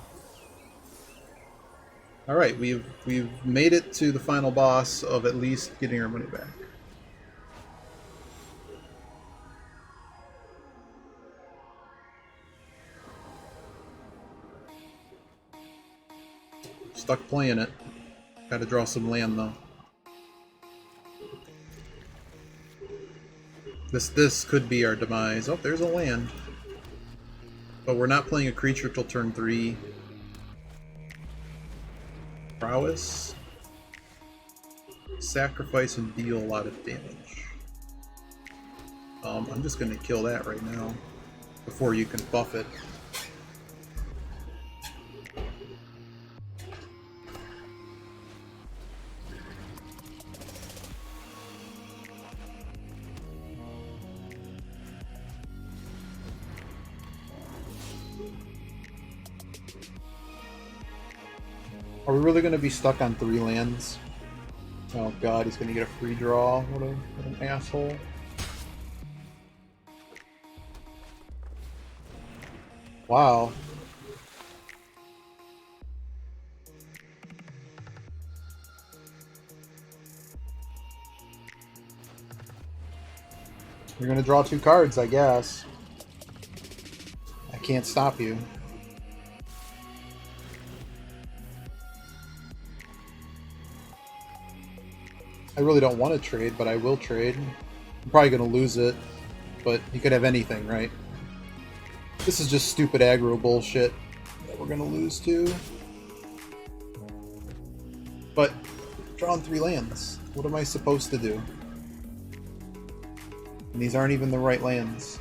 All right, we've made it to the final boss of at least getting our money back. Stuck playing it. Got to draw some land though. This could be our demise. Oh, there's a land. But we're not playing a creature till turn 3. Prowess. Sacrifice and deal a lot of damage. I'm just gonna kill that right now before you can buff it. Are we really going to be stuck on 3 lands? Oh god, he's going to get a free draw. What an asshole. Wow. You're going to draw 2 cards, I guess. I can't stop you. I really don't want to trade, but I will trade. I'm probably going to lose it, but you could have anything, right? This is just stupid aggro bullshit that we're going to lose to. But, drawing 3 lands. What am I supposed to do? And these aren't even the right lands.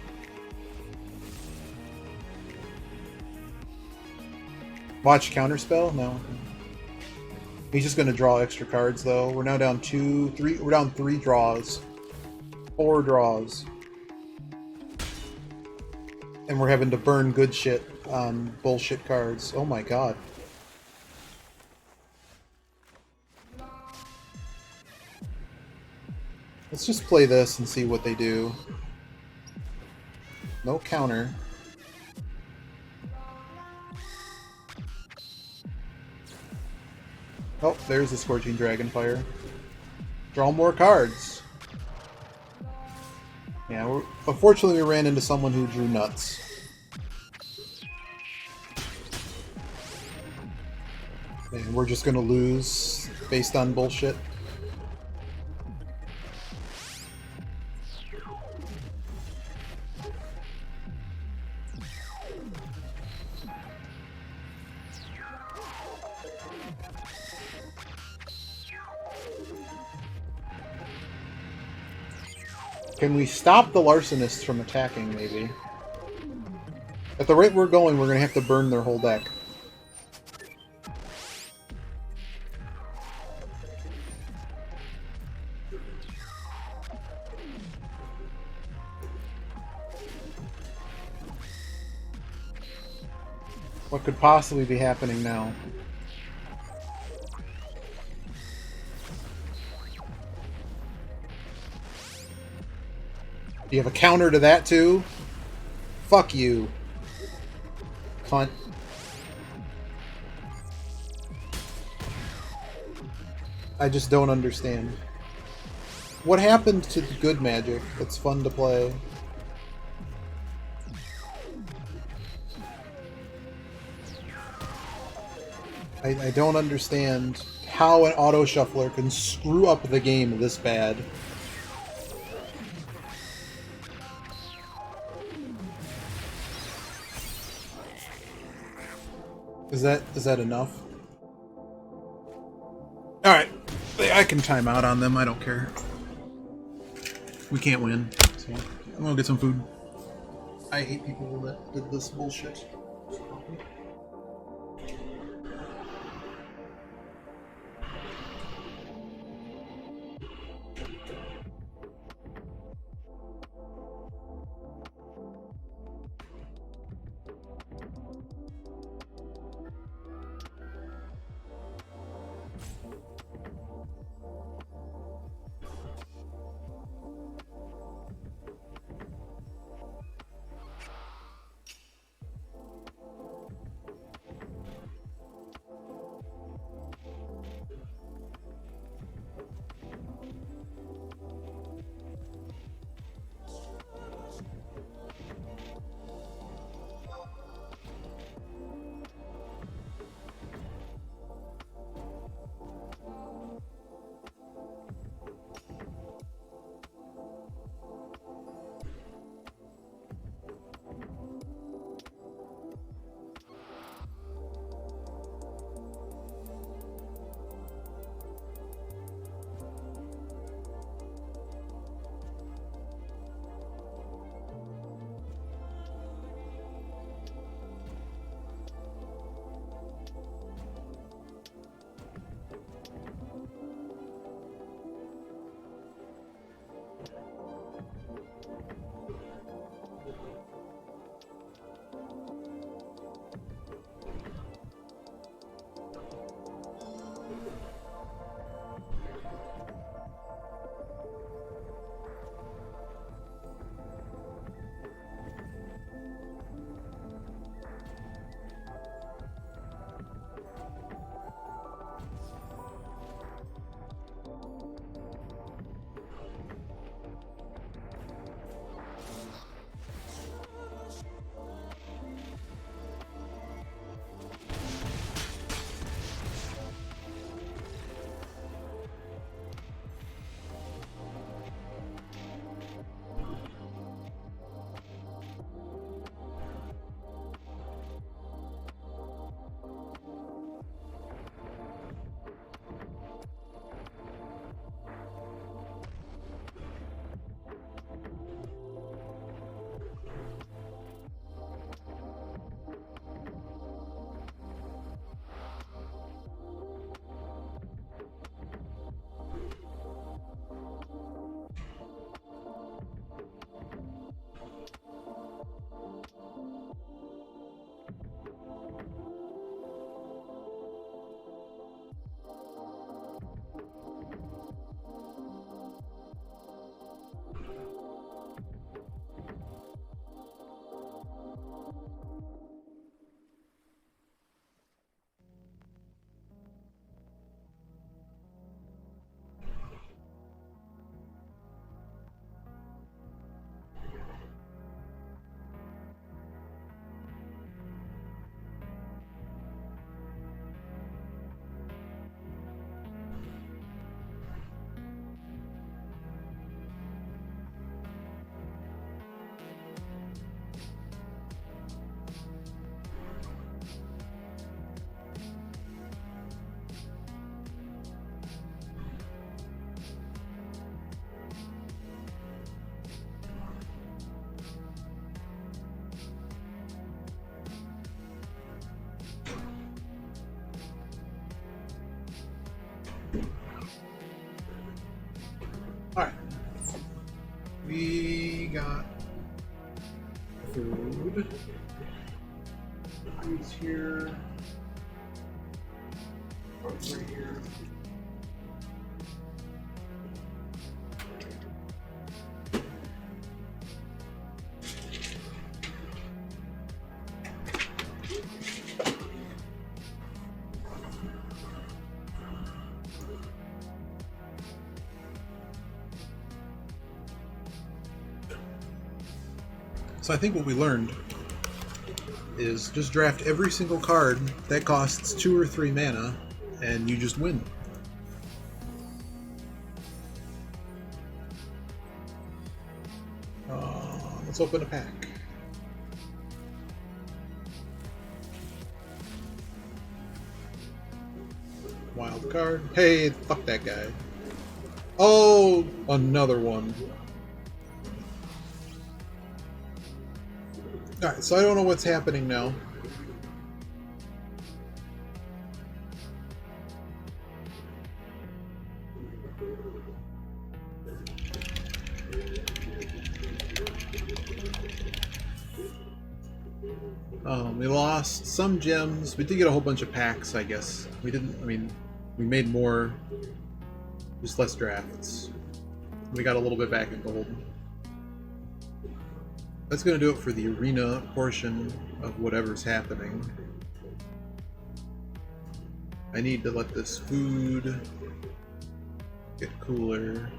Watch counterspell? No. He's just going to draw extra cards, though. We're now down 2, 3. We're down 3 draws. 4 draws. And we're having to burn good shit on bullshit cards. Oh my god. Let's just play this and see what they do. No counter. Oh, there's the Scorching Dragonfire. Draw more cards. Yeah, unfortunately we ran into someone who drew nuts. And we're just gonna lose based on bullshit. Can we stop the larcenists from attacking, maybe? At the rate we're going, we're gonna have to burn their whole deck. What could possibly be happening now? Do you have a counter to that, too? Fuck you. Cunt. I just don't understand. What happened to the good magic that's fun to play? I don't understand how an auto shuffler can screw up the game this bad. Is that enough? Alright. I can time out on them, I don't care. We can't win. So I'm gonna get some food. I hate people that did this bullshit. We got food. Food's here. Over here. So I think what we learned is just draft every single card that costs 2 or 3 mana, and you just win. Let's open a pack. Wild card. Hey, fuck that guy. Oh, another one. Alright, so I don't know what's happening now. We lost some gems. We did get a whole bunch of packs, I guess. We didn't, I mean, we made more, just less drafts. We got a little bit back in gold. That's going to do it for the arena portion of whatever's happening. I need to let this food get cooler.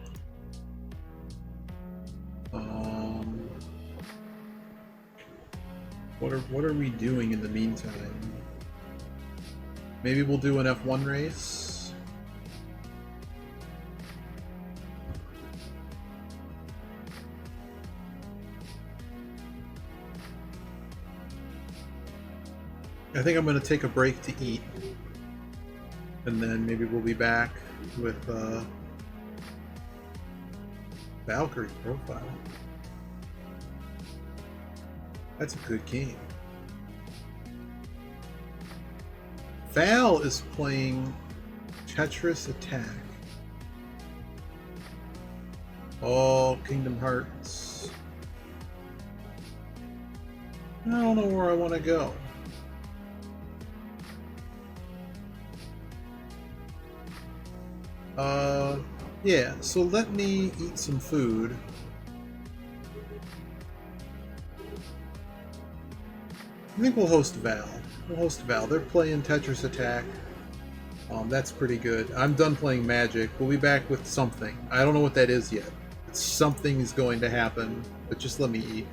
What are we doing in the meantime? Maybe we'll do an F1 race. I think I'm going to take a break to eat, and then maybe we'll be back with Valkyrie profile. That's a good game. Val is playing Tetris Attack. Oh, Kingdom Hearts. I don't know where I want to go. Yeah, so let me eat some food. I think we'll host Val. We'll host Val. They're playing Tetris Attack. That's pretty good. I'm done playing Magic. We'll be back with something. I don't know what that is yet. Something is going to happen, but just let me eat.